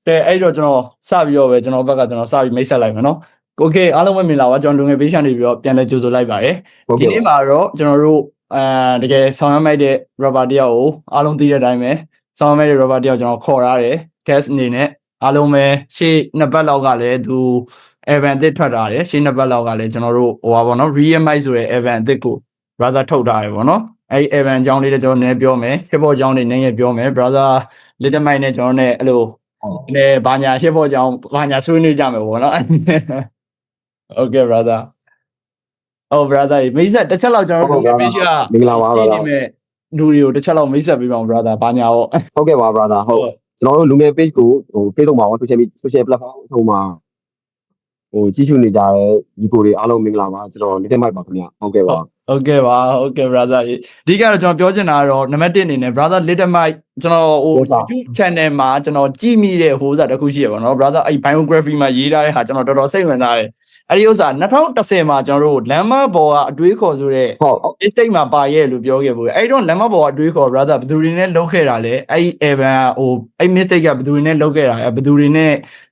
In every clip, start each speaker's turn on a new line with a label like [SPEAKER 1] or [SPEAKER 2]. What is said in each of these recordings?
[SPEAKER 1] တဲ့အဲ့တော့ကျွန်တော်စပြီးတော့ပဲကျွန်တော်ဘက်ကကျွန်တော်စပြီးမိတ်ဆက်လိုက်မယ်နော်โอเคအားလုံးပဲမင်္ဂလာပါကျွန်တော်လူငယ်ပေးချန်နေပြီးတော့ပြန်လဲကြိုဆိုလိုက်ပါတယ်ဒီနေ့မှာတော့ကျွန်တော်တို့တကယ်ဆောင်ရွက်မိုက်တဲ့ rubber တယောက်ကိုအားလုံးသိတဲ့အတိုင်းပဲဆောင်ရွက်မိုက်တဲ့ rubber တယောက်ကျွန်တော်ခေါ်ထားတယ် guest အနေနဲ့အားလုံးပဲရှေ့နှစ်ပတ်လောက်ကလည်းသူ event အသစ်ထွက်ထားတယ်ရှေ့နှစ်ပတ်လောက်ကလည်းကျွန်တော်တို့ဟိုပါဗောနော် real mic ဆိုတဲ့ event အသစ်ကို brother ထုတ်ထားတယ်ဗောနော်အဲ့ event အကြောင်းလေးလည်းကျွန်တော်နည်းပြောမယ် hip hop အကြောင်းလေးနည်းနည်းပြောမယ် brother little mic နဲ့ကျွန်တော်နဲ့အဲ့လိုဘာညာ hip hop အကြောင်းဘာညာဆွေးနွေးကြမယ်ဗောနော် okay brother oh brother မိတ်ဆက်တစ်ချက်လောက်ကျွန်တော်တို့ page ကမ
[SPEAKER 2] င်္ဂလာပါ brother
[SPEAKER 1] ဒီမဲ့လူတွေကိုတစ်ချက်လောက်မိတ်ဆက်ပေးပါဦး brother ဘာညာရောဟ
[SPEAKER 2] ုတ်ကဲ့ပါ brother ဟုတ်ကျွန်တော်တို့လူငယ် page ကိုဟို Facebook မှာ social platform ဟိုမှာဟိုကြည့်ရှုနေကြတဲ့ဒီကိုတွေအားလုံးမင်္ဂလာပါကျွန်တော် little mic ပါခင်ဗျဟုတ်ကဲ့ပါ
[SPEAKER 1] ဟုတ်ကဲ့ပါ okay brother အဓိကတော့ကျွန်တော်ပြောချင်တာကတော့နံပါတ်1အနေနဲ့ brother little mic ကျွန်တော်ဟို YouTube channel မှာကျွန်တော်ကြည့်မိတဲ့ဟိုစားတစ်ခုရှိရပါတော့ brother အဲ့ biography မှာရေးထားတဲ့ဟာကျွန်တော်တော်တော်စိတ်ဝင်စားတယ်အဲ့ဒီဥစ္စာ2010မှာကျွန်တော်တို့လမ်းမပေါ်ကအတွေးခေါ်ဆိုတဲ့ estate မှာပါရဲ့လို့ပြောခဲ့ဘူးအဲ့တော့လမ်းမပေါ်ကအတွေးခေါ် brother ဘယ်သူတွေနဲ့လုပ်ခဲ့တာလဲအဲ့ event ဟိုအဲ့ mistake ကဘယ်သူတွေနဲ့လုပ်ခဲ့တာလဲဘယ်သူတွေနဲ့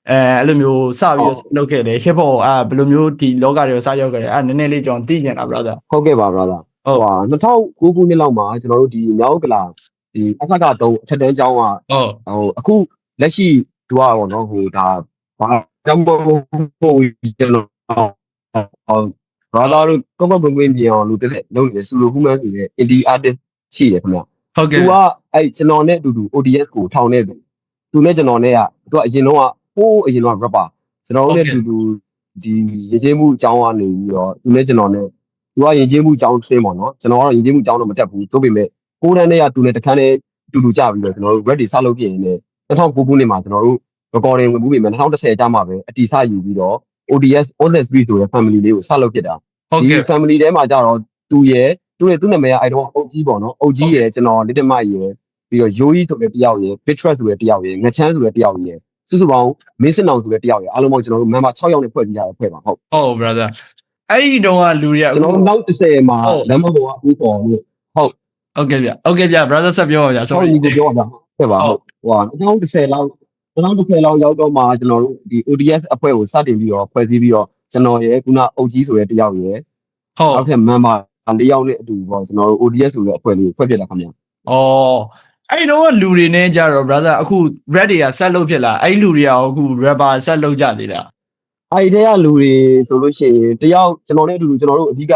[SPEAKER 1] အဲ့လိုမျိုးစပြီးလုပ်ခဲ့တယ် hip hop ဘယ်လိုမျိုးဒီလောကတွေကိုစရောက်ခဲ့တယ်အဲ့နည်းနည်းလေးကျွန်တော်သိချင်တာ brother
[SPEAKER 2] ဟုတ်ကဲ့ပါ brother ဟို2009ခုနှစ်လောက်မှာကျွန်တော်တို့ဒီမြောက်ကလာဒီအဖက်က3အထက်တန်းကျောင်းကဟိုအခုလက်ရှိသူကပေါ့နော်ဟိုဒါဘာကြောင့်ဟိုကျွန်တော်brother တို့ကောက်ကောက်ပွင့်ပွင့်မြင်အောင်လုပ်တဲ့လုပ်နေစူလိုဟူးမန်းဆိုတဲ့ indie artist ရှိတယ်ခင်ဗျဟ
[SPEAKER 1] ုတ်ကဲ့
[SPEAKER 2] သူကအဲ့ကျွန်တော်နဲ့အတူတူ ODS ကိုထောင်နေတယ်သူနဲ့ကျွန်တော်နဲ့ကသူကအရင်တော့ဟိုးအရင်တော့ rapper ကျွန်တော်နဲ့အတူတူဒီရည်ချင်းမှုအကြောင်းကနေပြီးတော့သူနဲ့ကျွန်တော်နဲ့သူကရည်ချင်းမှုအကြောင်းဆင်းပေါ့နော်ကျွန်တော်ကတော့ရည်ချင်းမှုအကြောင်းတော့မတက်ဘူးသို့ပေမဲ့ကိုးတန်းနဲ့ကသူနဲ့တခန်းနဲ့အတူတူကြပြီးတော့ကျွန်တော်တို့ ready စလုပ်ပြင်နေ2009ခုနှစ်မှာကျွန်တော်တို့ recording ဝင်မှုပြင်မဲ့2010ကျမှပဲအတီစယူပြီးတော့ ODS Honest Beat ဆိုတဲ့ family လေးကိုစလုပ်ဖြစ်တာဒီ family ထဲမှာကြတော့သူရဲ့သူ့နာမည်ကအဲ့တော့အုတ်ကြီးပေါ့နော်အုတ်ကြီးရဲ့ကျွန်တော် little mic ရဲ့ပြီးတော့ရိုးကြီးဆိုတဲ့တယောက်ရဲ့ bitress ဆိုတဲ့တယောက်ရဲ့ငချမ်းဆိုတဲ့တယောက်ရဲ့စုစုပေါင်းမင်းစင်အောင်ဆိုတဲ့တယောက်ရဲ့အားလုံးပေါင်းကျွန်တော်တို့ member 6ယောက်နဲ့ဖွဲ့ပြီးကြတဲ့ဖွဲ့ပါဟုတ်ဟ
[SPEAKER 1] ုတ် brother အဲ့ဒီတုန်းကလူတွေကက
[SPEAKER 2] ျွန်တော်နောက်30မှာလမ်းမပေါ်ကဥပေါ်လို့
[SPEAKER 1] ဟုတ်ကဲ့ဗျဟုတ်ကဲ့ဗျ brother ဆက်ပြောပါဗျာ
[SPEAKER 2] sorry ကိုပြောပါဗျဟုတ်ပါဟုတ်ဟို2010လောက်ရောက်တော့မှကျွန်တော်တို့ဒီ ODS အဖွဲ့ကိုစတင်ပြီးတော့ဖွဲ့စည်းပြီးတော့ကျွန်တော်ရဲ့ခုနအုတ်ကြီးဆိုတဲ့တယောက်ရဲ့
[SPEAKER 1] ဟုတ်
[SPEAKER 2] နောက်ထပ် member 4ယောက်နဲ့အတူပေါ့ကျွန်တော်တို့ ODS ဆိုတဲ့အဖွဲ့လေးဖွဲ့ဖြစ်လာခင်ဗျဩ
[SPEAKER 1] အဲ့တော့လူတွေနဲ့ကြတော့ brother အခု rap တွေကဆက်လုပ်ဖြစ်လာအဲ့လူတွေကအခု rapper ဆက်လုပ်ကြသေးလားအ
[SPEAKER 2] ဲ့တဲ့ကလူတွေဆိုလို့ရှိရင်တယောက်ကျွန်တော်နဲ့အတူတူကျွန်တော်တို့အဓိက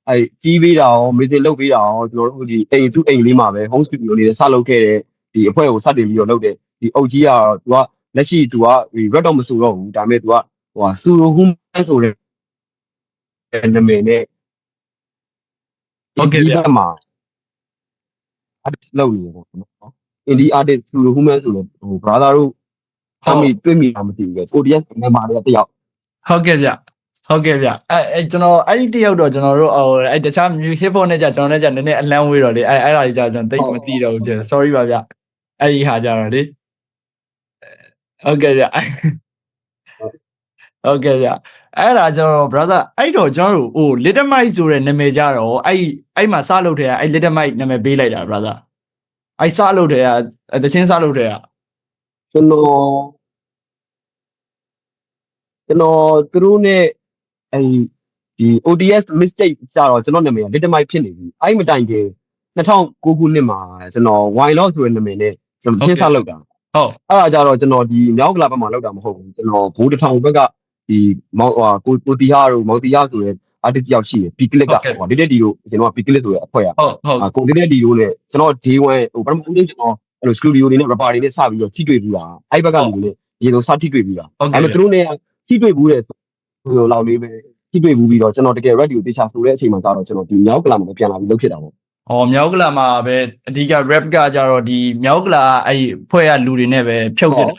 [SPEAKER 2] အဲ့ကြီးပေးတာရောမေးစင်လုပ်ပေးတာရောကျွန်တော်တို့ဒီအိမ်သူအိမ်လေးမှာပဲ home studio လေးစလုပ်ခဲ့တဲ့ဒီအဖွဲ့ကိုစတင်ပြီးတော့လုပ်တဲ့ဒီအုတ်ကြီးကသူကလက်ရှိသူက rap တော့မဆိုတော့ဘူးဒါပေမဲ့သူကဟိုဆူရိုဟူးမန်းဆိုတဲ့နာမည်နဲ့
[SPEAKER 1] ဟုတ်ကဲ့ဗျာ
[SPEAKER 2] မှာartist လုပ်နေပေါ့နော် indie artist ဆူရိုဟူးမန်းဆိုတဲ့ဟို brother တို့ဖမ်းမိတွေ့မိတာမသိဘူးလေ ODS member တွေကတယောက်
[SPEAKER 1] ဟုတ်ကဲ့ဗျဟုတ်ကဲ့ဗျအဲကျွန်တော်အဲ့ဒီတယောက်တော့ကျွန်တော်တို့ဟိုအဲ့တခြား hip hop နဲ့ကြာကျွန်တော်နဲ့ကြာနည်းနည်းအလန်းဝေးတော့လေအဲ့ဒါကြီးကြာကျွန်တော်သိမသိတော့ဘူး sorry ပါဗျအဲ့ဒီဟာကြတော့လေဟုတ်ကဲ့ဗျဟုတ်ကဲ့ဗျအဲ့ဒါကျတော့ brother အဲ့တော့ကျွန်တော်တို့ဟို little mic ဆိုတဲ့နာမည်ကြတော့အဲ့မှာစလုပ်ထဲအဲ့ little mic နာမည်ပေးလိုက်တာ brother အဲ့စလုပ်ထဲတချင်းစလုပ်ထဲက
[SPEAKER 2] ျွန်တော်သူတို့နဲ့အဲ့ဒီ ODS mistake ကြတော့ကျွန်တော်နာမည်က little mic ဖြစ်နေပြီအဲ့မတိုင်ခင်2009ခုနှစ်မှာကျွန်တော် why not ဆိုတဲ့နာမည်နဲ့ကျွန်တော်ရှင်းစလုပ်တာဟ
[SPEAKER 1] ုတ်အ
[SPEAKER 2] ဲ့ဒါကြတော့ကျွန်တော်ဒီမြောက်ကလာဘက်မှာလောက်တာမဟုတ်ဘူးကျွန်တော်ဘိုးတစ်ထောင်ဘက်ကဒီမောင်ကိုတီဟာတို့မောင်တီဟာဆိုတဲ့ artist တယောက်ရှိတယ် P click ကဟိုဒီတက်ဒီတို့ကျွန်တော် P click ဆိုတဲ့အဖွဲ့ဟ
[SPEAKER 1] ုတ်က
[SPEAKER 2] ိုဒီတက်ဒီတို့နဲ့ကျွန်တော် day 1ဟိုပထမဦးဆုံးကျွန်တော်အဲ့လို studio တွေနဲ့ rapper တွေနဲ့စပြီးတော့ထိတွေ့ဘူးတာအဲ့ဘက်ကလူတွေနဲ့ရေတော့စထိတွေ့ဘူးတာအဲ့မဲ့သူတို့နဲ့ထိတွေ့ဘူးတဲ့ဆိုလောက်လေးပဲထိတွေ့ဘူးပြီးတော့ကျွန်တော်တကယ် rap ကိုတေချာဆိုတဲ့အချိန်မှာကတော့ကျွန်တော်ဒီမြောက်ကလာမှာပြန်လာပြီးလုပ်ဖြစ်တာပေါ့မ
[SPEAKER 1] ြောက်ကလာမှာပဲအဓိက rap ကကြတော့ဒီမြောက်ကလာအဲ့ဖွဲ့ရလူတွေနဲ့ပဲဖြုတ်ဖြစ်တ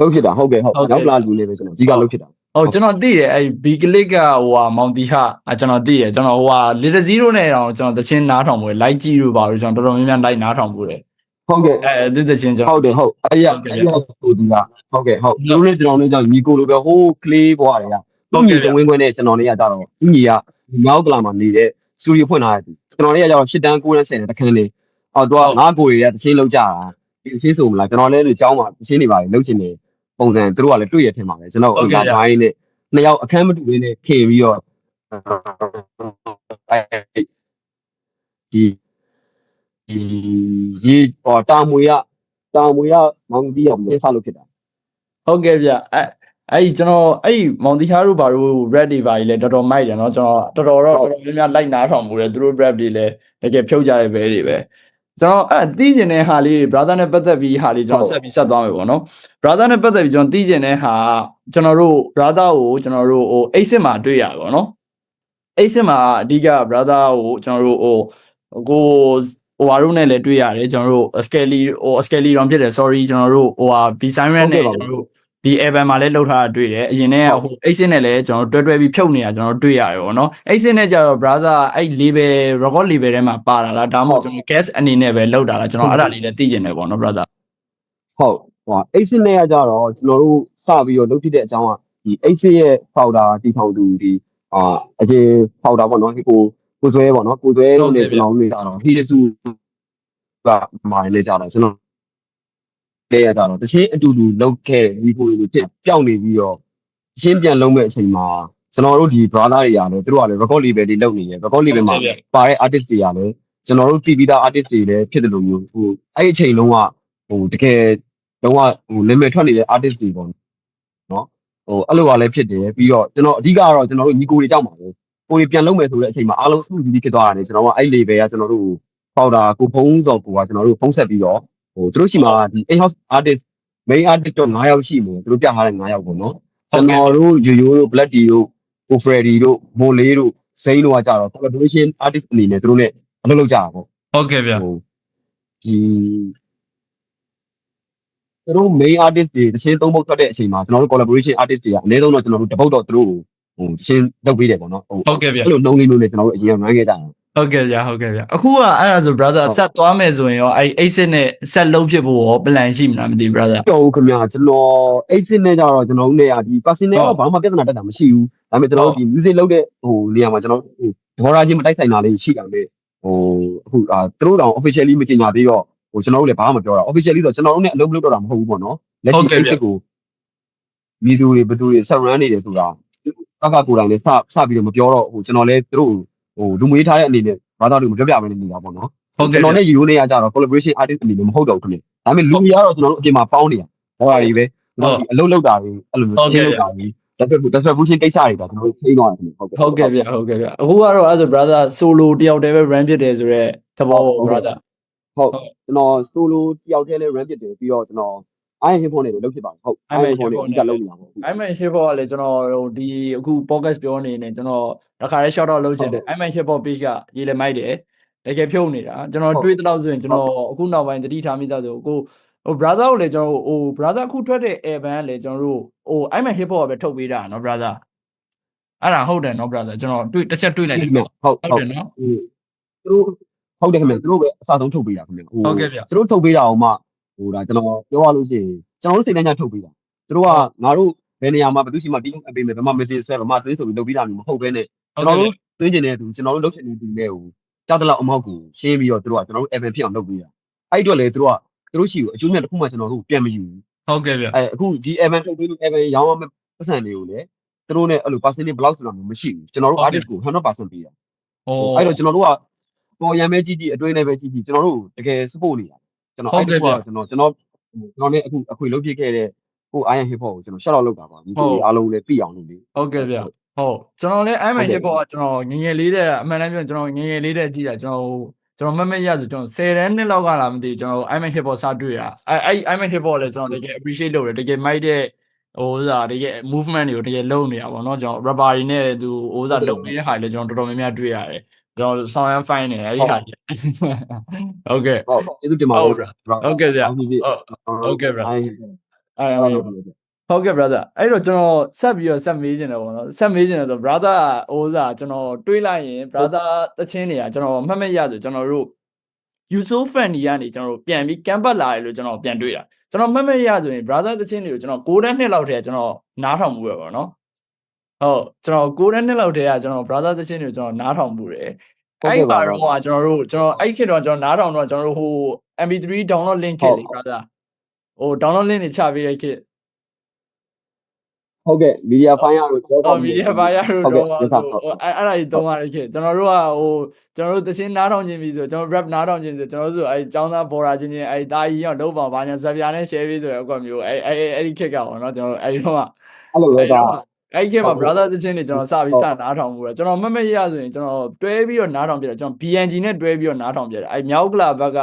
[SPEAKER 1] ာလ
[SPEAKER 2] ုပ်ဖြစ်တာဟုတ်ကဲ့ဟုတ်မြောက်ကလာလူတွေပဲကျွန်တော်အဓိကလုပ်ဖြစ်တာဟ
[SPEAKER 1] ုတ်ကျွန်တော်သိတယ်အဲ့ B click ကဟိုဟာမောင်တီဟာကျွန်တော်သိတယ်ကျွန်တော်ဟိုဟာ little zero နဲ့တော့ကျွန်တော်တချင်းနားထောင်ဘူးလိုက်ကြည့်လို့ပါလို့ကျွန်တော်တော်တော်များများလိုက်နားထောင်ဘူးတယ်ဟ
[SPEAKER 2] ုတ်ကဲ့
[SPEAKER 1] ဒီတချင်းကျွန်တော်ဟ
[SPEAKER 2] ုတ်တယ်ဟုတ်အဲ့ရကိုဒီကဟုတ်ကဲ့ဟုတ်သူတို့နဲ့ကျွန်တော်နဲ့ကြောင့်ညီကိုလိုပဲဟိုးကလေးဘွားတွေကဟုတ်ကဲ့ဝင်းခွင်းနဲ့ကျွန်တော်နဲ့ကကြတော့ဦးညီကမြောက်ကလာမှာနေတဲ့စတူဒီယိုဖွင့်ထားတယ်ကျွန်တော်နဲ့ကကြတော့8တန်း9တန်း10တန်းတခန်းလေးအော်တော့ငါကိုရတချင်းလောက်ကြတာ ဒီဆေးဆိုမလားကျွန်တော်လည်းကြောင်းမှာရှင်းနေပါလေလှုပ်ရှင်နေပုံစံသူတို့ကလည်းတွေ့ရထင်ပါလေကျွန်တော်လာဘိုင်းနဲ့နှစ်ယောက်အခန်းမတူလေးနဲ့ခင်ပြီးတော့ဒီရေတာမွေရမောင်တီးရပြေးစားလို့ဖြစ်တာ
[SPEAKER 1] ဟုတ်ကဲ့ဗျအဲ့ကျွန်တော်အဲ့မောင်တီဟာတို့ဘာလို့ red တွေပါကြီးလဲတော်တော်မိုက်တယ်เนาะကျွန်တော်တော်တော်များများလိုက်နားထောင်မှုတယ်သူတို့ rap တွေလဲတကယ်ဖြုတ်ကြတဲ့ဘဲတွေပဲကျွန်တော်သိကျင်တဲ့ဟာလေး brother နဲ့ပတ်သက်ပြီးဟာလေးကျွန်တော်ဆက်သွားမယ်ပေါ့နော် brother နဲ့ပတ်သက်ပြီးကျွန်တော်သိကျင်တဲ့ဟာကျွန်တော်တို့ brother ကိုကျွန်တော်တို့အိတ်စစ်မှာတွေ့ရပါတော့နော်အိတ်စစ်မှာအဓိက brother ကိုကျွန်တော်တို့ကိုဟာတို့နဲ့လည်းတွေ့ရတယ်ကျွန်တော်တို့ skelly တော့ဖြစ်တယ် sorry ကျွန်တော်တို့B Simon နဲ့ကျွန်တော်တို့ဒီ Evan မှာလည်းလှုပ်ထားတာတွေ့တယ်အရင်နဲ့အိတ်စစ်နဲ့လည်းကျွန်တော်တွဲပြီးဖြုတ်နေတာကျွန်တော်တွေ့ရတယ်ပေါ့နော်အိတ်စစ်နဲ့ကြတော့ brother အဲ့ label record label ထဲမှာပါတာလားဒါမှမဟုတ်ကျွန်တော် guest အနေနဲ့ပဲလှုပ်တာလားကျွန်တော်အဲ့ဒါလေးလည်းသိကျင်တယ်ပေါ့နော် brother
[SPEAKER 2] ဟုတ်အိတ်စစ်နဲ့ကကြတော့ကျွန်တော်တို့စပြီးတော့လှုပ်ဖြစ်တဲ့အကြောင်းကဒီအိတ်စစ်ရဲ့ powder တီထောင်သူဒီအရင် powder ပေါ့နော်ကိုဆွဲပေါ့နော်ကိုဆွဲလို့လည်းကျွန်တော်တို့နေကြတော့ဟီရစုကမာနေကြတော့ကျွန်တော်တဲ့ရကြတော့တချင်းအတူတူလောက်ခဲ့ဒီကိုတွေဖြစ်ကြောက်နေပြီးတော့ချင်းပြန်လုံးမဲ့အချိန်မှာကျွန်တော်တို့ဒီ brother တွေရတယ်သူတို့ကလည်း record label တွေလုပ်နေတယ် record label မှာပါတဲ့ artist တွေရတယ်ကျွန်တော်တို့ TV သား artist တွေလည်းဖြစ်တယ်လို့မျိုးအဲ့အချိန်လုံးကတကယ်တော့limit ထွက်နေတဲ့ artist တွေပေါ့နော်အဲ့လိုကလည်းဖြစ်တယ်ပြီးတော့ကျွန်တော်အဓိကတော့ကျွန်တော်တို့ညီကိုတွေကြောက်ပါဘူးကိုတွေပြန်လုံးမယ်ဆိုတဲ့အချိန်မှာအားလုံးစုစည်းပြီးဖြစ်သွားတာねကျွန်တော်ကအဲ့ label ကကျွန်တော်တို့ပေါတာကိုဖုံးစော်ကိုကကျွန်တော်တို့ဖုံးဆက်ပြီးတော့သူတို့ရှိမှာဒီ in-house artist main artist တော့9ယောက်ရှိမယ်သူတို့ပြထားတဲ့9ယောက်ပေါ့နော်ကျွန်တော်တို့ရိုးတို့ black tea တို့ကို freddy တို့မိုးလေးတို့စိန်းတို့ကကြတော့ collaboration artist အနေနဲ့သူတို့ ਨੇ အလုပ်လုပ်ကြတာပေါ့ဟ
[SPEAKER 1] ုတ်ကဲ့ဗျ
[SPEAKER 2] ဒီသူတို့ main artist တွေတချင်းသုံးပုတ်ထွက်တဲ့အချိန်မှာကျွန်တော်တို့ collaboration artist တွေကအနည်းဆုံးတော့ကျွန်တော်တို့တပုတ်တော့သူတို့ကိုချင်းလုပ်ပေးတယ်ပေါ့နော်ဟ
[SPEAKER 1] ုတ်ကဲ့ဗျ
[SPEAKER 2] အဲ့လိုနှုံးလေးလို့လည်းကျွန်တော်တို့အရင်က run ခဲ့ကြတာဟ
[SPEAKER 1] ုတ်ကဲ့ဗျအခုကအဲ့ဒါဆို brother ဆက်သွားမယ်ဆိုရင်ရောအဲ့ exit နဲ့ဆက်လုံးဖြစ်ဖို့ရော plan ရှိမလားမသိ brother
[SPEAKER 2] ဟုတ်ခင်ဗျာကျွန်တော် exit နဲ့ကြတော့ကျွန်တော်တို့နေရာဒီ personal ကဘာမှပြဿနာတက်တာမရှိဘူးဒါပေမဲ့ကျွန်တော်တို့ဒီ music လုပ်တဲ့နေရာမှာကျွန်တော်သဘောထားချင်းမတိုက်ဆိုင်တာလေးရှိတာလေအခုသူတို့တောင် officially မကြေညာသေးတော့ကျွန်တော်တို့လည်းဘာမှမပြောတာ officially ဆိုကျွန်တော်တို့ ਨੇ အလုပ်လုပ်တော့တာမဟုတ်ဘူးပေါ့နော်လက်ရှိ exit ကိုမိသူတွေဘသူတွေ surround နေတယ်ဆိုတာကကိုယ်တိုင်လည်းစပြီးတော့မပြောတော့ကျွန်တော်လည်းသူတို့လူမွေးထားတဲ့အနေနဲ့ဘာသာတွေကိုမပြောပြဘဲနေနေတာပေါ့နော်ကျွန်တော်နဲ့ယူနေရကြတော့ collaboration artist အနေနဲ့မဟုတ်တော့ဘူးခင်ဗျဒါပေမဲ့လူကြီးကတော့ကျွန်တော်တို့အပြင်မှာပေါင်းနေတာဟောတာတွေပဲကျွန်တော်ဒီအလုပ်လုပ်တာတွေအဲ့လိုမျိုးရှင်းလုပ်တာတွေdistribution ကိစ္စတွေတော့ကျွန်တော်တို့ထိန်းသွားတယ်ဟ
[SPEAKER 1] ုတ်ကဲ့ဗျအခုကတော့အဲ့ဆို brother solo တယောက်တည်းပဲ run ဖြစ်တယ်ဆိုတော့သဘောပေါ့ brother
[SPEAKER 2] ဟုတ်ကျွန်တော် solo တယောက်တည်းလဲ run ဖြစ်တယ်ပြီးတော့ကျွန်တော်iron hip hop နဲ့လုပ်ဖြစ်ပါတယ်ဟုတ် iron hip hop နဲ့အဓိကလုပ်နေတာပေါ့
[SPEAKER 1] iron hip hop ကလည်းကျွန်တော်ဒီအခု podcast ပြောနေနေကျွန်တော်တခါလေး shout out လုပ်ချင်တယ် iron hip hop page ကရေးလဲမိုက်တယ်တကယ်ဖြုတ်နေတာကျွန်တော်တွေးတော့ဆိုရင်ကျွန်တော်အခုနောက်ပိုင်းတတိထားမိသားဆိုကိုbrother ကိုလည်းကျွန်တော်brother အခုထွက်တဲ့ Evan ကလည်းကျွန်တော်တို့iron hip hop ကပဲထုတ်ပေးတာနော် brother အဲ့ဒါဟုတ်တယ်နော် brother ကျွန်တော်တစ်ချက်တွေးလိုက်တယ်
[SPEAKER 2] ဟုတ်တယ်နော်သူတို့ဟုတ်တယ်ခင်ဗျသူတို့ပဲအစားဆုံးထုတ်ပေးတာခင်ဗျဟ
[SPEAKER 1] ုတ်ကဲ့ဗျ
[SPEAKER 2] သူတို့ထုတ်ပေးတာအောင်မှဒါကျွန်တော်ပြောရလို့ရှိရင်ကျွန်တော်တို့စိတ်နှမ်းချထုတ်ပေးတာသူတို့ကငါတို့ဘယ်နေရာမှာဘယ်သူရှိမှပြီးအပေးမယ်ဘယ်မှာ message ဆွဲဘယ်မှာသွင်းဆိုပြီးလုပ်ပေးတာမျိုးမဟုတ်ဘဲနဲ့ကျွန်တော်တို့သွင်းကျင်တဲ့သူကျွန်တော်တို့လုပ်ချင်တဲ့သူတွေကိုကြောက်တလောက်အမောက်ကိုရှင်းပြီးတော့သူတို့ကကျွန်တော်တို့ Evan ဖြစ်အောင်လုပ်ပေးတာအဲ့အတွက်လေသူတို့ရှိကိုအကျိုးမြတ်တစ်ခုမှကျွန်တော်တို့ပြန်မယူဘူး
[SPEAKER 1] ဟုတ်ကဲ့ဗျအ
[SPEAKER 2] ခုဒီ Evan ထုတ်ပေးလို့ Evan ရောင်းရမယ့်ပတ်စံတွေကိုလည်းသူတို့ ਨੇ အဲ့လို percentage block ဆိုတာမျိုးမရှိဘူးကျွန်တော်တို့ artist ကို 100% ပေးတာအဲ့တော့ကျွန်တော်တို့ကပေါ်ရမ်းပဲကြည့်အတွင်းနဲ့ပဲကြည့်ကျွန်တော်တို့တကယ် support နေတာကျွန်တော်အဲ့ဒီကကျွန်တော်နဲ့အခုအခွေလုံးပြစ်ခဲ့တဲ့ကို iron hip hop ကိုကျွန်တော် shout out လုပ်တာပါဒီအားလုံးလည်းပြအောင်လုပ်လေ
[SPEAKER 1] ဟုတ်ကဲ့ဗျဟုတ်ကျွန်တော်လည်း iron hip hop ကကျွန်တော်ငငယ်လေးတဲ့အမှန်တမ်းပြောကျွန်တော်ငငယ်လေးတဲ့ကြည့်တာကျွန်တော်မမရဆိုကျွန်တော်10တန်းနှစ်လောက်ကလာမသိကျွန်တော် iron hip hop စတွေ့တာအဲ့ iron hip hop လည်းကျွန်တော်တကယ် appreciate လုပ်တယ်တကယ်မိုက်တဲ့တကယ် movement တွေကိုတကယ်လုပ်နေတာပေါ့နော်ကျွန်တော် rapper တွေနဲ့သူလုပ်ပေးတဲ့ဟာလည်းကျွန်တော်တော်တော်များများတွေ့ရတယ်ကျွန်တော်ဆောင်းရမ်း fine နေအဲ့ဒီဟာကြီးဟုတ်ကဲ့
[SPEAKER 2] ဟုတ်ကျေးဇူးတင်ပါတယ်ဟ
[SPEAKER 1] ုတ်ကဲ့ဗျဟုတ်ကဲ့ brother ဟုတ်ကဲ့ brother အဲ့တော့ကျွန်တော်ဆက်ပြီးတော့ဆက်မေးချင်တယ်ပေါ့နော်ဆက်မေးချင်တယ်ဆို brother ကျွန်တော်တွေးလိုက်ရင် brother တချင်းတွေကကျွန်တော်မှတ်ရဆိုကျွန်တော်တို့ Yusuf Fanny ကနေကျွန်တော်ပြန်ပြီး campus လာတယ်လို့ကျွန်တော်ပြန်တွေ့တာကျွန်တော်မှတ်ရဆိုရင် brother တချင်းတွေကိုကျွန်တော်6တန်းနှစ်လောက်ထဲကျွန်တော်နားထောင်မှုပဲပေါ့နော်ဟုတ်ကျွန်တော်6တန်းနှစ်လောက်ထဲကကျွန်တော် brother တချင်းတွေကိုကျွန်တော်နားထောင်မှုတယ် အဲ့ပါတော့ကျွန်တော်အဲ့ခေတ်တော့ကျွန်တော်နားထောင်တော့ကျွန်တော်တို့ဟို MP3 download link ခေတ်လေ brother ဟို download link တွေချပေးတဲ့ခေတ်ဟ
[SPEAKER 2] ုတ်ကဲ့ media file တို့
[SPEAKER 1] media file တို့တော့အဲ့ဒါကြီးသုံးရတဲ့ခေတ်ကျွန်တော်တို့ကဟိုကျွန်တော်တို့သချင်းနားထောင်ခြင်းပြီဆိုကျွန်တော် rap နားထောင်ခြင်းဆိုကျွန်တော်တို့ဆိုအဲ့ចောင်းသားဘော်ရာချင်းအဲ့တာကြီးရောလုံးပေါင်းဘာညာဇက်ပြာနဲ့ share ပေးဆိုရအကွက်မျိုးအဲ့ဒီခေတ်ကပေါ့နော်ကျွန်တော်အဲ့ဒီတော့အ
[SPEAKER 2] ဲ့လိုပဲဒါအ
[SPEAKER 1] ဲ့ခေတ်မှာ brother သချင်းတွေကျွန်တော်စပြီးနားထောင်မှုတယ်ကျွန်တော်မမရဆိုရင်ကျွန်တော်တွဲပြီးတော့နားထောင်ပြတယ်ကျွန်တော် BNG နဲ့တွဲပြီးတော့နားထောင်ပြတယ်အဲ့မြောက်ကလာဘက်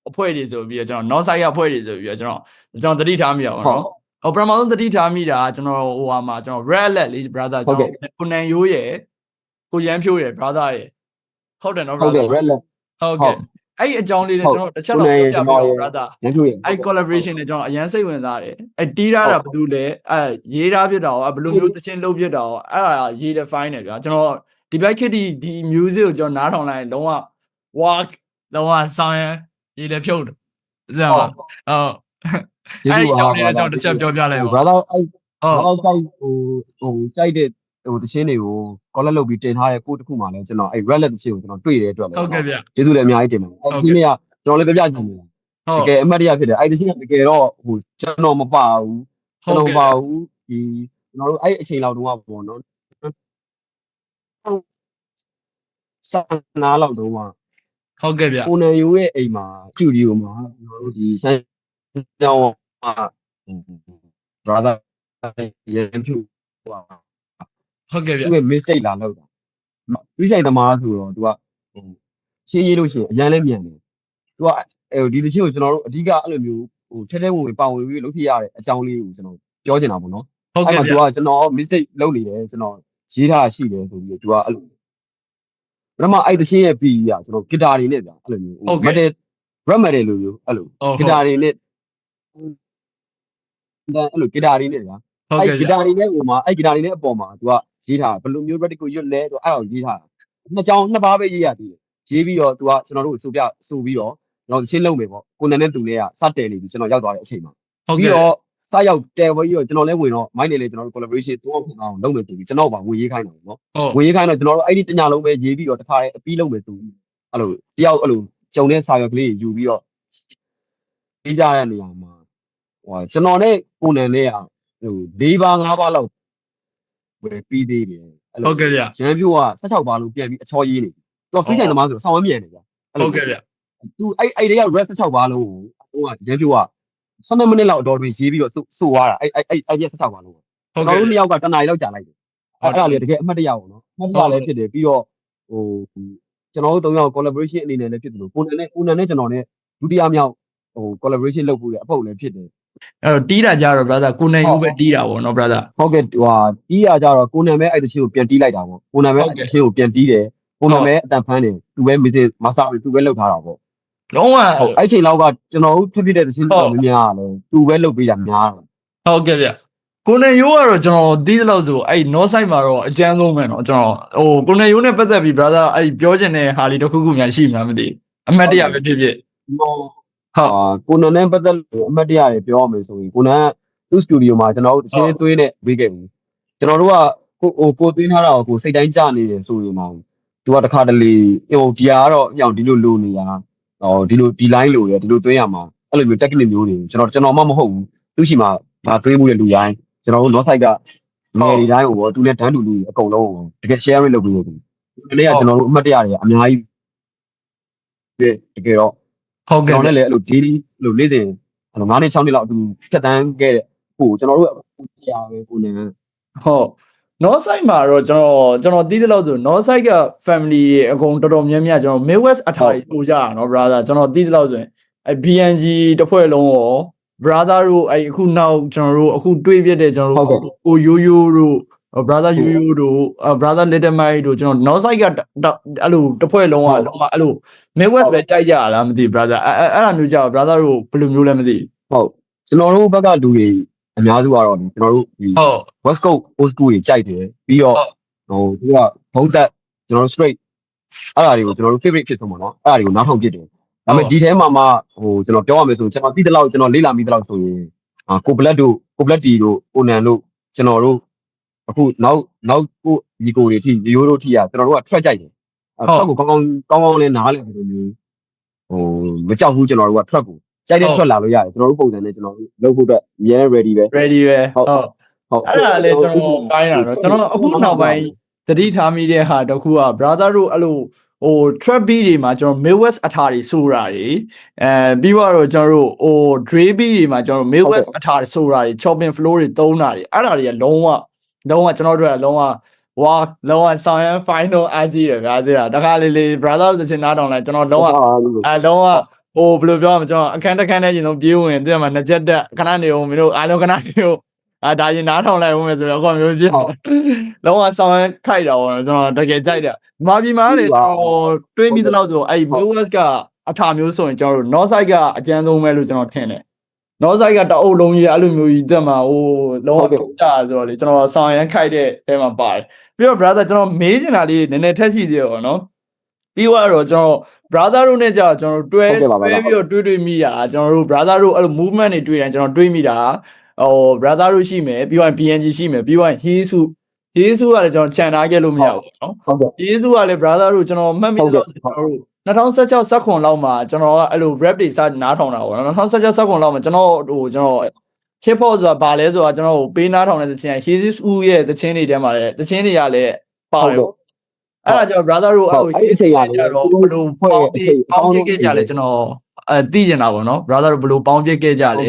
[SPEAKER 1] ကအဖွဲ့တွေဆိုပြီးတော့ကျွန်တော် north side အဖွဲ့တွေဆိုပြီးတော့ကျွန်တော်သတိထားမိရပါတော့ဟိုပထမဆုံးသတိထားမိတာကျွန်တော်ဟိုဟာမှာကျွန်တော် red alert လေး brother ကျွန်တော်ကိုနန်ရိုးရယ်ကိုရန်ဖြိုးရယ် brother ရယ်ဟုတ်တယ်နော်
[SPEAKER 2] ဟုတ်
[SPEAKER 1] brother
[SPEAKER 2] ကဲ့ red alert
[SPEAKER 1] ဟုတ်ကဲ့အဲ့အကြောင်းလေးနဲ့ကျွန်တော်တစ်ချက်တော့ပြောပြပါဦး brother အဲ့ collaboration နဲ့ကျွန်တော်အရန်စိတ်ဝင်စားတယ်အဲ့တီးထားတာဘာလို့လဲအဲ့ရေးထားဖြစ်တာရောဘယ်လိုမျိုးတချင်းလုပ်ဖြစ်တာရောအဲ့ဒါရေးတဲ့ fine တယ်ဗျာကျွန်တော်ဒီ back kit ဒီ music ကိုကျွန်တော်နားထောင်လိုက်ရင်လုံးဝ walk လုံးဝဆောင်းရရေးတယ်ဖြုတ်တယ်စမ်းပါဟုတ်အဲ့ဒီကြောင့်လည်းကျွန်တော်တစ်ချက်ပြောပြလိုက်ပါ
[SPEAKER 2] brother အဲ့တော့ကြိုက်ကြိုက်တဲ့တချင်းတွေကို collect လုပ်ပြီးတင်ထားတဲ့ကိုတစ်ခုမှလည်းကျွန်တော်အဲ့ red alert တချင်းကိုကျွန်တော်တွေ့တဲ့အတွက်လည်း
[SPEAKER 1] ဟုတ်ကဲ့ဗျက
[SPEAKER 2] ျေးဇူးလည်းအများကြီးတင်ပါတယ်အဲ့ဒီနေ့ကကျွန်တော်လည်းပြပြချင်တယ်တကယ်အမှတ်တရဖြစ်တယ်အဲ့ဒီချင်းကတကယ်တော့ဟိုကျွန်တော်မပါဘူးကျွန်တော်မပါဘူးဒီကျွန်တော်တို့အဲ့အချိန်လောက်တုန်းကပေါ့နော်15လောက်တုန်းကဟ
[SPEAKER 1] ုတ်ကဲ့ဗျ
[SPEAKER 2] ကိုနန်ယူရဲ့အိမ်မှာကျူဒီယိုမှာကျွန်တော်တို့ဒီဆိုင်ကြောင်းbrother ရန်ဖြူ
[SPEAKER 1] ဟုတ်ကဲ့ဗျသ
[SPEAKER 2] ူက mistake လာလောက်တာပြီးဆိုင်သမားဆိုတော့သူကရှင်းရေးလို့ရှိရင်အရန်လည်းမြန်တယ်သူကဒီတချင်းကိုကျွန်တော်တို့အဓိကအဲ့လိုမျိုးဟိုထဲထဲဝင်ပါဝင်ပြီးလုပ်ဖြစ်ရတဲ့အကြောင်းလေးကိုကျွန်တော်ပြောချင်တာပေါ့နော်ဟ
[SPEAKER 1] ုတ်ကဲ့ဗျ
[SPEAKER 2] သူကကျွန်တော် mistake လုပ်နေတယ်ကျွန်တော်ရေးထားရှိတယ်ဆိုပြီးသူကအဲ့လိုပထမအဲ့တချင်းရဲ့ပြီးရကျွန်တော်ဂီတာတွေနဲ့ဗျာအဲ့လိုမျိုးမတယ် rap မတယ်လို့မျိုးအဲ့လိုဂီတာတွေနဲ့အဲ့လိုဂီတာတွေနဲ့ဗျာအဲ့ဂီတာတွေနဲ့ဟိုမှာအဲ့ဂီတာတွေနဲ့အပေါ်မှာသူကရေးထားဘယ်လိုမျိုး ready ကိုရွတ်လဲသူအဲ့အောင်ရေးထားနှစ်ကြောင်းနှစ်ပါးပဲရေးရသေးတယ်ရေးပြီးတော့သူကကျွန်တော်တို့ဆိုပြီးတော့ကျွန်တော်ရှင်းလုံးမယ်ပေါ့ကိုနန်နဲ့တူနဲ့ကစတယ်နေပြီကျွန်တော်ရောက်သွားတဲ့အချိန်မှာပြီးတော့စရောက်တယ်ပြီးတော့ကျွန်တော်လည်းဝင်တော့ mind နဲ့လည်းကျွန်တော်တို့ collaboration တော့ဖြစ်အောင်လုပ်မယ်ဆိုပြီးကျွန်တော်ပါဝင်ရေးခိုင်းတာပေါ့နော်ဝင်ရေးခိုင်းတော့ကျွန်တော်တို့အဲ့ဒီတညာလုံးပဲရေးပြီးတော့တစ်ခါလေးအပြီးလုပ်မယ်ဆိုပြီးအဲ့လိုတယောက်အဲ့လိုကြုံတဲ့စာရွက်ကလေးယူပြီးတော့ရေးကြတဲ့နေရာမှာဟိုကျွန်တော်နဲ့ကိုနန်နဲ့ကဟို၄ပါး၅ပါးလောက်ပဲပြီးသေးတယ်
[SPEAKER 1] အဲ့လိုဟုတ်ကဲ့ဗျရ
[SPEAKER 2] န်ပြိုးက16ပါးလုံးပြန်ပြီးအချောရေးနေသူကဖိဆိုင်သမားဆိုဆောင်းဝမ်းမြန်နေဗျ
[SPEAKER 1] ဟုတ်ကဲ့ဗျသ
[SPEAKER 2] ူအဲ့တွေက red 16ပါးလုံးကိုဟိုကရန်ပြိုးက12မိနစ်လောက်အတော်တွင်ရေးပြီးတော့ဆိုသွားတာအဲ့ဒီ16ပါးလုံးကျွန်တော်တို့နှစ်ယောက်ကတနားရီလောက်ကြာလိုက်တယ်အဲ့ဒါလေတကယ်အမှတ်တရပေါ့နော်အမှတ်တရလည်းဖြစ်တယ်ပြီးတော့ဟိုကျွန်တော်တို့၃ယောက် collaboration အနေနဲ့လည်းဖြစ်တယ်လို့ကိုနန်နဲ့ကျွန်တော်နဲ့ဒုတိယမြောက်ဟို collaboration လုပ်ဖို့ရအဖို့လည်းဖြစ်တယ်အ
[SPEAKER 1] ဲ့တော့တီးတာကြတော့ brother ကိုနန်ယူပဲတီးတာပေါ့နော် brother
[SPEAKER 2] ဟုတ်ကဲ့ဟိုတီးတာကြတော့ကိုနန်ပဲအဲ့တချင်းကိုပြန်တီးလိုက်တာပေါ့ကိုနန်ပဲအဲ့တချင်းကိုပြန်တီးတယ်ကိုနန်ပဲအတန်ဖန်းတယ်သူပဲ message master သူပဲလုပ်ထားတာပေါ့လ
[SPEAKER 1] ုံးဝ
[SPEAKER 2] အဲ့ချိန်လောက်ကကျွန်တော်တို့ဖြစ်တဲ့တချင်းတော်များများလည်းသူပဲလုပ်ပေးတာများတ
[SPEAKER 1] ယ်ဟုတ်ကဲ့ဗျကိုနန်ရိုးကတော့ကျွန်တော်တီးသလောက်ဆိုအဲ့ north side မှာတော့အကျန်းဆုံးပဲเนาะကျွန်တော်ဟိုကိုနန်ရိုးနဲ့ပတ်သက်ပြီး brother အဲ့ပြောချင်တဲ့ဟာလေးတစ်ခုခုများရှိမှာမသိအမှတ်တရပဲဖြစ်
[SPEAKER 2] ဟုတ်ကိုနန်နဲ့ပတ်သက်လို့အမှတ်တရတွေပြောရမယ်ဆိုရင်ကိုနန်ကသူ့စတူဒီယိုမှာကျွန်တော်တို့တချင်းသွေးနဲ့ဝေးခဲ့ဘူးကျွန်တော်တို့ကကိုသွင်းထားတာကိုစိတ်တိုင်းကြနေတယ်ဆိုရင်တော့သူကတခါတလေဟိုဒီဟာကတော့ညောင်ဒီလိုလိုနေတာဒီလိုဒီ line လိုတယ်ဒီလိုသွင်းရမှာအဲ့လိုမျိုး technique မျိုးတွေကျွန်တော်မှမဟုတ်ဘူးသူ့ရှိမှာဗာသွင်းမှုတဲ့လူတိုင်းကျွန်တော်တို့ north side ကနယ်ဒီတိုင်းကိုသူနဲ့တန်းတူလူအကုန်လုံးတကယ် sharing လုပ်ပြီးလို့ဒီနေ့ကကျွန်တော်တို့အမှတ်တရတွေအများကြီးတကယ်တော့
[SPEAKER 1] ဟုတ်ကဲ့က
[SPEAKER 2] ျွန်တော်လည်းအဲ့လို daily လိုနေ့စဉ်9နှစ်6နှစ်လောက်အတူဖြတ်တန်းခဲ့တဲ့ဟိုကျွန်တော်တို့တရားပဲကိုနေဟ
[SPEAKER 1] ုတ် north side မှာတော့ကျွန်တော်သိသလောက်ဆို north side က family တွေအကုန်တော်တော်များများကျွန်တော် midwest အထာကြီးပို့ကြတာเนาะ brother ကျွန်တော်သိသလောက်ဆိုရင်အဲ BNG တစ်ဖွဲ့လုံးရော brother တို့အဲအခုနောက်ကျွန်တော်တို့အခုတွေးပြတဲ့ကျွန်တော်တို့ကိုရိုးရိုးတို့ brother ရိုးရိုးတို့ brother little mike တို့ကျွန်တော် north side ကအဲ့လိုတစ်ဖွဲ့လုံးကအဲ့လို midwest ပဲကြိုက်ကြရလားမသိ brother အဲ့ဒါမျိုးကြောက် brother တို့ဘယ်လိုမျိုးလဲမသိ
[SPEAKER 2] ဟုတ်ကျွန်တော်တို့ဘက်ကလူတွေအများစုကတော့ကျွန်တော်တို့ဒီ West Coast old school တွေကြိုက်တယ်ပြီးတော့ဟိုသူကဘုံသက်ကျွန်တော်တို့ straight အဲ့ဒါတွေကိုကျွန်တော်တို့ favorite ဖြစ်ဆုံးပေါ့နော်အဲ့ဒါတွေကိုနားထောင်ပြတယ်ဒါပေမဲ့ဒီထဲမှာမှဟိုကျွန်တော်ပြောရမယ်ဆိုကျွန်တော်သိတဲ့လောက်ကျွန်တော်လေ့လာမိတဲ့လောက်ဆိုရင်ကိုဘလက်တီတို့ကိုနန်တို့ကျွန်တော်တို့အခုနောက်ကိုညီကိုတွေထိရိုးတို့ထိရကျွန်တော်တို့က track ကြိုက်တယ် ထွက်ကိုကောင်းလေးနားလေဒီလိုမျိုးမကြောက်ဘူးကျွန်တော်တို့ကထွက်ကိုကြိုက်တဲ့ထွက်လာလို့ရတယ်ကျွန်တော်တို့ပုံစံနဲ့ကျွန်တော်တို့လုပ်ဖို့အတွက်အရင် ready ပဲ
[SPEAKER 1] ready ပဲဟုတ်အဲ့ဒါလည်းကျွန်တော်တိုင်းတာတော့ကျွန်တော်အခုနောက်ပိုင်းတတိထားမိတဲ့ဟာတစ်ခုက brother တို့အဲ့လိုtrap beat တွေမှာကျွန်တော် Midwest အထာတွေဆိုတာတွေပြီးတော့ကျွန်တော်တို့Dre beat တွေမှာကျွန်တော် Midwest အထာတွေဆိုတာတွေ chopping flow တွေသုံးတာတွေအဲ့ဒါတွေကလုံးဝကျွန်တော်တို့ကလုံးဝဆောင်ရန် final အားကြီးရဗျာတခါလေး brother တို့ချင်းနားတောင်လဲကျွန်တော်လုံးဝဘယ်လိုပြောရမလဲကျွန်တော်အခန်းတစ်ခန်းနဲ့ကျွန်တော်ပြေးဝင်တဲ့မှာနှစ်ချက်တက်ခဏနေအောင်မင်းတို့အားလုံးခဏနေအောင်ဒါရင်နားထောင်လိုက်ဦးမယ်ဆိုတော့အကောင်မျိုးဖြစ်လုံးဝဆောင်ရန်ခိုက်တာပေါ့ကျွန်တော်တကယ်ကြိုက်တယ်မာပြည်မှာလေတွေးမိသလောက်ဆိုအဲ့ Midwest ကအထာမျိုးဆိုရင်ကျွန်တော်တို့ North Side ကအကျန်းဆုံးပဲလို့ကျွန်တော်ထင်တယ် North Side ကတအုပ်လုံးကြီးအဲ့လိုမျိုးကြီးတက်မှာလုံးဝတာဆိုတော့လေကျွန်တော်ဆောင်ရန်ခိုက်တဲ့အဲမှာပါတယ်ပြီးတော့ brother ကျွန်တော်မေးချင်တာလေးနည်းနည်းထက်ရှိသေးတယ်ပေါ့နော်ပြီးတော့ကျွန်တော် brother တို့နဲ့ကြာကျွန်တော်တွဲပြီးတော့တွေ့မိတာကျွန်တော်တို့ brother တို့အဲ့လို movement တွေတွေ့တယ်ကျွန်တော်တွေ့မိတာbrother တို့ရှိမယ်ပြီးတော့ PNG ရှိမယ်ပြီးတော့ Hesu ကလည်းကျွန်တော်ခြံထားခဲ့လို့မရဘူးနော်ဟုတ်ကဲ့ Hesu ကလည်း brother တို့ကျွန်တော်မှတ်မိတော့ကျွန်တော်တို့2016 19လောက်မှာကျွန်တော်ကအဲ့လို rap တွေစနားထောင်တာပေါ့နော်2016 19လောက်မှာကျွန်တော် hip hop ဆိုတာဘာလဲဆိုတာကျွန်တော်ပေးနားထောင်တဲ့သချင်း Hesu ရဲ့သချင်းတွေထဲမှာလည်းသချင်းတွေကလည်းပါတယ်အဲ့ဒါကြောင့် brother တို့
[SPEAKER 2] အဲ့အချိန်ရတယ်တ
[SPEAKER 1] ော့ဘယ်လိုပေါင်းပြစ်ကြလဲကျွန်တော်သိကျင်တာပေါ့နော် brother တို့ဘယ်လိုပေါင်းပြစ်ခဲ့ကြလ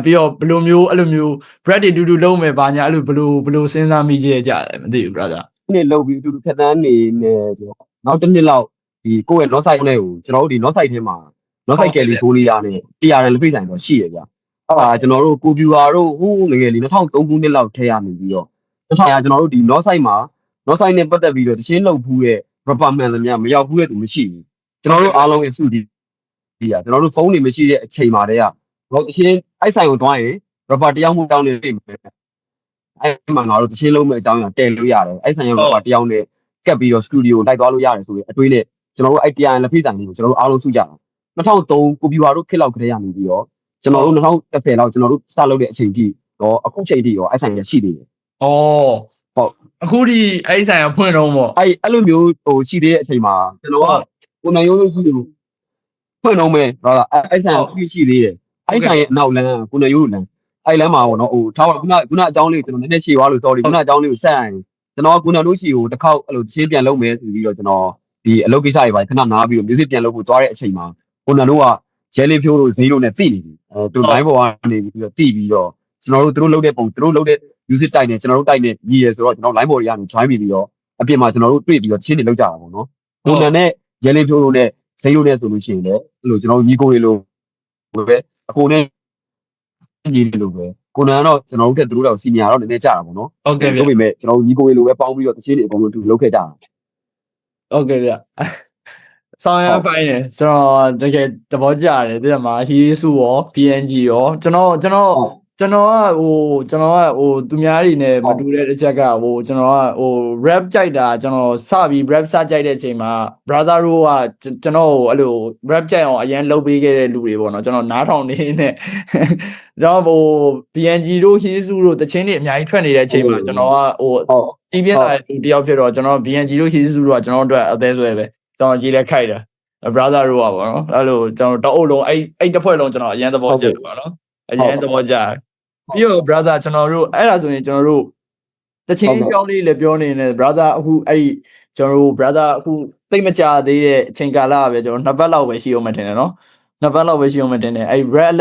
[SPEAKER 1] ဲပြီးတော့ဘယ်လိုမျိုးအဲ့လိုမျိုး bread တွေတူလုံးမယ်ဘာညာအဲ့လိုဘယ်လိုစဉ်းစားမိကြလဲမသိဘူး brother
[SPEAKER 2] နေ့လောက်ပြီးအတူတူဖြတ်တန်းနေနေနောက်တစ်နှစ်လောက်ဒီကိုယ့်ရဲ့ north side နဲ့ကိုကျွန်တော်တို့ဒီ north side ထဲမှာ north side California နဲ့တရားလက်ဖိတ်ဆိုင်တော့ရှိရကြအဲ့ဒါကျွန်တော်တို့ကိုပြူဟာတို့ဟိုးငယ်လေး2003ခုနှစ်လောက်ထဲရနေပြီးတော့ကျွန်တော်တို့ဒီ north side မှာ north side နဲ့ပတ်သက်ပြီးတော့တချင်းလောက်ဖူးရဲ့ rapper man တွေများမရောက်ဘူးရဲ့သူမရှိဘူးကျွန်တော်တို့အားလုံးရဲ့စုဒီကျွန်တော်တို့ဖုန်းတွေမရှိတဲ့အချိန်မှာတည်းကတော့တချင်းအိုက်ဆိုင်ကိုတွားရင် rapper တယောက်မှတောင်းနေပြီအဲ့မှာငါတို့တချင်းလုံးမဲ့အကြောင်းအရာတယ်လို့ရတယ်အဲ့ဆိုင်ရဲ့ rapper တယောက်နဲ့ကပ်ပြီးတော့ studio လိုက်သွားလို့ရတယ်ဆိုရင်အတွေးနဲ့ကျွန်တော်တို့အဲ့တရားလက်ဖိတ်ဆိုင်လေးကိုကျွန်တော်တို့အားလုံးစုကြတာ2003ကိုပြူဟာတို့ခစ်လောက်ခတဲ့ရနေပြီးတော့ကျွန်တော်တို့2010လောက်ကျွန်တော်တို့စလုပ်တဲ့အချိန်ကြီးတော့အခုချိန်ကြီးရောအဲ့ဆိုင်ရရှိသေးတယ်ဟ
[SPEAKER 1] ုတ်အခုဒီအဲ့ဆိုင်ရဖွင့်တော့ပေါ့
[SPEAKER 2] အဲ့လိုမျိုးရှိသေးတဲ့အချိန်မှာကျွန်တော်ကကိုနိုင်ရိုးကြီးကိုဖွင့်တော့မယ်ဟုတ်လားအဲ့ဆိုင်ရှိသေးတယ်အဲ့ဆိုင်ရဲ့အနောက်လမ်းကိုနိုင်ရိုးလမ်းအဲ့လမ်းမှာပေါ့နော်ထားပါခုနအကြောင်းလေးကျွန်တော်နည်းနည်းရှေ့သွားလို့ sorry ခုနအကြောင်းလေးကိုဆက်ရင်ကျွန်တော်ကိုနိုင်ရိုးရှိကိုတစ်ခေါက်အဲ့လိုချင်းပြန်လုပ်မယ်ဆိုပြီးတော့ကျွန်တော်ဒီအလုပ်ကိစ္စတွေပါခဏနားပြီးတော့ music ပြန်လုပ်ဖို့သွားတဲ့အချိန်မှာကိုနိုင်ရိုးကဂျဲလေးဖြိုးတို့ဈေးတို့နဲ့သိနေပြီသူတိုင်းပေါ်ကနေပြီးတော့သိပြီးတော့ကျွန်တော်တို့လုပ်တဲ့ပုံသူတို့လုပ်တဲ့ music တိုက်နေကျွန်တော်တို့တိုက်နေညီရယ်ဆိုတော့ကျွန်တော် line board တွေကနေ join ပြီးတော့အပြင်မှာကျွန်တော်တို့တွေ့ပြီးတော့ချင်းတွေလောက်ကြတာပေါ့နော်ကိုနိုင်နဲ့ဂျဲလေးဖြိုးတို့နဲ့ဈေးတို့နဲ့ဆိုလို့ရှိရင်လည်းအဲ့လိုကျွန်တော်ညီကိုတွေလို့ပဲအကိုနဲ့ညီတွေလို့ပဲကိုနိုင်ကတော့ကျွန်တော်တို့ကသူတို့တော့စီနီယာတော့နည်းနည်းကြတာပေါ့နော်
[SPEAKER 1] ဟုတ်ကဲ့ဗျဟ
[SPEAKER 2] ုတ်ပြီမဲ့ကျွန်တော်ညီကိုတွေလိုပဲပေါင်းပြီးတော့တချင်းတွေအကုန်လုံးတူလုပ်ခဲ့ကြတာ
[SPEAKER 1] ဟုတ်ကဲ့ဗျဆောင်ရဖိုင်းနေကျွန်တော်တကယ်သဘောကျတယ်ဒီမှာ Hesu ရော PNG ရောကျွန်တော်ကသူများတွေနဲ့မတူတဲ့တစ်ချက်ကကျွန်တော်ကrap ကြိုက်တာကျွန်တော်စပြီး rap စကြိုက်တဲ့အချိန်မှာ brother တို့ကကျွန်တော်အဲ့လို rap ကြိုက်အောင်အရင်လုပ်ပေးခဲ့တဲ့လူတွေပေါ့နော်ကျွန်တော်နားထောင်နေနဲ့ကျွန်တော်PNG တို့ Hesu တို့တချင်းတွေအများကြီးထွက်နေတဲ့အချိန်မှာကျွန်တော်ကတီးပြလာတဲ့တယောက်ဖြစ်တော့ကျွန်တော် PNG တို့ Hesu တို့ကကျွန်တော်တို့အသေးဆွဲပဲကျွန်တော်ကြီးလဲခိုက်တာ brother တို့ပါပေါ့နော်အဲ့လိုကျွန်တော်တအုပ်လုံးအဲ့တစ်ဖွဲ့လုံးကျွန်တော်အရင်သဘောကျတယ်ပေါ့နော်အရင်သဘောကျပြီးတော့ brother ကျွန်တော်တို့အဲ့ဒါဆိုရင်ကျွန်တော်တို့တချင်းကြောင်းလေးလည်းပြောနေတယ် brother အခုအဲ့ကျွန်တော်တို့ brother အခုသိမကြသေးတဲ့အချိန်ကာလပဲကျွန်တော်နှစ်ပတ်လောက်ပဲရှိအောင်မထင်တယ်နော်နှစ်ပတ်လောက်ပဲရှိအောင်မထင်တယ်အဲ့ red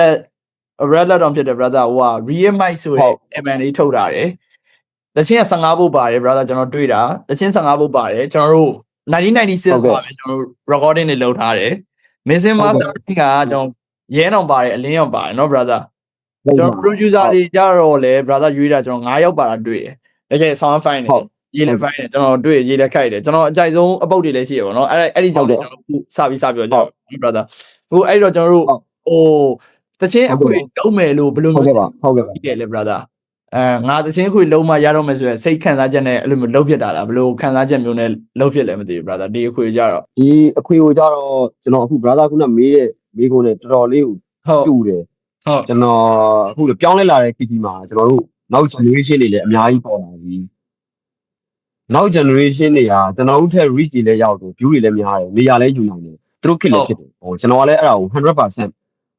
[SPEAKER 1] alert တောင်ဖြစ်တယ် brother ဟိုက real mic ဆိုတဲ့ M&A ထုတ်တာတယ်တချင်းက15ပုတ်ပါတယ် brother ကျွန်တော်တွေ့တာတချင်း15ပုတ်ပါတယ်ကျွန်တော်တို့1996ပါပဲကျွန်တော်တို့ recording တွေလုပ်ထားတယ် mixing master ကကျွန်တော်ရဲအောင်ပါတယ်အလင်းအောင်ပါတယ်เนาะ brother ကျွန်တော် producer တွေကြတော့လေ brother ရွေးတာကျွန်တော်9ယောက်ပါတာတွေ့တယ်တကယ် sound fine တယ်ရေးလည်း fine တယ်ကျွန်တော်တွေ့ရေးလည်းခိုက်တယ်ကျွန်တော်အကြိုက်ဆုံးအပုတ်တွေလည်းရှိရပါတော့အဲ့ဒီကြောင့်ကျွန်တော်အခုစပြီးပြောကြ brother ဟိုအဲ့တော့ကျွန်တော်တို့တချင်းအခုလုံးမယ်လို့ဘယ်လိုမျိုး
[SPEAKER 2] ဟုတ်ကဲ့ဖ
[SPEAKER 1] ြစ်လဲ brother ငါတချင်းခွေလုံးမရတော့မယ်ဆိုရင်စိတ်ခံစားချက်နဲ့အဲ့လိုမျိုးလှုပ်ဖြစ်တာလားဘယ်လိုခံစားချက်မျိုးနဲ့လှုပ်ဖြစ်လဲမသိဘူး brother ဒီအခွေကြတော့
[SPEAKER 2] ဒီအခွေကိုကြတော့ကျွန်တော်အခု brother ခုနမေးတဲ့မိကုန်းနဲ့တော်တော်လေးကိုတူတယ်
[SPEAKER 1] ဟုတ်
[SPEAKER 2] ကျွန်တော်အခုပြောင်းလဲလာတဲ့ခီမှာကျွန်တော်တို့နောက် generation တွေလည်းအများကြီးပေါ်လာပြီ နောက် generation တွေကကျွန်တော်တို့ထက် reach တွေလည်းရောက်တယ် view တွေလည်းများတယ်နေရာလည်းယူနိုင်တယ်သူတို့ခက်လည်းဖြစ်တယ်ဟိုကျွန်တော်ကလည်းအဲ့ဒါကို 100%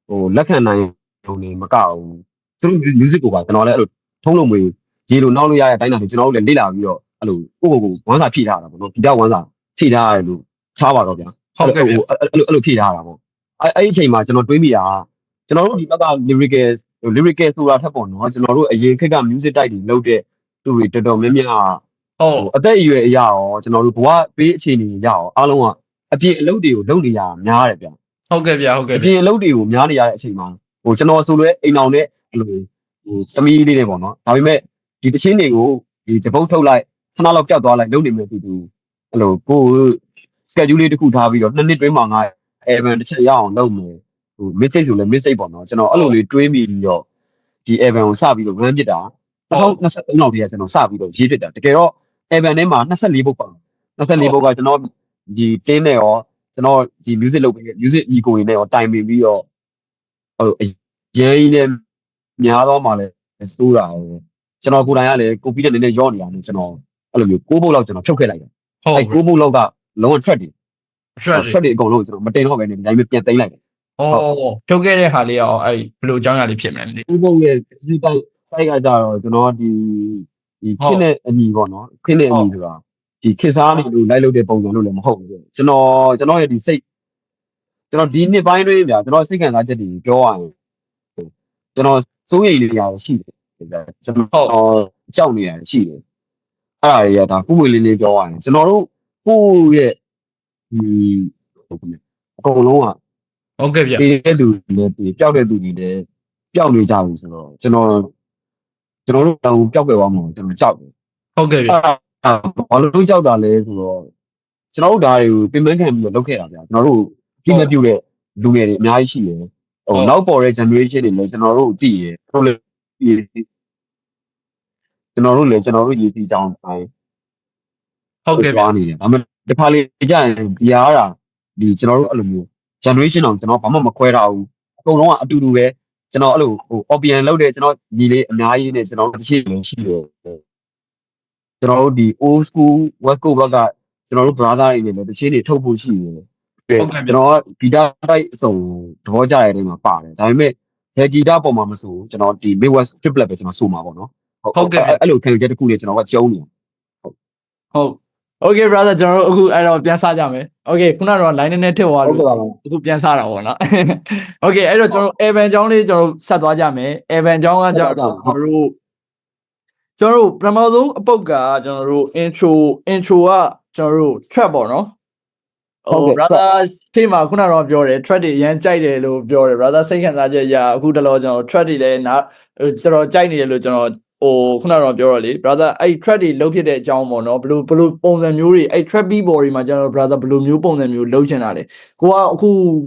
[SPEAKER 2] ဟိုလက်ခံနိုင်ုံနေမကဘူးသူတို့ music ကိုပါကျွန်တော်လည်းအဲ့လိုထုံးလုံးမွေရေလိုနောက်လို့ရတဲ့အတိုင်းတာကျွန်တော်တို့လည်းလေ့လာပြီးတော့အဲ့လိုကိုယ့်ကိုယ်ကိုဝမ်းစာဖြည့်ထားတာပေါ့နော်ဒီတော့ဝမ်းစာဖြည့်ထားရတယ်လို့ထားပါတော့ဗျာဟုတ်ကဲ့အဲ့လိုဖြည့်ထားတာပေါ့အဲ့ဒီအချိန်မှာကျွန်တော်တွေးမိတာကျွန်တော်တို့ဒီဘက်က lyrical ဆိုတာထက်ပေါ့နော်ကျွန်တော်တို့အရင်ခက်က music တိုက်တွေလုပ်တဲ့သူတွေတော်တော်များများအသက်အရွယ်အရာရောကျွန်တော်တို့ဘဝပေးအခြေအနေရအောင်အားလုံးကအပြင်အလုပ်တွေကိုလုပ်နေရများတယ်ဗျ
[SPEAKER 1] ဟုတ်ကဲ့ဗျဟုတ်ကဲ့
[SPEAKER 2] အပြင်အလုပ်တွေကိုများနေရတဲ့အချိန်မှာဟိုကျွန်တော်ဆိုလွဲအိမ်အောင်နဲ့အဲ့လိုဟိုသမီးလေးတွေပေါ့နော်ဒါပေမဲ့ဒီတချင်းတွေကိုဒီတပုတ်ထုတ်လိုက်ခဏလောက်ကြောက်သွားလိုက်လုပ်နေမယ်တူအဲ့လိုကို schedule လေးတစ်ခုထားပြီးတော့2နှစ်တွင်းမှာငါ event တစ်ချက်ရအောင်လုပ်မယ်ဟို message ဆိုလဲ message ပေါ့နော်ကျွန်တော်အဲ့လိုလေးတွေးမိပြီးတော့ဒီ event ကိုစပြီးတော့ run ပစ်တာ2023လောက်တည်းကကျွန်တော်စပြီးတော့ရေးပစ်တာတကယ်တော့ event ထဲမှာ24ပုတ်ပါ24ပုတ်ကကျွန်တော်ဒီတင်းနဲ့ရောကျွန်တော်ဒီ music လုပ်ပြီး music ego တွေနဲ့ရောတိုင်ပင်ပြီးတော့ဟိုရေးရင်းနဲ့များတော့မှလည်းစိုးတာဟိုကျွန်တော်ကိုယ်တိုင်ကလည်းကိုပြီးတဲ့နည်းနည်းရော့နေတာနဲ့ကျွန်တော်အဲ့လိုမျိုး6ပုတ်လောက်ကျွန်တော်ဖြုတ်ခဲ့လိုက်တယ်အဲ့6ပုတ်လောက်ကလုံးဝ track တွေအကုန်လုံးကျွန်တော်မတင်တော့ပဲနေဒီတိုင်းပဲပြန်သိမ်းလိုက်တယ်
[SPEAKER 1] ဖြုတ်ခဲ့တဲ့ဟာလေးရောအဲ့ဘယ်လိုအကြောင်းအရာလေးဖြစ်မလဲမသိ
[SPEAKER 2] ဘူး6ပုတ်ရဲ့ဒီတိုက်ကကြတော့ကျွန်တော်ဒီခင်းတဲ့အညီပေါ့နော်ခင်းတဲ့အညီဆိုတာဒီခစ်စားနေလို့လိုက်လုပ်တဲ့ပုံစံလို့လည်းမဟုတ်ဘူးကျွန်တော်ရဲ့ဒီစိတ်ကျွန်တော်ဒီနှစ်ပိုင်းတွင်းဗျာကျွန်တော်စိတ်ခံစားချက်တွေပြောရရင်ကျွန်တော်စိုးရိမ်နေရရှိတယ်ကျွန်တော်ကြောက်နေရရှိတယ်အဲ့ဒါတွေကဒါခုမွေလေးပြောရရင်ကျွန်တော်တို့ကိုယ့်ရဲ့ဒီအကုန်လုံးကဟ
[SPEAKER 1] ုတ်ကဲ့ဗျ
[SPEAKER 2] ဒီတဲ့သူတွေလည်းပျောက်တဲ့သူတွေလည်းပျောက်နေကြဘူးဆိုတော့ကျွန်တော်တို့တောင်ပျောက်ခဲ့သွားမှာကျွန်တော်ကြောက်တယ်
[SPEAKER 1] ဟုတ်ကဲ့ဗျဘ
[SPEAKER 2] ာလို့ကြောက်တာလဲဆိုတော့ကျွန်တော်တို့ဓာတ်တွေကိုပြင်ပန်းခံပြီးတော့လုပ်ခဲ့တာဗျာကျွန်တော်တို့ပြည့်မပြုတ်တဲ့လူငယ်တွေအများကြီးရှိတယ်ဟိုနောက်ပေါ်တဲ့ generation တွေလည်းကျွန်တော်တို့သိရကျွန်တော်တို့လည်းရည်စည်ကြောင်းတိုင်းဟ
[SPEAKER 1] ုတ်ကဲ့
[SPEAKER 2] ပါနေတယ်ဒါပေမဲ့တစ်ခါလေကြာရင်ဒီအားတာဒီကျွန်တော်တို့အဲ့လိုမျိုး generation အောင်ကျွန်တော်ဘာမှမခွဲထားဘူးအကုန်လုံးကအတူတူပဲကျွန်တော်အဲ့လိုဟို opinion လုပ်တဲ့ကျွန်တော်ညီလေးအများကြီးနဲ့ကျွန်တော်တစ်ချက်လည်းရှိတယ်ကျွန်တော်တို့ဒီ old school west coast ဘက်ကကျွန်တော်တို့ brother တွေနဲ့တစ်ချက်တွေထုတ်ဖို့ရှိတယ်ကျွန်တော်ကဂီတတိုက်အစုံသဘောကျတဲ့နေရာမှာပါတယ်ဒါပေမဲ့ဘယ်ဂီတပုံမှာမဆိုကျွန်တော်ဒီ Midwest triplet ပဲကျွန်တော်ဆိုမှာပေါ့နော်ဟ
[SPEAKER 1] ုတ်ကဲ့
[SPEAKER 2] အဲ့လိုခံယူချက်တစ်ခုနဲ့ကျွန်တော်ကကျုံးနေဟ
[SPEAKER 1] ုတ် Okay brother ကျွန်တော်တို့အခုအဲ့တော့ပြန်စားကြမယ် Okay ခုနကတော့ line နဲ့ထည့်သွားလို့အခုပြန်စားတာပေါ့နော် Okay အဲ့တော့ကျွန်တော် Evan ကျောင်းလေးကျွန်တော်ဆက်သွားကြမယ် Evan ကျောင်းကကျွန်တော်တို့ပထမဆုံးအပုတ်ကကျွန်တော်တို့ intro ကကျွန်တော်တို့ track ပေါ့နော်ဟုတ် brother ဒီမှာခုနကတော့ပြောတယ် track တွေအရင်ကြိုက်တယ်လို့ပြောတယ် brother စိတ်ခံစားချက်ရအခုတလောကျွန်တော် track တွေလည်းတော်တော်ကြိုက်နေတယ်လို့ကျွန်တော်ဟိုခုနကတော့ပြောရလေ brother အဲ့ track တွေလုံးဖြစ်တဲ့အကြောင်းပေါ့နော်ဘယ်လိုပုံစံမျိုးတွေအဲ့ track beat ပေါ်တွေမှာကျွန်တော် brother ဘယ်လိုမျိုးပုံစံမျိုးလုံးချင်တာလဲကိုကအခု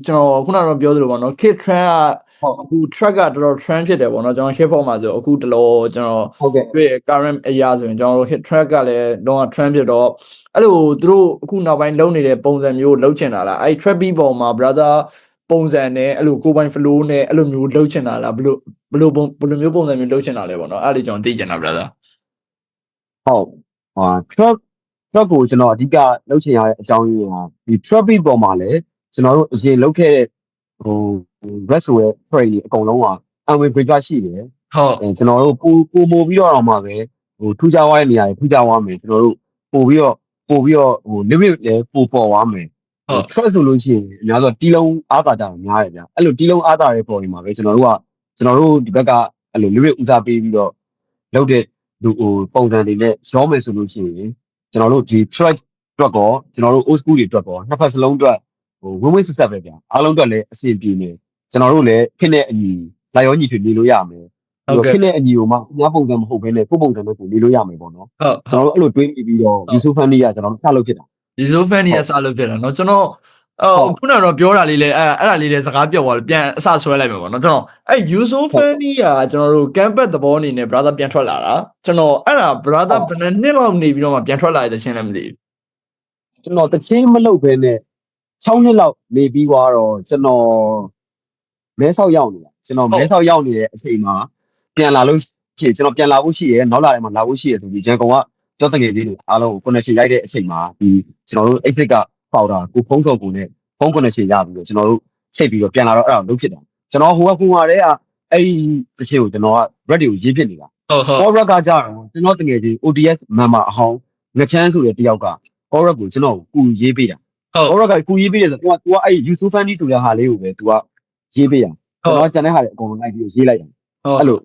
[SPEAKER 1] ကျွန်တော်ခုနကတော့ပြောသလိုပေါ့နော် kid trend ကအခု track ကတော်တော် trend ဖြစ်တယ်ပေါ့နော်ကျွန်တော် hip hop မှာဆိုအခုတလောကျွန်တော်တွေ့ current အရာဆိုရင်ကျွန်တော် hit track ကလည်းတော့ trend ဖြစ်တော့အဲ့လိုသူတို့အခုနောက်ပိုင်းလုံးနေတဲ့ပုံစံမျိုးလုံးချင်တာလားအဲ့ track beat ပေါ်မှာ brother ပုံစံနဲ့အဲ့လိုကိုပိုင် flow နဲ့အဲ့လိုမျိုးလုံးချင်တာလားဘယ်လိုမျိုးပုံစံမျိုးလုံးချင်တာလဲပေါ့နော်အဲ့ဒါကျွန်တော်သိချင်တာ brother
[SPEAKER 2] ဟုတ်truck ကိုကျွန်တော်အဓိကလုံးချင်ရတဲ့အကြောင်းရင်းကဒီ truck beat ပေါ်မှာလည်းကျွန်တော်တို့အရင်လုပ်ခဲ့တဲ့ဟို rest ဆိုတဲ့ frame တွေအကုန်လုံးက unwin breaker ရှိတယ်
[SPEAKER 1] ဟုတ်
[SPEAKER 2] ကျွန်တော်တို့ပို့ပြီးတော့မှပဲဟိုထူးခြားသွားတဲ့နေရာတွေထူးခြားသွားမယ်ကျွန်တော်တို့ပို့ပြီးတော့ဟို limit လည်းပို့ပေါ်သွားမယ်truck ဆိုလို့ရှိရင်အများဆုံးတီးလုံးအားသာတာများတယ်ဗျအဲ့လိုတီးလုံးအားသာတဲ့ပေါ်ဒီမှာပဲကျွန်တော်တို့ဒီဘက်ကအဲ့လို limit ဦးစားပေးပြီးတော့လုပ်တဲ့ဟိုပုံစံတွေနဲ့ရောမယ်ဆိုလို့ရှိရင်ကျွန်တော်တို့ဒီ track အတွက်ကောကျွန်တော်တို့ old school တွေအတွက်ကောနှစ်ဖက်စလုံးအတွက်ဟိုဝင်းဆက်ဆက်ပဲဗျအားလုံးအတွက်လည်းအဆင်ပြေနေကျွန်တော်တို့လည်းဖြစ်တဲ့အညီလိုက်ရောညီထွေနေလို့ရမယ်ဖြစ်တဲ့အညီကိုမှအများပုံစံမဟုတ်ဘဲနဲ့ကိုပုံစံနဲ့ကိုနေလို့ရမယ်ပေါ့နော်ကျွန်တော်တို့အဲ့လိုတွေးပြီးတော့ Yusu Fanny ကကျွန်တော်တို့စလုပ်ဖြစ်တာ
[SPEAKER 1] Yusu Fanny ကစလုပ်ဖြစ်တာเนาะကျွန်တော်ခုနကတော့ပြောတာလေးလဲအဲ့ဒါလေးလဲစကားပြောသွားပြန်အစဆွဲလိုက်မယ်ပေါ့နော်ကျွန်တော်အဲ့ Yusu Fanny ကကျွန်တော်တို့ campus သဘောအနေနဲ့ brother ပြန်ထွက်လာတာကျွန်တော်အဲ့ဒါ brother ဘယ်နှစ်လောက်နေပြီးတော့မှပြန်ထွက်လာတဲ့ချင်းလည်းမသိဘူး
[SPEAKER 2] ကျွန်တော်တချင်းမလုပ်ဘဲနဲ့6နှစ်လောက်နေပြီးသွားတော့ကျွန်တော်မဲဆောက်ရောက်နေတာကျွန်တော်မဲဆောက်ရောက်နေတဲ့အချိန်မှာပြန်လာလို့ရှိရင်ကျွန်တော်ပြန်လာဖို့ရှိရယ်နောက်လာတယ်မှာလာဖို့ရှိရယ်ဆိုပြီးရန်ကုန်က ကြောက်တငယ်လေးတွေအားလုံး connection ရိုက်တဲ့အချိန်မှာဒီကျွန်တော်တို့ exit ကပေါတာကိုဖုံးစော်ကိုနဲ့ဖုံး connection ရပြီးတော့ကျွန်တော်တို့ချိန်ပြီးတော့ပြန်လာတော့အဲ့ဒါလုံးဖြစ်တာကျွန်တော်ဟိုကကူမာတဲ့အဲ့ဒီတစ်ချိန်ကိုကျွန်တော်က red တွေကိုရေးဖြစ်နေတာ Correct ကကြတော့ကျွန်တော်တငယ်ချင်း ODS member အဟောင်းငချမ်းဆိုတဲ့တယောက်က Correct ကိုကျွန်တော်ကူရေးပေးတာ Correct ကကူရေးပေးတယ်ဆိုတော့ तू ကအဲ့ Yusuf Fandi ဆိုတဲ့ဟာလေးကိုပဲ तू ကရေးပေးတာကျွန်တော်ကျန်တဲ့ဟာတွေအကုန်လုံးလိုက်ပြီးရေးလိုက်တာအဲ့လို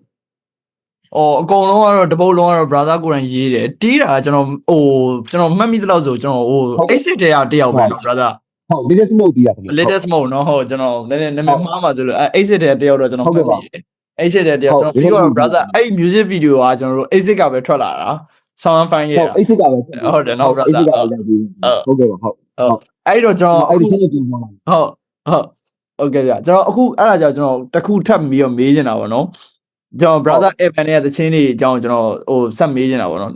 [SPEAKER 1] အကုန်လုံးကတော့တပုတ်လုံးကတော့ brother ကိုယ်တိုင်ရေးတယ်တီးတာကျွန်တော်မှတ်မိသလောက်ဆိုကျွန်တော်exit တယောက်ပဲနော် brother
[SPEAKER 2] ဟုတ် latest mode တီးရခင်ဗျ
[SPEAKER 1] latest mode နော်ဟုတ်ကျွန်တော်နည်းနည်းမှားပါဆိုလို့exit တယောက်တော့ကျွန်တော်မှတ်မိတယ်exit တယောက်ကျွန်တော်ပြီးတော့ brother အဲ့ music video ကကျွန်တော်တို့ exit ကပဲထွက်လာတာ sound fine ရဲ့
[SPEAKER 2] exit ကပဲဟ
[SPEAKER 1] ုတ်တယ်နော် brother
[SPEAKER 2] ဟုတ်ကဲ့ပါဟုတ်အ
[SPEAKER 1] ဲ့တော့ကျွန်တော်အ
[SPEAKER 2] ဲ့ဒီချင်းပြင်ပါဟ
[SPEAKER 1] ုတ်ကဲ့ဗျကျွန်တော်အခုအဲ့ဒါကြောင့်ကျွန်တော်တခုထပ်ပြီးတော့မေးနေတာပေါ့နော်ကျွန်တော် brother Evan ရဲ့သချင်းတွေအကြောင်းကျွန်တော်ဆက်မေးနေတာပေါ့နော်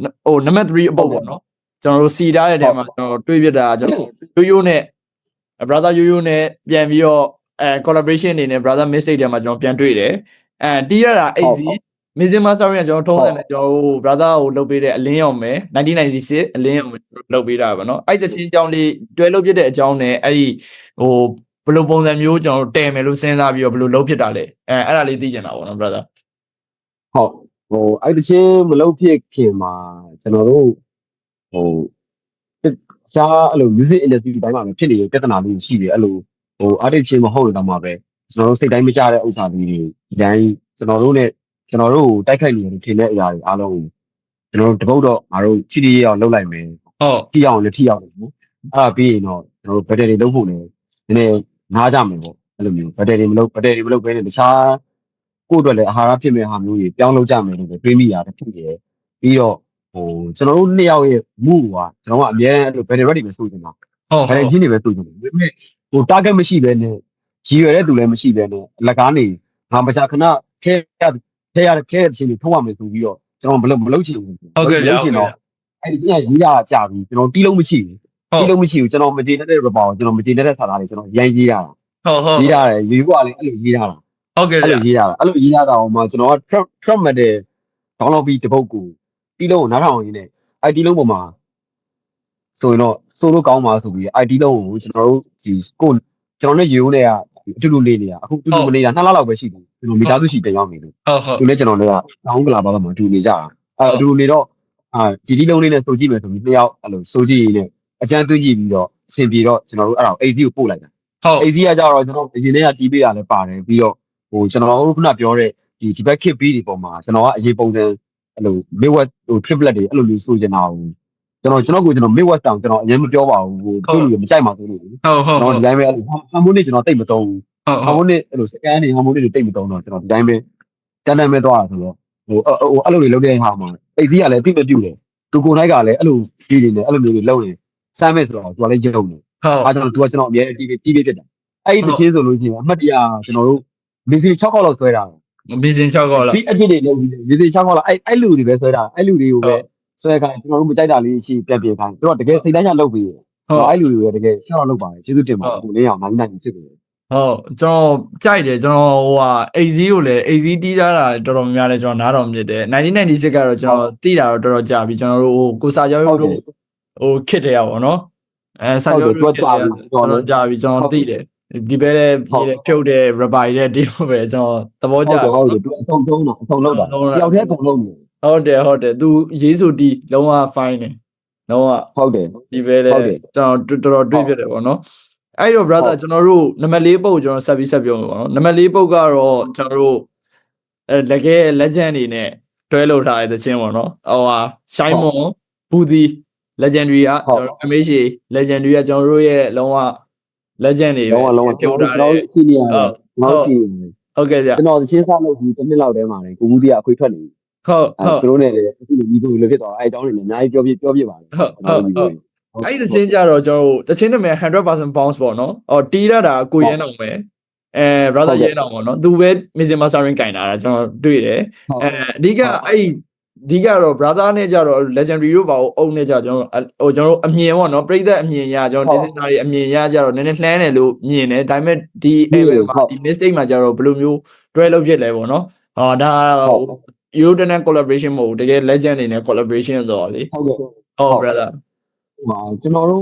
[SPEAKER 1] number 3အပုတ်ပေါ့နော်ကျွန်တော်တို့စီထားတဲ့ထဲမှာကျွန်တော်တွေးပြတာကျွန်တော်ရိုးနဲ့ brother ရိုးနဲ့ပြန်ပြီးတော့collaboration အနေနဲ့ brother mistake တွေမှာကျွန်တော်ပြန်တွေ့တယ်တီးရတာ AZ Missing Master ကကျွန်တော်ထုံးစံနဲ့ကျွန်တော် brother ကိုလုပ်ပေးတဲ့အလင်းရောင်မယ်1996အလင်းရောင်လုပ်ပေးတာပေါ့နော်အဲ့တချင်းအကြောင်းလေးတွဲလုပ်ပြတဲ့အကြောင်းနဲ့အဲ့ဒီဘယ်လိုပုံစံမျိုးကျွန်တော်တယ်မယ်လို့စဉ်းစားပြီးတော့ဘယ်လိုလုပ်ဖြစ်တာလဲအဲ့ဒါလေးသိချင်တာပေါ့နော် brother
[SPEAKER 2] ဟုတ်အဲ့တချင်းမလုပ်ဖြစ်ခင်မှာကျွန်တော်တို့ရှားအဲ့လို music industry တိုင်းမှာပဲဖြစ်နေတဲ့ပြဿနာလေးရှိတယ်အဲ့လိုartist ချင်းမဟုတ်တော့မှပဲကျွန်တော်တို့စိတ်တိုင်းမကြတဲ့ဥစ္စာလေးတွေဒီတိုင်းကျွန်တော်တို့နဲ့ကျွန်တော်တို့တိုက်ခိုက်နေတဲ့ချိန်တဲ့အရာတွေအားလုံးကျွန်တော်တို့တပုတ်တော့ငါတို့ချီတီရအောင်လုပ်လိုက်မယ်ထိအောင်လည်းထိအောင်လို့အဲ့ဒါပြီးရင်တော့ကျွန်တော်တို့ battery လုံးဖို့လည်းနည်းနည်းနားကြမယ်ပေါ့အဲ့လိုမျိုး battery မလုပ်ဘဲနဲ့တခြားကိုယ့်အတွက်လည်းအာဟာရဖြစ်မဲ့ဟာမျိုးတွေပြောင်းလုပ်ကြမယ်လို့တွေးမိရတယ်ဖြစ်တယ်ပြီးတော့ကျွန်တော်တို့နှစ်ယောက်ရဲ့မူကကျွန်တော်ကအများအဲ့လို battery ready ပဲဆိုချင်တာbattery ချင်းတွေပဲဆိုချင်တယ်ဒါပေမဲ့target မရှိဘဲနဲ့ကြီးရွယ်တဲ့သူလည်းမရှိဘဲနဲ့လက်ကားနေငါမချခဏခဲရတဲ့ချင်းတွေထုတ်ရမယ်ဆိုပြီးတော့ကျွန်တော်မလုပ်ချင်ဘူး
[SPEAKER 1] ဟုတ်ကဲ့ဟုတ်ကဲ့
[SPEAKER 2] အဲ့ဒီပြန်ရေးရကြပြီကျွန်တော်တီးလုံးမရှိဘူးကျွန်တော်မကျေနပ်တဲ့ rapper ကိုကျွန်တော်မကျေနပ်တဲ့စာသားတွေကျွန်တော်ရိုင်းရေးရတာဟ
[SPEAKER 1] ုတ်ရ
[SPEAKER 2] ေးရတယ်ယူကလည်းအဲ့လိုရေးရတာဟ
[SPEAKER 1] ုတ်ကဲ့
[SPEAKER 2] အဲ့လိုရေးရတာအောင်မှကျွန်တော်က trap မဲ့တဲ့ download ပြီးတပုတ်ကိုတီးလုံးကိုနားထောင်ရင်းနဲ့ IT လုံးပေါ်မှာဆိုရင်တော့ဆိုလို့ကောင်းပါဆိုပြီး IT လုံးကိုကျွန်တော်တို့ဒီကိုကျွန်တော်နဲ့ယူနဲ့ကအတူတူနေနေတာအခုတူတူမနေတာ2လလောက်ပဲရှိတယ်ကျွန်တော်မိသားစုရှိတယောက်နေလို့သူလည်းကျွန်တော်လည်းတောင်းကလာပါတော့မှအတူနေကြတာအတူနေတော့ဒီတီးလုံးလေးနဲ့ဆိုကြည့်မယ်ဆိုပြီး2ယောက်အဲ့လိုဆိုကြည့်ရင်းနဲ့အချမ်းသွင်းကြည့်ပြီးတော့အဆင်ပြေတော့ကျွန်တော်တို့အဲ့ဒါ AZ ကိုပို့လိုက်တာAZ ကကြတော့ကျွန်တော်အရင်တည်းကတီးပေးတာလည်းပါတယ်ပြီးတော့ကျွန်တော်တို့ခုနပြောတဲ့ဒီဘက် kit beat တွေပေါ်မှာကျွန်တော်ကအရေးပုံစံအဲ့လို midwest triplet တွေအဲ့လိုမျိုးဆိုချင်တာကျွန်တော် midwest တောင်ကျွန်တော်အရင်မပြောပါဘူးသူ့လူမကြိုက်ပါဘူးလို့ဟ
[SPEAKER 1] ုတ်က
[SPEAKER 2] ျွန်တော်ဒီတိုင်းပဲharmonic ကျွန်တော်တိတ်မသုံးဘူး harmonic အဲ့လို scan တွေ harmonic တွေတိတ်မသုံးတော့ကျွန်တော်ဒီတိုင်းပဲတန်းပဲသွားတာဆိုတော့အဲ့လိုတွေလုပ်တဲ့ဟာမှာအိတ်စီးကလည်းတိတ်မပြုတ်တယ်သူကိုယ်နိုင်ကလည်းအဲ့လိုကြီးနေတယ်အဲ့လိုမျိုးတွေလုပ်ရင်စမ်းမဲ့ဆိုတော့သူကလည်းရုံနေအားကြောင့်သူကကျွန်တော်အများကြီးတီးပေးဖြစ်တာအဲ့ဒီတစ်ချင်းဆိုလို့ရှိရင်အမှတ်တရကျွန်တော်တို့မီစီ6ခေါက်လောက်ဆွဲတာမ
[SPEAKER 1] ီစီ6ခေါက်လောက်
[SPEAKER 2] ဒီအဖြစ်တွေလုပ်ပြီးမီစီ6ခေါက်လောက်အဲ့လူတွေပဲဆွဲတာအဲ့လူတွေကိုပဲဆွဲခိုင်းကျွန်တော်တို့မကြိုက်တာလေးရှိပြန်ပြင်ခိုင်းသူကတကယ်စိတ်တိုင်းချလုပ်ပြီးအဲ့လူတွေပဲတကယ်ရှောက်လုပ်ပါတယ်ကျေးဇူးတင်ပါတယ်ကိုလေးအောင်နိုင်ဖြစ်တယ်ဟ
[SPEAKER 1] ုတ်ကျွန်တော်ကြိုက်တယ်ကျွန်တော်AZ ကိုလည်း AZ တီးထားတာတော်တော်များတယ်ကျွန်တော်နားတော်မြစ်တယ်1996ကတော့ကျွန်တော်တီးတာတော့တော်တော်ကြာပြီကျွန်တော်တို့ကိုစာကြောတို့ခစ်တယ်ရပါတော့နော်စာကြောတို့တော်တော်ကြာပြီကျွန်တော်တီးတယ်ဒီဘဲလေဖြုတ်တဲ့ rubber ရဲ့တီးလို့ပဲကျွန်တော်သဘောကျဟ
[SPEAKER 2] ုတ်တယ်သူအဆုံးလုံးတာတယောက်တည်းအကုန်လုံးနေ
[SPEAKER 1] ဟုတ်တယ်သူရေးဆိုတီးလုံးဝ fine တယ်လုံးဝ
[SPEAKER 2] ဟုတ်တယ်ဒ
[SPEAKER 1] ီဘဲလေကျွန်တော်တော်တွေးပြတယ်ပေါ့နော်အဲ့တော့ brother ကျွန်တော်တို့နံပါတ်4ပုတ်ကျွန်တော်ဆက်ပြောမှာပေါ့နော်နံပါတ်4ပုတ်ကတော့ကျွန်တော်တို့တကယ် legend တွေနဲ့တွဲလို့ထားတဲ့သချင်းပေါ့နော်ရှိုင်းမွန်ဘူဒီ legendary ကကျွန်တော် MH legendary ကကျွန်တော်တို့ရဲ့လုံးဝ legend တွေပ
[SPEAKER 2] ဲပ
[SPEAKER 1] ြုတ်ထားတယ်ဟုတ်ကဲ့ဗျက
[SPEAKER 2] ျွန်တော်သချင်းစားလို့ဒီတစ်နှစ်လောက်တည်းမှာလေကိုဘူးတီကအခွေထွက်နေဟ
[SPEAKER 1] ုတ်သ
[SPEAKER 2] ူတို့နဲ့လည်းအခုလိုဒီလိုဖြစ်သွားအဲ့တောင်းနေလည်းအများကြီးပြောပြပါလေဟ
[SPEAKER 1] ုတ်အဲ့ဒီချင်းကြတော့ကျွန်တော်တချင်းနာမည် 100% bounce ပေါ့နော်တီးရတာကိုရဲအောင်ပဲbrother ရဲအောင်ပေါ့နော်သူပဲ Missing Master ကင်တာကျွန်တော်တွေ့တယ်အဓိကအဲ့ဒီကတော့ brother နဲ့ကြတော့ legendary တို့ပါအုံနဲ့ကြကျွန်တော်အမြင်ပေါ့နော်ပြိသက်အမြင်ရကျွန်တော် designer တွေအမြင်ရကြတော့နည်းနည်းလှမ်းတယ်လို့မြင်တယ်ဒါပေမဲ့ဒီ event မှာဒီ mistake မှာကြတော့ဘယ်လိုမျိုးတွဲလုပ်ဖြစ်လဲပေါ့နော်ဒါ European collaboration မဟုတ်ဘူးတကယ် legend တွေနဲ့ collaboration ဆိုတော့လေ
[SPEAKER 2] ဟုတ်ကဲ့
[SPEAKER 1] ဟုတ် brother
[SPEAKER 2] ကျွန်တော်တို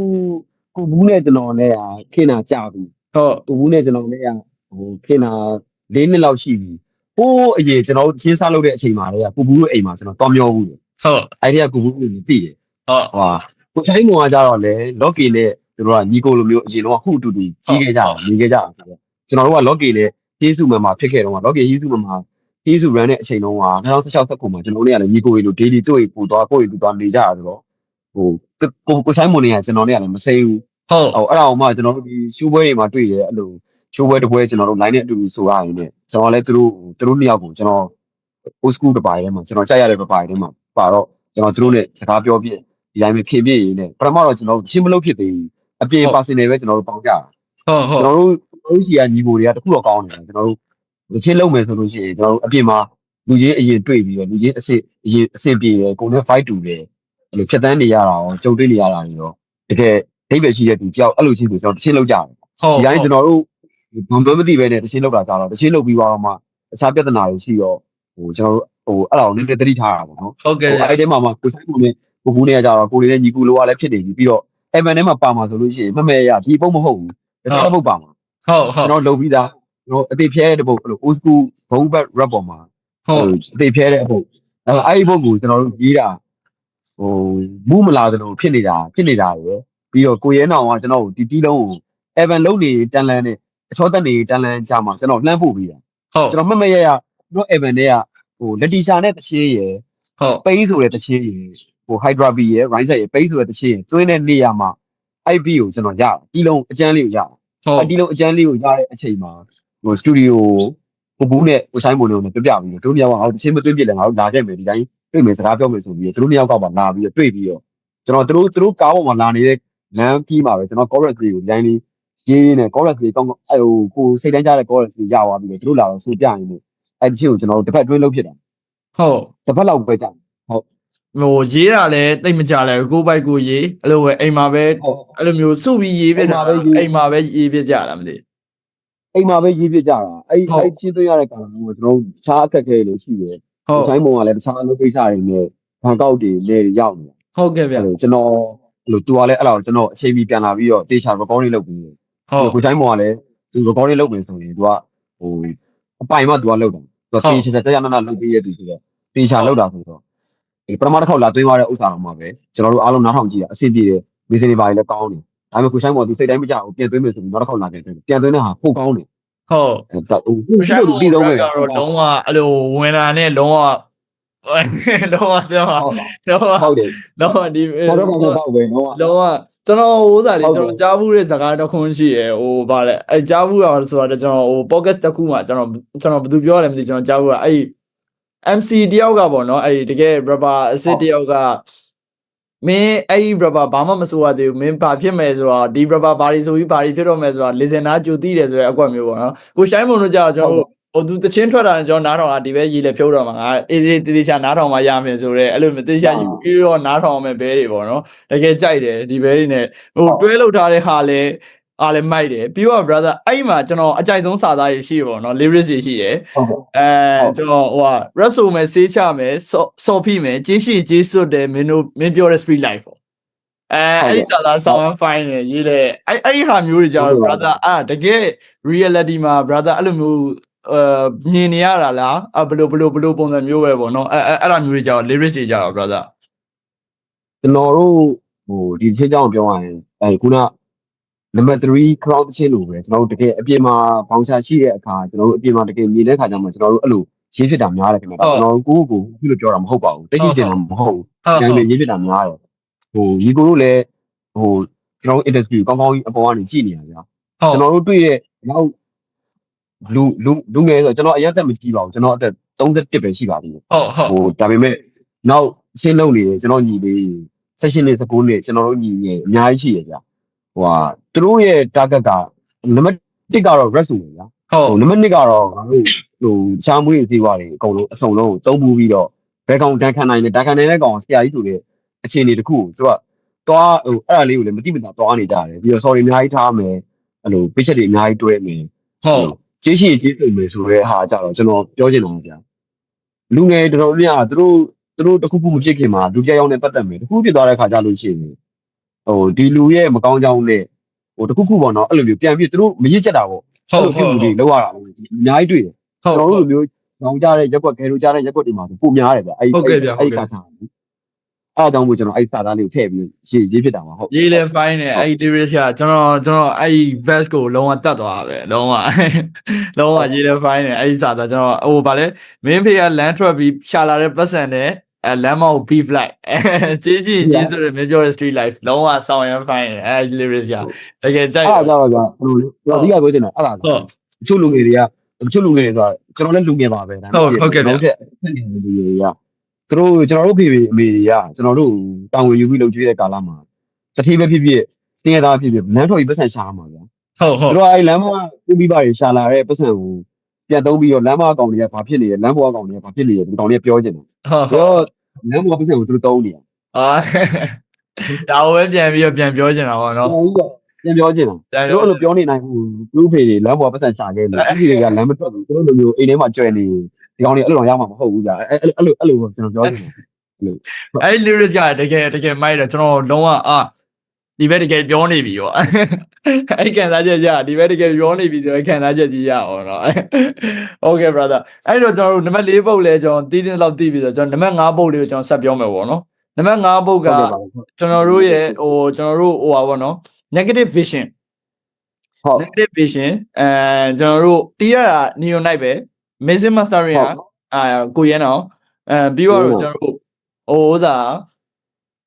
[SPEAKER 2] ့ကိုဘူးနဲ့ကျွန်တော်နဲ့ခင်တာကြာပြီ
[SPEAKER 1] ဟုတ်
[SPEAKER 2] ကိုဘူးနဲ့ကျွန်တော်နဲ့ခင်တာ၄နှစ်လောက်ရှိပြီဟိုးအရင်ကျွန်တော်ချင်းစားလုပ်တဲ့အချိန်မှာလေကိုဘူးတို့အိမ်မှာကျွန်တော်တောင်းပြောဘူးလေ
[SPEAKER 1] ဟုတ်
[SPEAKER 2] အဲ့ဒီကကိုဘူးကိုသိတယ်
[SPEAKER 1] ဟုတ်
[SPEAKER 2] ကိုချိုင်းမောကကြတော့လေ Locky နဲ့သူတို့ကညီကိုလိုမျိုးအရင်တော့ဟူတူတူကြီးခဲ့ကြတယ်နေခဲ့ကြတယ်ကျွန်တော်တို့က Locky နဲ့ကျေးစုမှမှာဖြစ်ခဲ့တော့ Locky ကျေးစုမှမှာကျေးစု run တဲ့အချိန်တုန်းက2016 19မှာကျွန်တော်တို့ကလည်းညီကိုတွေလို daily တွေ့ပူသွားကိုယ်တူသွားနေကြတာဆိုတော့ကိုဆိုင်မွန်နေကကျွန်တော်နဲ့ကလည်းမစိမ့်ဘူး
[SPEAKER 1] ဟုတ်
[SPEAKER 2] အဲ့ဒါအောင်မှကျွန်တော်တို့ဒီရှိုးပွဲတွေမှာတွေ့တယ်အဲ့လိုရှိုးပွဲတစ်ပွဲကျွန်တော်တို့ line နဲ့အတူတူဆိုရရင်လည်းကျွန်တော်လည်းသူတို့နှစ်ယောက်ကိုကျွန်တော် old school တစ်ပိုင်းထဲမှာကျွန်တော်ကြိုက်ရတဲ့တစ်ပိုင်းထဲမှာပါတော့ကျွန်တော်တို့နဲ့စကားပြောပြဒီတိုင်းပဲဖြည့်ပြည့်ရင်းနဲ့ပထမတော့ကျွန်တော်ချင်းမလုပ်ဖြစ်သေးဘူးအပြင် personal ပဲကျွန်တော်တို့ပေါင်းကြတာ
[SPEAKER 1] ဟုတ်
[SPEAKER 2] ကျွန်တော်တို့ရှိရညီကိုတွေကတခုတော့ကောင်းတယ်ကျွန်တော်တို့ချင်းလုံးမယ်ဆိုလို့ရှိရင်ကျွန်တော်တို့အပြင်မှာလူချင်းအရင်တွေ့ပြီးတော့လူချင်းအစ်ပြေတယ်ကိုယ်နဲ့ fight တူတယ်အဲ့လိုဖြတ်တန်းနေရတာရောကြုံတွေ့နေရတာရောတကယ်ဒိဗယ်ရှိတဲ့သူကြောက်အဲ့လိုချင်းဆိုကျွန်တော်တချင်းလောက်ကြတယ်
[SPEAKER 1] ဟုတ်
[SPEAKER 2] ဒီတိုင်းကျွန်တော်တို့ဘုံမသိပဲနဲ့တချင်းလောက်တာကြတော့တချင်းလောက်ပြီးတော့မှအခြားပြဿနာတွေရှိတော့ကျွန်တော်တို့အဲ့ဒါကိုနည်းနည်းသတိထားတာပေါ့နော်
[SPEAKER 1] ဟုတ်ကဲ့
[SPEAKER 2] အဲ့ဒီမှာကိုဆိုင်ကိုနဲ့ကိုကူနဲ့ကြတော့ကိုလေးနဲ့ညီကူလိုကလည်းဖြစ်နေပြီပြီးတော့အမန်ထဲမှာပါမှာဆိုလို့ရှိရင်မမဲရဒီပုံမဟုတ်ဘူးတခြားပုတ်ပါမှာ
[SPEAKER 1] ဟုတ်
[SPEAKER 2] ကျွန်တော်လုံပြီးသားကျွန်တော်အသေးဖြဲတဲ့ပုတ်အဲ့လို old school ဘုံဘက် rap ပေါ်မှာ
[SPEAKER 1] ဟုတ်
[SPEAKER 2] အသေးဖြဲတဲ့ပုတ်အဲ့ဒီပုတ်ကိုကျွန်တော်တို့ရေးတာမူးမလာသလိုဖြစ်နေတာရယ်ပြီးတော့ကိုရဲနောင်ကကျွန်တော်ဒီတီးလုံးကို Evan လုံးနေတန်လန်းနဲ့အချောတက်နေတန်လန်းကြမှာကျွန်တော်လှမ်းဖို့ပြီးတာ
[SPEAKER 1] ဟုတ်
[SPEAKER 2] ကျွန်တော်မမဲရကျွန်တော် Evan နဲ့ကလက်တီရှာနဲ့တချင်းရယ်
[SPEAKER 1] ဟုတ်
[SPEAKER 2] ပိန်းဆိုတဲ့တချင်းရယ်Hydra B ရယ် Rise ရယ်ပိန်းဆိုတဲ့တချင်းသွင်းတဲ့နေရာမှာ IP ကိုကျွန်တော်ရတီးလုံးအကျန်းလေးကိုရ
[SPEAKER 1] ဟုတ်
[SPEAKER 2] တီးလုံးအကျန်းလေးကိုရတဲ့အချိန်မှာစတူဒီယိုကိုဘူးနဲ့ကိုဆိုင်မိုးလုံးနဲ့ပြပြပြီးတို့နှစ်ယောက်ကငါတို့တချင်းမသွင်းပြလဲငါတို့လာခဲ့မယ်ဒီတိုင်းတွေ့မယ်စကားပြောမယ်ဆိုပြီးတို့နှစ်ယောက်ကပါလာပြီးတွေ့ပြီးတော့ကျွန်တော်တို့ကားပေါ်မှာလာနေတဲ့လမ်းကြီးမှာပဲကျွန်တော် chorus လေးကိုဒီတိုင်းလေးရေးနေ chorus လေးကောင်းကိုစိတ်တိုင်းကြတဲ့ chorus လေးရသွားပြီးတော့တို့လာတော့ဆိုပြရင်လည်းအဲ့ဒီချင်းကိုကျွန်တော်တို့တစ်ဖက်တွင်းလုပ်ဖြစ်တာ
[SPEAKER 1] ဟုတ်
[SPEAKER 2] တစ်ဖက်လောက်ပဲကြာဟုတ်
[SPEAKER 1] ဟိုရေးတာလည်းတိတ်မကြလဲကိုပိုက်ကိုရေးအဲ့လိုပဲအိမ်မှာပဲအဲ့လိုမျိုးစုပြီးရေးပြတာအိမ်မှာပဲရေးပြကြတာမသိ
[SPEAKER 2] အိမ်မှာပဲရေးပြကြတာအဲ့ချင်းသွင်းရတဲ့ကောင်ကကျွန်တော်တခြားအခက်အခဲတွေရှိတယ်
[SPEAKER 1] ဟုတ်
[SPEAKER 2] ဆိုင်မုံကလည်းတခြားအလုပ်ကိစ္စတွေနဲ့ဘန်ကောက်တွေနေရောက်နေတာ
[SPEAKER 1] ဟုတ်ကဲ့ဗျ
[SPEAKER 2] အဲ့လိုကျွန်တော်အဲ့လိုသူကလည်းအဲ့လိုကျွန်တော်အချိန်ကြီးပြန်လာပြီးတော့တေချာ recording လုပ်ပြီး
[SPEAKER 1] ဟုတ်
[SPEAKER 2] ကိုဆိုင်မုံကလည်းသူ recording လုပ်မယ်ဆိုရင်သူကအပိုင်မှသူကလုပ်တယ်သူတေချာတရားနာလုပ်ပြီးရတူဆိုတော့တေချာလုပ်တာဆိုတော့ပထမတစ်ခေါက်လာသွင်းသွားတဲ့ဥစ္စာတော့မှပဲကျွန်တော်တို့အားလုံးနားထောင်ကြည့်တာအဆင်ပြေတယ်မီစင်တွေပါလည်းကောင်းတယ်ဒါပေမဲ့ကိုဆိုင်မုံကသူစိတ်တိုင်းမကြဘူးပြန်သွင်းမယ်ဆိုပြီးနောက်တစ်ခေါက်လာပြန်သွင်းတဲ့ဟာပိုကောင်းတယ်
[SPEAKER 1] ဟုတ်
[SPEAKER 2] ဟုတ်
[SPEAKER 1] ရှာလို့ပြီးတော့ကတော့လုံးဝအဲ့လိုဝင်လာနဲ့လုံးဝလုံးဝဟ
[SPEAKER 2] ုတ်တယ်
[SPEAKER 1] လုံးဝဒီ
[SPEAKER 2] ဘာတော့မှမပေါ့ပဲနော်
[SPEAKER 1] လုံးဝကျွန်တော်ဟိုစားလေးကျွန်တော်ကြားဘူးတဲ့စကားတစ်ခုရှိရယ်ဟိုဗါလဲအဲကြားဘူးတော့ဆိုတော့ကျွန်တော်ဟို podcast တစ်ခုမှကျွန်တော်ဘယ်သူပြောရလဲမသိကျွန်တော်ကြားဘူးကအဲ့ MC တယောက်ကပေါ့နော်အဲ့တကယ် rapper အစ်စ်တယောက်ကမင်းအဲ့ rapper ဘာမှမဆိုရသေးဘူးမင်းဘာဖြစ်မယ်ဆိုတော့ဒီ rapper ဘာတွေဆိုပြီးဘာတွေဖြစ်တော့မယ်ဆိုတော့ listener ကြိုသိတယ်ဆိုရဲအကွက်မျိုးပေါ့နော်ကိုရှိုင်းမုံတို့ကြောက်ကျွန်တော်ဟိုသူတချင်းထွက်တာကျွန်တော်နားထောင်တာဒီပဲရေးလေဖြုတ်တော့မှာငါအေးတေးချာနားထောင်မှရမယ်ဆိုတော့အဲ့လိုမျိုးတေးချာယူပြီးတော့နားထောင်မယ်ဘဲတွေပေါ့နော်တကယ်ကြိုက်တယ်ဒီဘဲတွေနဲ့ဟိုတွဲလောက်ထားတဲ့ဟာလဲအားလည်းမိုက်တယ်ပြီးတော့ brother အဲ့မှာကျွန်တော်အကြိုက်ဆုံးစာသားကြီးရှိပေါ့နော် lyrics တွေရှိရယ်ကျွန်တော်ဟို rap ဆိုမယ်စေးချမယ်စော်ဖိမယ်ကြေးရှိကြေးစွတ်တယ်မင်းပြောတဲ့ street life ပေါ့အဲ့ဒီစာသား sound fine နဲ့ရေးတယ်အဲ့ဒီဟာမျိုးတွေကြောင့် brother တကယ် reality မှာ brother အဲ့လိုမျိုးမြင်နေရတာလားဘယ်လိုပုံစံမျိုးပဲပေါ့နော်အဲ့ဒါမျိုးတွေကြောင့် lyrics တွေကြောင့် brother
[SPEAKER 2] ကျွန်တော်တို့ဒီချင်းကြောင်းပြောရရင်ခုနနံပါတ်3 crowd ချင်းလို့ပဲကျွန်တော်တို့တကယ်အပြင်မှာဘောင်ချရှိတဲ့အခါကျွန်တော်တို့အပြင်မှာတကယ်မြင်တဲ့အခါကျမှကျွန်တော်တို့အဲ့လိုရေးဖြစ်တာများတယ်ခင်ဗျာကျွန်တော်ကိုခုလိုပြောတာမဟုတ်ပါဘူးတိတ်တိတ်တင်မဟုတ်ဘူးဒါပေမဲ့ရေးဖြစ်တာများတယ်ရီကိုတို့လည်းကျွန်တော်တို့ industry ကောင်းကောင်းကြီးအပေါ်ကနေကြည့်နေရဗျာကျွန်တော်တို့တွေ့တဲ့နောက်လူငယ်ဆိုကျွန်တော်အရင်သက်မကြည့်ပါဘူးကျွန်တော်အသက်31ပဲရှိပါသေးတယ်ဒါပေမဲ့နောက်ရှင်းလုံးနေတယ်ကျွန်တော်ညီလေး16နှစ်19နှစ်ကျွန်တော်တို့ညီငယ်အများကြီးရှိရဗျာသူတို့ရဲ့ target ကနံပါတ်1ကတော့ rest ဆိုဗျာနံပါတ်2ကတော့ငါတို့ချားမွေးသေးပါတယ်အကုန်လုံးအစုံလုံးကိုသုံးပူးပြီးတော့ဘယ်ကောင်တန်းခံနိုင်လဲတန်းခံနိုင်တဲ့ကောင်ဆရာကြီးဆိုတဲ့အခြေအနေတစ်ခုကိုသူကသွားအဲ့ဒါလေးကိုလည်းမတိမတာသွားနေကြတယ်ပြီးတော့ sorry အများကြီးထားမယ်အဲ့လို picture တွေအများကြီးတွဲမယ်ကျေးရှိကျေးစုံမယ်ဆိုတဲ့ဟာကြတော့ကျွန်တော်ပြောချင်တာဗျာ လူငယ်တော်တော်များသူတို့တခုခုမဖြစ်ခင်မှာလူကြရောက်နေပတ်သက်မယ်တခုဖြစ်သွားတဲ့ခါကြလို့ရှိရင်ဟိုဒီလူရဲ့မကောင်းကြောင်းနဲ့ဟိုတခုခုပေါ့နော်အဲ့လိုမျိုးပြန်ပြီးသူတို့မရစ်ချက်တာပေါ့ဖြစ်မှုတွေလောက်ရတာအများကြီးတွေ့တယ်ကျွန်တော်တို့လိုမျိုးနောင်ကြတဲ့ရက်ွက်ခဲတို့ကြတဲ့ရက်ွက်တွေမှာပုံများတယ်ဗျအဲ့ခါစားအားကြောင့်မို့ကျွန်တော်အဲ့စာသားလေးကိုထည့်ပြီးရေးဖြစ်တာပါဟုတ်ရ
[SPEAKER 1] ေးလဲ fine နဲ့အဲ့ဒီ lyrics ကကျွန်တော်အဲ့ဒီ verse ကိုလုံးဝတတ်သွားပဲလုံးဝရေးလဲ fine နဲ့အဲ့ဒီစာသားကျွန်တော်ဟိုဗာလဲမင်းဖေကလမ်းထွက်ပြီးရှာလာတဲ့ပတ်စံနဲ့လမ်းမောက် beef like ကျေးဆိုတဲ့မင်းပြောတဲ့ street life လုံးဝဆောင်းရမ်း fine နဲ့အဲ့ဒီ lyrics ကတကယ်ကြိုက်အ
[SPEAKER 2] ဲ့ဒါကြောင့်ဘယ်လိုလဲအဓိကပြောချင်တာအဲ့ဒါဟုတ်တချို့လူငယ်တွေကကျွန်တော်လည်းလူငယ်ပါပဲဒါဟ
[SPEAKER 1] ုတ်ကဲ့ဗျာသ
[SPEAKER 2] ူတို့ကျွန်တော်တို့ဖေဖေအမေတွေကကျွန်တော်တို့တောင်ဝင်ယူပြီးလုပ်ကြည့်တဲ့ကာလမှာတတိပဲဖြစ်ဖြစ်တင်းရသားဖြစ်ဖြစ်လမ်းထွက်ပြီးပတ်စံရှာမှာဗျာဟ
[SPEAKER 1] ုတ်သ
[SPEAKER 2] ူတို့အဲ့လမ်းမပြီးပြီးပါရရှာလာတဲ့ပတ်စံကိုပြန်သုံးပြီးတော့လမ်းမအကောင်တွေကဘာဖြစ်နေလဲလမ်းပေါ်အကောင်တွေကဘာဖြစ်နေလဲဒီကောင်တွေကပြောချင်တယ်တော့လမ်းပေါ်ပတ်စံကိုသူတို့တုံးနေတာဒ
[SPEAKER 1] ါကိုပဲပြန်ပြောချင်တာပေါ့နော်
[SPEAKER 2] ပြန်ပြောချင်တာတို့အဲ့လိုပြောနေနိုင်ဘူးသူ့ဖေတွေလမ်းပေါ်ပတ်စံရှာခဲ့တယ်အဲ့ဒီတွေကလမ်းမထွက်ဘူးသူတို့လိုမျိုးအိမ်ထဲမှာကြွယ်နေဒီကောင်တွေအဲ့လိုရမှာမဟုတ်ဘူးဗျာအဲ့လိုကျွန်တော်ပြောချင်တယ်
[SPEAKER 1] အဲ့ lyrics ကတကယ်မိုက်တယ်ကျွန်တော်လုံးဝဒီဘက်တကယ်ပြောနေပြီရောအဲ့ခံစားချက်ဒီဘက်တကယ်ပြောနေပြီဆိုရင်ခံစားချက်ကြီးရအောင်နော် Okay brother အဲ့တော့ကျွန်တော်တို့နံပါတ်4ပုတ်လဲကျွန်တော်တီးတင်းလောက်တီးပြီဆိုတော့ကျွန်တော်နံပါတ်5ပုတ်လေးကိုကျွန်တော်ဆက်ပြောမယ်ပေါ့နော်နံပါတ်5ပုတ်ကကျွန်တော်တို့ရဲ့ကျွန်တော်တို့ပါပေါ့နော် negative vision negative vision ကျွန်တော်တို့တီးရတာ neo night ပဲ missing mastering ကိုရဲနော်ပြီးတော့ကျွန်တော်တို့ဥစား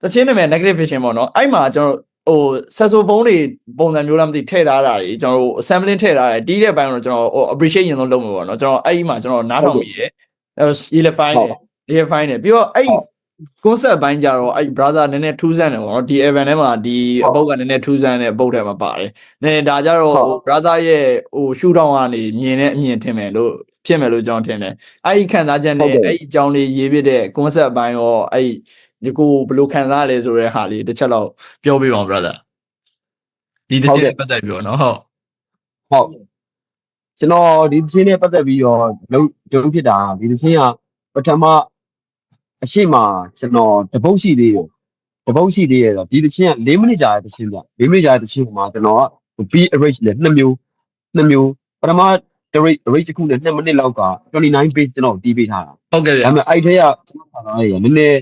[SPEAKER 1] တချင်းနာမည် negative vision ပေါ့နော်အဲ့မှာကျွန်တော်saxophone တွေပုံစံမျိုးလားမသိထည့်ထားတာတွေကျွန်တော်တို့ sampling ထည့်ထားတယ်တီးတဲ့ဘိုင်းတော့ကျွန်တော် appreciate ရင်တော့လုပ်မှာပေါ့နော်ကျွန်တော်အဲ့ဒီမှာကျွန်တော်နားထောင်ပြီးတယ်fine တယ်ပြီးတော့အဲ့ concept ဘိုင်းကြတော့အဲ့ brother နည်းနည်းထူးဆန်းတယ်ပေါ့နော်ဒီ event ထဲမှာဒီအပုတ်ကနည်းနည်းထူးဆန်းတဲ့အပုတ်ထဲမှာပါတယ်နည်းဒါကြတော့ brother ရဲ့shoot down ကနေမြင်တဲ့အမြင်ထင်မယ်လို့ဖြစ်မယ်လို့ကျွန်တော်ထင်တယ်အဲ့ဒီခံစားချက်နဲ့အဲ့ဒီအကြောင်းလေးရေးပြတဲ့ concept ဘိုင်းရောအဲ့ဒီကိုဘယ်လိုခံစားရလဲဆိုတဲ့ဟာလေးတစ်ချက်တော့ပြောပြပါဦး brother ဒီတစ်ချက်ပတ်သက်ပြီးတော့နော်ဟ
[SPEAKER 2] ုတ်ကျွန်တော်ဒီတစ်ချက်နဲ့ပတ်သက်ပြီးတော့လုံးဖြစ်တာဒီတစ်ချက်ကပထမအရှိမကျွန်တော်တပုတ်ရှိသေးတယ်တော့ဒီတစ်ချက်က4မိနစ်ကြာတဲ့တစ်ချက်ပြ4မိနစ်ကြာတဲ့တစ်ချက်မှာကျွန်တော်က B arrange နဲ့2မျိုးပထမ arrange တစ်ခုနဲ့2မိနစ်လောက်က29 page ကျွန်တော်တီးပေးထားတာ
[SPEAKER 1] ဟုတ်ကဲ့ဗျာ
[SPEAKER 2] ဒါပေမဲ့အဲ့ထဲကကျွန်တော်ထားရနည်းနည်း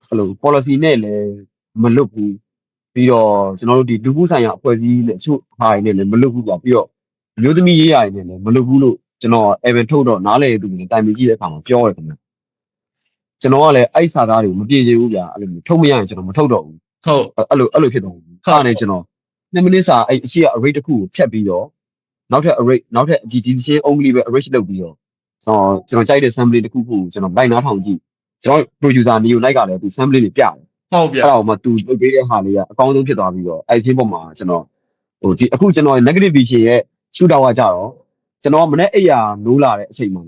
[SPEAKER 2] အဲ့လို policy နဲ့လည်းမလွတ်ဘူးပြီးတော့ကျွန်တော်တို့ဒီလူမှုဆိုင်ရာအဖွဲ့အစည်းနဲ့အချို့ဟာတွေနဲ့လည်းမလွတ်ဘူးပေါ့ပြီးတော့မျိုးသမီးရေးရာတွေနဲ့လည်းမလွတ်ဘူးလို့ကျွန်တော် event ထုတ်တော့နားလေသူတွေတိုင်ပင်ကြည့်တဲ့အခါမှာပြောရတယ်ခင်ဗျကျွန်တော်ကလည်းအဲ့စာသားတွေကိုမပြေချင်ဘူးဗျာအဲ့လိုမျိုးထုတ်မရရင်ကျွန်တော်မထုတ်တော့ဘူး
[SPEAKER 1] ဟုတ်
[SPEAKER 2] အဲ့လိုဖြစ်တော့ဘူးအဲ့နဲ့ကျွန်တော်2မိနစ်စာအဲ့အရှိက array တစ်ခုကိုဖြတ်ပြီးတော့နောက်ထပ်ဒီချင်း only ပဲ array လုပ်ပြီးတော့ကျွန်တော်ကြိုက်တဲ့ sample တစ်ခုခုကျွန်တော်လိုက်နားထောင်ကြည့်ကျွန်တော် producer Neo Night ကလည်းသူ sample တွေပြတယ်
[SPEAKER 1] ဟုတ်ဗျာအ
[SPEAKER 2] ဲ့ဒါမှသူလုပ်ပေးတဲ့ဟာလေးကအကောင်းဆုံးဖြစ်သွားပြီးတော့အဲ့ဒီပုံမှာကျွန်တော်ဒီအခုကျွန်တော် negative vision ရဲ့ shoot out ကကြတော့ကျွန်တော်မနေ့အိယာနိုးလာတဲ့အချိန်မှာ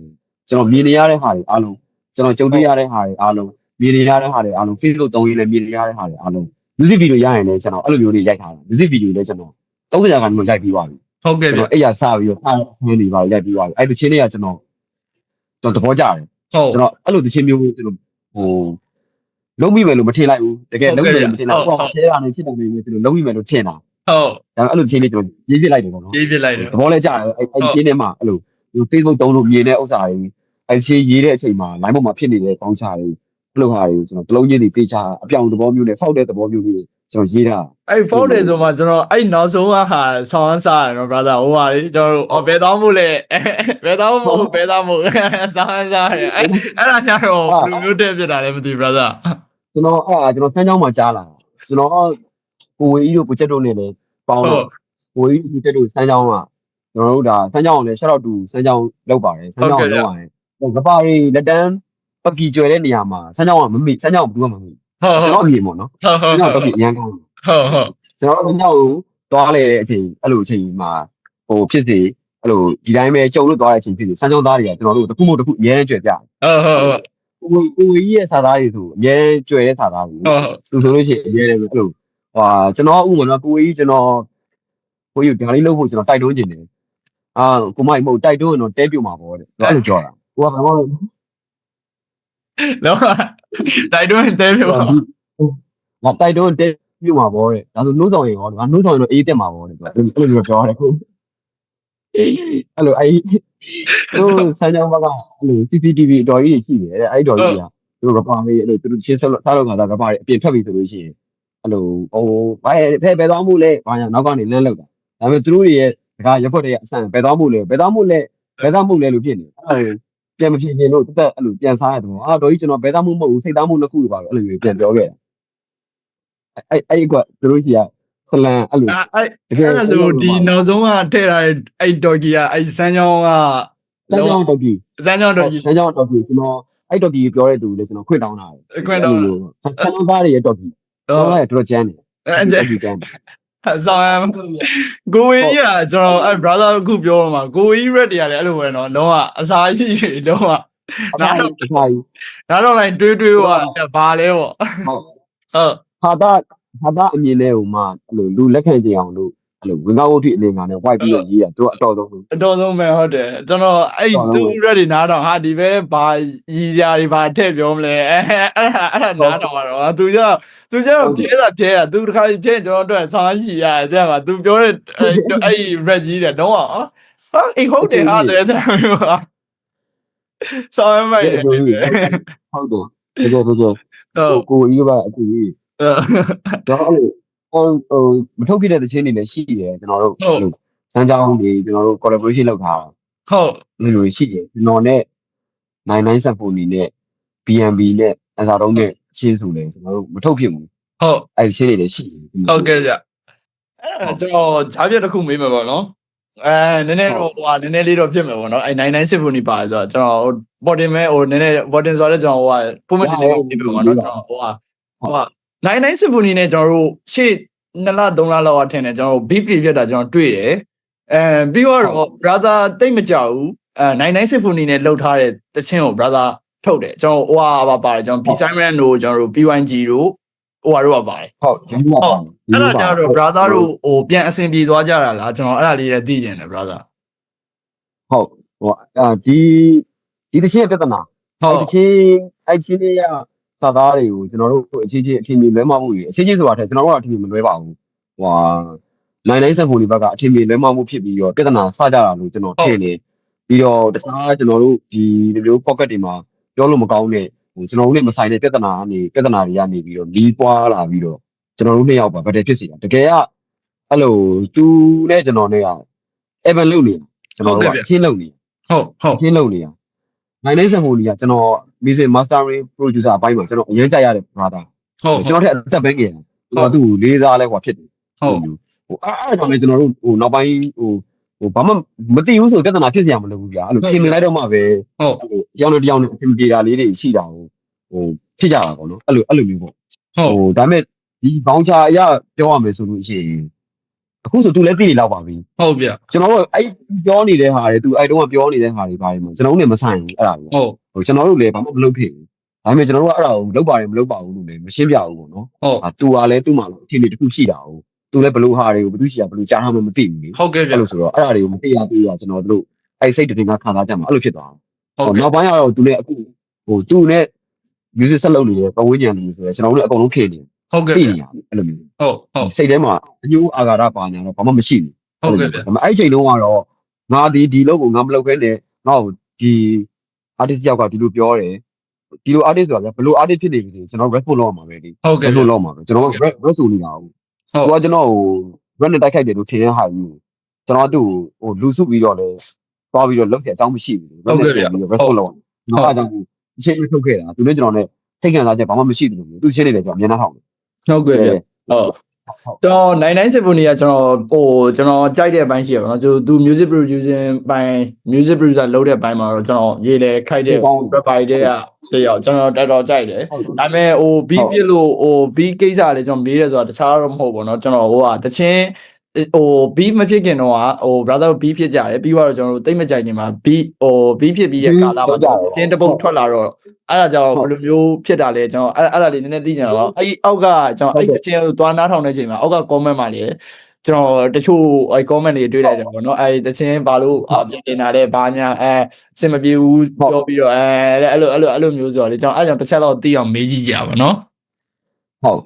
[SPEAKER 2] ကျွန်တော်မြင်နေရတဲ့ဟာတွေအားလုံးကျွန်တော်ကြုံတွေ့ရတဲ့ဟာတွေအားလုံးမြင်နေရတဲ့ဟာတွေအားလုံး Facebook သုံးရင်းလည်းမြင်နေရတဲ့ဟာတွေအားလုံး music video ရရင်လည်းကျွန်တော်အဲ့လိုမျိုးတွေရိုက်ထားတယ် music video လည်းကျွန်တော်30ရာခိုင်နှုန်းရိုက်ပြီးသွားပြီဟ
[SPEAKER 1] ုတ်ကဲ့ဗျ
[SPEAKER 2] အိယာစပြီးတော့ဖမ်းနေပါရိုက်ပြီးသွားပြီအဲ့ဒီချင်းတွေကကျွန်တော်သဘောကျတယ်ကျွန်တော်အဲ့လိုတချင်းမျိုးကျွန်တော်လုံးမိမယ်လို့မထင်လိုက်ဘူးတကယ်လုံးမိမယ်မထင်လိုက်ဘူးဆဲတာနဲ့ချစ်တယ်နေကျွန်တော်လုံးမိမယ်လို့ထင်တာဟ
[SPEAKER 1] ုတ်ဒ
[SPEAKER 2] ါအဲ့လိုချင်းလေးကျွန်တော်ရေးပြလိုက်တယ်ပေါ့နော်ရ
[SPEAKER 1] ေးပြလိုက်တယ်
[SPEAKER 2] သဘောလဲကျတယ်အဲ့ချင်းထဲမှာအဲ့လို Facebook သုံးလို့မြင်တဲ့ဥစ္စာတွေအဲ့ချင်းရေးတဲ့အချိန်မှာ line ပေါ်မှာဖြစ်နေတဲ့ကောင်းချာတွေအဲ့လိုဟာတွေကျွန်တော်တလုံးချင်းတွေပေးချအပြောင်သဘောမျိုးနဲ့ဖောက်တဲ့သဘောမျိုးတွေကျွန်တော်ရေးတာအ
[SPEAKER 1] ဲ့ဖောက်တယ်ဆိုမှကျွန်တော်အဲ့နောက်ဆုံးဟာဆောင်းစားရနော် brother ဟိုဟာလေကျွန်တော်ဘယ်တော့မို့လဲဘယ်တော့မို့ဆောင်းစားရအဲ့ဒါကျတော့ဘယ်လိုမျိုးတက်ပြတာလဲမသိ brother
[SPEAKER 2] ကျွန်တော်စမ်းကြောင်းမှာကြားလာကျွန်တော်ကိုဝေကြီးတို့ကိုချက်တို့နဲ့လည်းပေါင်းတော့ကိုဝေကြီးကိုချက်တို့စမ်းကြောင်းကကျွန်တော်တို့ဒါစမ်းကြောင်းကိုလည်း shout out to စမ်းကြောင်းလောက်ပါတယ်စမ်းကြောင်းလောက်ပါတယ်ကပါရီလက်တန်းပကီကျွယ်တဲ့နေရာမှာစမ်းကြောင်းကမမိစမ်းကြောင်းကဘူးမှမမိကျွန်တော်အမြင်ပေါ့နော်ကျွန်တော်ပကီအရန်ကောင်းကျွန်တော်စမ်းကြောင်းကိုသွားလေတဲ့အချိန်အဲ့လိုအချိန်မှာဖြစ်စေအဲ့လိုဒီတိုင်းပဲကြုံလို့သွားတဲ့အချိန်ဖြစ်စေစမ်းကြောင်းသားတွေကကျွန်တော်တို့တခုမှတခုအရင်ကျွယ်ပြဟ
[SPEAKER 1] ုတ်က
[SPEAKER 2] ိုဝေကြီးရဲ့စာသားတွေဆိုအရင်ကျွယ်တဲ့စာသားတွေသူဆိုလို့ရှိရင်အရင်လည်းအဲ့လိုကျွန်တော်ဥပမာကိုဝေကြီးကျွန်တော်ကိုကြီးဒါလေးလုပ်ဖို့ကျွန်တော်တိုက်တွန်းခြင်းတယ်ကိုမိုက်မဟုတ်တိုက်တွန်းရင်တော့တဲပြုတ်မှာပေါ့တဲ့အဲ့လိုပြောတာကိုကဘာမှ
[SPEAKER 1] တော့တိုက်တွန်းတဲပြော
[SPEAKER 2] ငါတိုက်တွန်းတက်ပြမှာပေါ့တဲ့ဒါဆိုနှိုးဆောင်ရင်ဟောငါနှိုးဆောင်ရင်တော့အေးတက်မှာပေါ့တဲ့သူအဲ့လိုမျိုးပြောတယ်ခုအဲ့လိုအဲ့သူဆန်းချောင်းဘက်ကအဲ့လို CCTV အတော်ကြီးရှိတယ်တဲ့အဲ့တော်ကြီးကသူကပါမေးအဲ့လိုသူချင်းဆက်စားလို့ငါသားကပါအပြင်ထွက်ပြီဆိုလို့ရှိရင်အဲ့လိုဟိုဘာဖဲသွားမှုလဲဘာညာနောက်ကနေလမ်းလောက်တာဒါပေမဲ့သူတို့ရဲ့တကားရက်ဖွက်တွေကအဆန်ဖဲသွားမှုလဲလို့ဖြစ်နေအဲ့လိုပြန်မဖြစ်ရင်တော့တက်အဲ့လိုပြန်စားရတယ်ပေါ့တော်ကြီးကျွန်တော်ဖဲသားမှုမဟုတ်ဘူးစိတ်သားမှုနှစ်ခုပါပဲအဲ့လိုပြန်ပြောခဲ့အဲ့ကသူတို့ကြီးကဆလန်အဲ့လို
[SPEAKER 1] အဲ့ဆိုဒီနောက်ဆုံးကထည့်ထားတဲ့အဲ့ဒေါ်ကြီးကအဲ့စမ်းချောင်းက
[SPEAKER 2] စမ်းချောင်းတော်ကြီး
[SPEAKER 1] စမ်းချောင်းဒေါ်ကြီး
[SPEAKER 2] ကျွန်တော်အဲ့တော်ကြီးပြောတဲ့သူလေကျွန်တော်ခွင့်တောင်းတာစမ်းချောင်းသားတွေရဲ့တော်ကြီးတော်လည်းတော်ချမ်းတယ်အဲ့ဒီကျမ်း
[SPEAKER 1] ဆောင်ရကိုဝေးကြီးကကျွန်တော်အဲ့ brother အခုပြောမှာကိုဝေးကြီး red တရားလေအဲ့လိုပဲနော်လုံးဝအစာရှိရှိလုံးဝနားတော့လိုက်တွေးဟိုဘာလဲပေါ့ဟုတ်
[SPEAKER 2] ဟာတာအမြင်နဲ့ဟိုမှအဲ့လိုလူလက်ခံကြအောင်လို့အဲ့လိုဝင်ကောက်ဝတ်ထိအနေငါနဲ့ white ပြီးတော့ရေးတာသူကအတော်ဆုံးပဲဟ
[SPEAKER 1] ုတ်တယ်ကျွန်တော်အဲ့သူ ready နားတော့ဟာဒီပဲဘာရည်စရာတွေဘာထည့်ပြောမလဲအဲ့နားတော့တော့သူကြောင့်ဖြဲတာသူတစ်ခါဖြဲကျွန်တော်တို့ဆောင်းရှိရတယ်တဲ့မှာသူပြောတဲ့အဲ့ red ကြီးတယ်တော့ဟာအိတ်ဟုတ်တယ်ဟာတဲ့ဆရာမျိုးဟာဆောင်းမိုက်တယ်ဟ
[SPEAKER 2] ုတ်တယ်ကိုကြီးပါအခုကြီးတော့အဲ့လိုမထုတ်ပြတဲ့တခြင်းတွေလည်းရှိတယ်ကျွန်တော်တို့စမ်းကြောင်းတွေကျွန်တော်တို့ collaboration လုပ်ထားတာဟ
[SPEAKER 1] ုတ်လ
[SPEAKER 2] ိုရှိတယ်ကျွန်တော်နဲ့99 Symphony နဲ့ BNB နဲ့အစားတုံးနဲ့ချင်းဆိုလဲကျွန်တော်တို့မထုတ်ဖြစ်ဘူးဟ
[SPEAKER 1] ုတ်အ
[SPEAKER 2] ဲ့ချင်းတွေလည်းရှိတယ်
[SPEAKER 1] ဟုတ်ကဲ့ကြအဲ့ကျွန်တော်ဈာပြတစ်ခုမေးမှာပေါ့နော်နည်းနည်းတော့ဟိုနည်းနည်းလေးတော့ဖြစ်မယ်ပေါ့နော်အဲ့99 Symphony ပါဆိုတော့ကျွန်တော်bottom မဲ့ဟိုနည်းနည်း bottom ဆိုတော့ကျွန်တော်ဟိုပုံမှန်တင်နေပြီပေါ့နော်ကျွန်တော်ဟို99 Symphony နဲ့ကျွန်တော်တို့ရှေ့2လ3လလောက်အထင်တယ်ကျွန်တော် beef ပြတ်တာကျွန်တော်တွေ့တယ်ပြီးတော့ brother တိတ်မကြောက်ဘူး99 Symphony နဲ့လှုပ်ထားတဲ့တခြင်းကို brother ထုတ်တယ်ကျွန်တော်ဟိုပါပါတယ်ကျွန်တော် B-Simon တို့ကျွန်တော်တို့ PYG တို့ဟိုတို့ပါတယ်
[SPEAKER 2] ဟုတ်ကျွန်တော်ပါအ
[SPEAKER 1] ဲ့ဒါကြတော့ brother တို့ဟိုပြန်အဆင်ပြေသွားကြတာလားကျွန်တော်အဲ့ဒါလေးလည်းသိကျင်တယ် brother
[SPEAKER 2] ဟုတ်ဟိုဒီတခြင်းပြဿနာတခြင်းလေးကစာသားတွေကိုကျွန်တော်တို့အချင်းချင်းအထင်မြင်လွဲမှားမှုတွေအချင်းချင်းဆိုတာထက်ကျွန်တော်တို့ကအထင်မြင်မလွဲပါဘူးဟို99 Symphony ဘက်ကအထင်မြင်လွဲမှားမှုဖြစ်ပြီးတော့ပြဿနာစကြတာလို့ကျွန်တော်ထင်နေပြီးတော့တခြားကျွန်တော်တို့ဒီလို pocket တွေမှာပြောလို့မကောင်းတဲ့ဟိုကျွန်တော်တို့နဲ့မဆိုင်တဲ့ပြဿနာတွေကနေပြီးတော့ဒီးပွားလာပြီးတော့ကျွန်တော်တို့နှစ်ယောက်ပါဗတ်တယ်ဖြစ်စီတာတကယ်ကအဲ့လိုသူနဲ့ကျွန်တော်နဲ့က Evan လုပ်နေကျွန်တော်တို့ကချင်းလုပ်နေဟ
[SPEAKER 1] ုတ်ခ
[SPEAKER 2] ျင်းလုပ်နေတာ99 Symphony ကကျွန်တော် music mastering producer အပိုင်းမှာကျွန်တော်အရင်ကြရတဲ့ brother
[SPEAKER 1] ဟုတ်
[SPEAKER 2] ကျွန်တော်ထက်အသက်ပဲငယ်တယ်သူ့ကိုလေးစားလဲဟိုဖြစ်တယ်
[SPEAKER 1] ဟုတ်
[SPEAKER 2] ဟိုအဲ့ဒါလည်းကျွန်တော်တို့ဟိုနောက်ပိုင်းဟိုဘာမှမသိဘူးဆိုပြဿနာဖြစ်စရာမလိုဘူးဗျာအဲ့လိုပြင်လိုက်တော့မှပဲ
[SPEAKER 1] ဟုတ်
[SPEAKER 2] ရောင်းတစ်ယောက်နဲ့အပြင်ပြေတာလေးတွေရှိတာဟိုဖြစ်ကြတာပေါ့နော်အဲ့လိုမျိုးပေါ့ဟိုဒါပေမဲ့ဒီဘောင်ချာအရပြောရမယ်ဆိုလို့ရှိရင်အခုဆိုသူလည်းသိနေလောက်ပါပြီဟ
[SPEAKER 1] ုတ်ဗျက
[SPEAKER 2] ျွန်တော်တို့အဲ့ပြောနေတဲ့ဟာတွေသူအဲ့တုန်းကပြောနေတဲ့ဟာတွေပါတယ်မှာကျွန်တော်တို့လည်းမဆိုင်ဘူးအဲ့ဒါကိုဟိုကျွန်တော်တို့လည်းဘာမှမလုပ်ဖြစ်ဘူးဒါပေမဲ့ကျွန်တော်တို့ကအဲ့ဒါကိုလုပ်ပါတယ်မလုပ်ပါဘူးလို့လည်းမရှင်းပြဘူးပေါ့နော်သူကလည်းသူ့မှာအထင်တွေတစ်ခုရှိတာဟုတ်သူလည်းဘလို့ဟာတွေကိုဘသူရှိတာဘလို့ကြားထားမှမသိဘူးလေ
[SPEAKER 1] ဟုတ်ကဲ့ဗျအ
[SPEAKER 2] ဲ့လိုဆိုတော့အဲ့ဒါတွေကိုမသိရသေးရကျွန်တော်တို့အဲ့စိတ်တင်ကခံစားကြမှာအဲ့လိုဖြစ်သွားအောင်နောက်ပိုင်းကတော့သူလည်းအခုဟိုသူနဲ့ music ဆက်လုပ်နေတဲ့ပဝင်းကြံနေဆိုတော့ကျွန်တော်တို့လည်းအကုန်လုံးခေနေဟ
[SPEAKER 1] ုတ်ကဲ့ဗျ
[SPEAKER 2] အဲ့လိုမျိုးဟ
[SPEAKER 1] ုတ်စ
[SPEAKER 2] ိတ်ထဲမှာအညိုးအာဃာတပါညာတော့ဘာမှမရှိဘူးဟ
[SPEAKER 1] ုတ်ကဲ့ဗျ
[SPEAKER 2] ဒါပေမဲ့အဲ့ချိန်လုံးကတော့ငါဒီလောက်ကိုငါမလုပ်ခဲနဲ့ငါ့ကိုဒီ artist ယောက်ကဒီလိုပြောတယ်ဒီလို artist ဆိုတာဘယ်လို artist ဖြစ်နေပြီဆိုကျွန်တော် response လုပ်ရမှာပဲဒီ response လုပ်မှာပဲကျွန်တော် rap ဆိုနေတာဟုတ်သူကကျွန်တော်ဟို rap နဲ့တိုက်ခိုက်တယ်လို့ထင်ရဟာယူကျွန်တော်သူ့ဟိုလူစုပြီးတော့လဲသွားပြီးတော့လုပ်ရအကြောင်းမရှိဘူး
[SPEAKER 1] ဟုတ်ကဲ့ဗျ
[SPEAKER 2] response လုပ်ကျွန်တော်အားကြောင့်အချိန်ထုတ်ခဲ့တာသူနဲ့ကျွန်တော်နဲ့ထိတ်ခံစားချက်ဘာမှမရှိဘူးလို့သူရှင်းနေတယ်ကျွန်တော်အမြင်နဲ့ထောက်တယ်
[SPEAKER 1] ဟုတ်ကဲ့ဗျဟုတ်တော့99 Symphony ကကျွန်တော်ကြိုက်တဲ့အပိုင်းရှိရပါတော့သူ music producing ပိုင်း music producer လုပ်တဲ့အပိုင်းမှာတော့ကျွန်တော်ရေးလေခိုက်တဲ့ rapper တွေကတယောက်ကျွန်တော်တော်ကြိုက်တယ်ဒါပေမဲ့ဟို beat ပြလို့ဟို beat ကိစ္စလေးကျွန်တော်မေးတယ်ဆိုတာတခြားတော့မဟုတ်ဘူးเนาะကျွန်တော်ဟိုတချင်းဟို beat မဖြစ်ခင်တော့ဟို brother beat ဖြစ်ကြတယ်ပြီးတော့ကျွန်တော်တို့တိတ်မကြိုက်ခင်မှာ beat ဟို beat ဖြစ်ပြီးရဲ့ကာလမှာချင်းတပုတ်ထွက်လာတော့အဲ့ဒါကြောင့်ဘယ်လိုမျိုးဖြစ်တာလဲကျွန်တော်အဲ့ဒါလေးနည်းနည်းသိကြတော့အဲ့အောက်ကကျွန်တော်အဲ့ချင်းသွားနားထောင်တဲ့ချိန်မှာအောက်က comment မှာလေ ကျွန်တော်တချို့အဲ comment တွေတွေ့လိုက်တယ်ပေါ့နော်အဲတချင်းဘာလို့ပြင်နေတာလဲဘာညာအစင်မပြေဘူးပြောပြီးတော့အဲ့လိုမျိုးဆိုတော့လေကျွန်တော်အဲ့ကြောင့်တစ်ချက်တော့သိအောင်မေးကြည့်ကြပါနော်ဟ
[SPEAKER 2] ုတ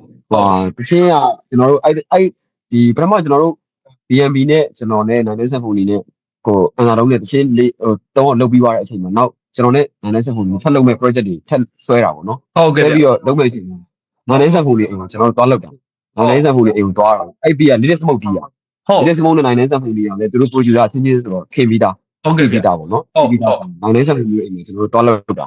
[SPEAKER 2] ်တချင်းကကျွန်တော်တို့အဲ့ဒီပထမကျွန်တော်တို့ BNB နဲ့ကျွန်တော်နဲ့နိုင်တဲ့ဆက်ဖို့နေနဲ့ကိုအန်စာတုံးနဲ့တချင်းလေးတော့လုပ်ပြီးသွားတဲ့အချိန်မှာနောက်ကျွန်တော်နဲ့နိုင်တဲ့ဆက်ဖို့နေထပ်လုပ်မဲ့ project တွေထပ်ဆွဲတာပေါ့နော်ဟ
[SPEAKER 1] ုတ်ကဲ့
[SPEAKER 2] ပြီးတော့လုပ်မဲ့အချိန်မှာနိုင်တဲ့ဆက်ဖို့နေအိမ်ကိုကျွန်တော်တို့သွားလုပ်တာနိုင်တဲ့ဆက်ဖို့နေအိမ်ကိုသွားတာအဲ့ပြီးကလေးစမုတ်တီးရဟုတ်လေးစမုတ်နဲ့နိုင်တဲ့ဆက်ဖို့နေရတယ်သူတို့ producer ချင်းချင်းဆိုတော့ခင်ပြီးတာ
[SPEAKER 1] ဟုတ်ကဲ့ပ
[SPEAKER 2] ြီးတာပေါ့နော်ပြီးတာနိုင်တဲ့ဆက်ဖို့နေအိမ်ကိုကျွန်တော်တို့သွားလုပ်တာ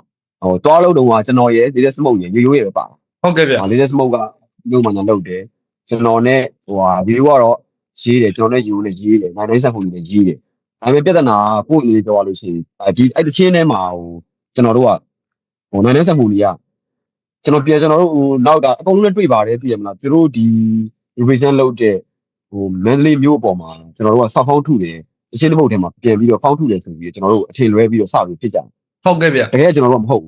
[SPEAKER 2] သွားလုပ်တော့ကကျွန်တော်ရဲ့လေးစမုတ်ရဲ့ရိုးရဲ့ပဲပါဟ
[SPEAKER 1] ုတ်ကဲ့ဗျ
[SPEAKER 2] လေးစမုတ်ကဒီမှာညာလုပ်တယ်ကျွန်တော်နဲ့ဗီဒီယိုကတော့ရေးတယ်ကျွန်တော်နဲ့ယူနဲ့ရေးတယ်နိုင်ဆက်ဖို့နေရေးတယ်ဒါပေမဲ့ပြဿနာပို့ရေးတော့လို့ရှိရင်ဒီအဲ့တချင်းထဲမှာကျွန်တော်တို့ကနိုင်ဆက်ဖို့နေရကျွန်တော်တို့နောက်တာအကုန်လုံးနဲ့တွေ့ပါတယ်သိရမလားသူတို့ဒီ revision လုပ်တဲ့Mandalay မျိုးအပေါ်မှာကျွန်တော်တို့ကဆောက်ဖောင်းထုတယ်တချင်းတစ်ပုတ်ထဲမှာပြန်ပြီးတော့ဖောင်းထုတယ်ဆိုပြီးကျွန်တော်တို့အချိန်လွဲပြီးတော့စပြီးဖြစ်ကြတယ်ဟ
[SPEAKER 1] ုတ်ကဲ့ဗျ
[SPEAKER 2] တကယ်ကျွန်တော်တို့မဟုတ်ဘူ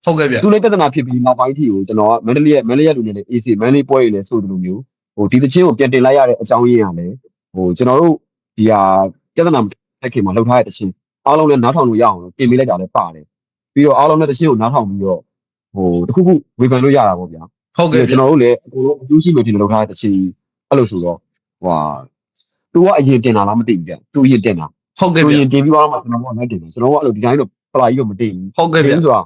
[SPEAKER 2] းဟ
[SPEAKER 1] ုတ်ကဲ့ဗျ
[SPEAKER 2] သူလည်းပြဿနာဖြစ်ပြီးနောက်ပိုင်းထိကိုကျွန်တော်က Mandalay လူတွေနဲ့ AC Mandalay ပွဲတွေနဲ့ဆိုလိုမျိုးဒီတချင်းကိုပြန်တင်လိုက်ရတဲ့အကြောင်းရင်းရတယ်ကျွန်တော်တို့ဒီဟာပြဿနာတက်ခင်မှာလှုပ်ထားတဲ့တချင်းအားလုံးလည်းနားထောင်လို့ရအောင်တင်ပေးလိုက်တာလည်းပါတယ်ပြီးတော့အားလုံးလည်းတချင်းကိုနားထောင်ပြီးတော့တခုခုဝေဖန်လို့ရတာပေါ့ဗျာ
[SPEAKER 1] ဟုတ်ကဲ့က
[SPEAKER 2] ျွန်တော်တို့လည်းအကုန်လုံးအကျိုးရှိလို့တင်လှုပ်ထားတဲ့တချင်းအဲ့လိုဆိုတော့သူကအရင်တင်တာလားမသိဘူးဗျသူအရင်တင်တာဟ
[SPEAKER 1] ုတ်ကဲ့ဗျ
[SPEAKER 2] သူအရင်တင်ပြီးတော့မှကျွန်တော်ကလည်းတင်တယ်ကျွန်တော်ကအဲ့လိုဒီတိုင်းတော့ပလာကြီးတော့မတင်ဘူးဟ
[SPEAKER 1] ုတ်ကဲ့ဗျ
[SPEAKER 2] ဆိုတ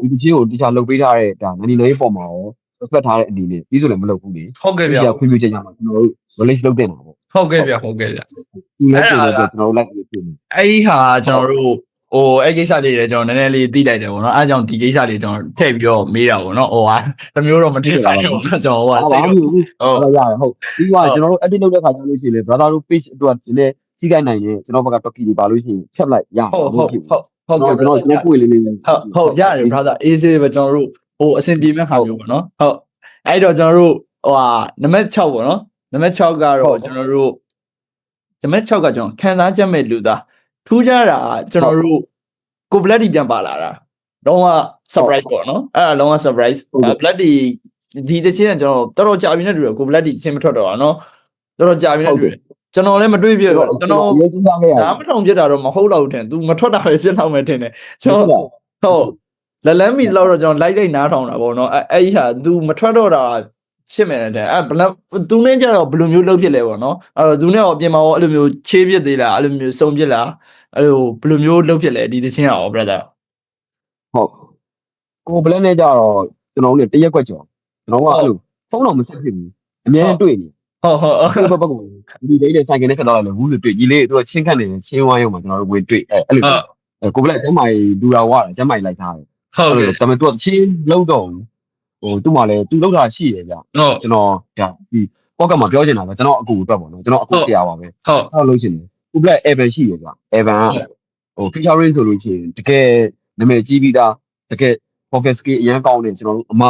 [SPEAKER 2] ာဒီတချင်းကိုတခြားလှုပ်ပေးထားတဲ့ဒါ99ပေါ်မှာရောrespect ထားတဲ့အနေနဲ့ပြီးဆိုလည်းမလုပ်ဘူးလေဟ
[SPEAKER 1] ုတ်ကဲ့ဗျ
[SPEAKER 2] ခွင့်ပြုချက်ရမှာကျွန်တော်တို့ release လုပ်တင်တာပေါ့ဟ
[SPEAKER 1] ုတ်ကဲ့ဗျဟုတ်ကဲ့ဗျအ
[SPEAKER 2] ဲ့ဒါကျွန်တော်တို့လိုက်ပြီးပြင်
[SPEAKER 1] အဲ့ဒီဟာကျွန်တော်တို့အဲ့ကိစ္စလေးတွေကျွန်တော်နည်းနည်းလေးသိလိုက်တယ်ပေါ့နော်အဲ့ကြောင့်ဒီကိစ္စတွေကျွန်တော်ထည့်ပြီးတော့မေးတာပေါ့နော်တမျိုးတော့မသိပါဘူးကျွန်တော်ဟ
[SPEAKER 2] ုတ်ရတယ်ဟုတ်ပြီးတော့ကျွန်တော်တို့ edit လုပ်တဲ့ခါကျလို့ရှိရင်လေ brother တို့ page အတွက်ဒီနေ့ကြီးကိုင်းနိုင်ရင်ကျွန်တော်ဘက်က toki တွေပါလို့ရှိရင်ဖြတ်လိုက်ရဟ
[SPEAKER 1] ုတ်ကဲ့ကျွန်တ
[SPEAKER 2] ော်ပွေလေးလေး
[SPEAKER 1] ဟုတ်ရတယ် brother easy ပဲကျွန်တော်တို့အဆင်ပြေမဲ့ခါမျိုးပေါ့နော်ဟုတ်အဲ့တော့ကျွန်တော်တို့နံပါတ်6ပေါ့နော်နံပါတ်6ကတော့ကျွန်တော်တို့နံပါတ်6ကကျွန်တော်ခံစားချက်မဲ့လူသားထူးခြားတာကျွန်တော်တို့ကိုဘလက်ဒီပြန်ပါလာတာတော့ surprise ပေါ့နော်အဲ့ဒါလုံးဝ surprise ဘလက်ဒီတချင်းကကျွန်တော်တော်ကြာပြီနဲ့တူတယ်ကိုဘလက်ဒီချင်းမထွက်တော့တာနော်တော်ကြာပြီနဲ့တူတယ်ကျွန်တော်လည်းမတွေ့ပြတော့ကျွန်တော်ဒါမထောင်ပြတာတော့မဟုတ်တော့ဘူးထင် तू မထွက်တာပဲရှင်းတော့မယ်ထင်တယ်ကျွန်တော်ဟုတ်လလန်းမီလောက်တော့ကျွန်တော်လိုက်နားထောင်တာပေါ့နော်အဲ့ဒီဟာ तू မထွက်တော့တာရှင်းမယ်တဲ့ဘလက် तू နဲ့ကြတော့ဘယ်လိုမျိုးလုပ်ဖြစ်လဲပေါ့နော်အဲ့တော့ तू နဲ့ရောအပြင်မှာရောအဲ့လိုမျိုးချေးပြစ်သေးလားအဲ့လိုမျိုးစုံပြစ်လားအဲ့လိုဘယ်လိုမျိုးလုပ်ဖြစ်လဲဒီသချင်းရော brother
[SPEAKER 2] ဟုတ်ကိုဘလက်နဲ့ကြတော့ကျွန်တော်တို့တရက်ကွက်ကျော်ကျွန်တော်ကအဲ့လိုဖုန်းတော့မဆက်ဖြစ်ဘူးအများကြီးတွေ့နေဟ
[SPEAKER 1] ုတ်ဘ
[SPEAKER 2] က်ကိုဒီလေးနဲ့ဆိုင်ကနေခက်တော့လည်းဘူးလို့တွေ့ညီလေးတို့ချင်းခတ်နေချင်းဝိုင်းရုံမှာကျွန်တော်တို့ဝင်တွေ့အဲ့လိုကိုဘလက်ကျမ်းမာကြီးဒူရာဝါကျမ်းမာကြီးလိုက်ထားတယ်ဟ
[SPEAKER 1] ုတ်ကဲ့
[SPEAKER 2] ဒါပေမဲ့သူကချင်းလုံးတော့သူ့မှာလည်းသူလောက်တာရှိတယ်ဗျကျွန်တော်ဒါဒီပေါ့ကမှာပြောချင်တာပဲကျွန်တော်အကူအတွက်ပေါ့နော်ကျွန်တော်အကူဆရာပါပဲဟုတ်လို့ရှိရင်ကိုဘလက် Evan ရှိတယ်ဗျ Evan ကfeaturing ဆိုလို့ရှိရင်တကယ်နာမည်ကြီးပြီးသားတကယ် focus skill အရင်ကောင်းတယ်ကျွန်တော်တို့အမ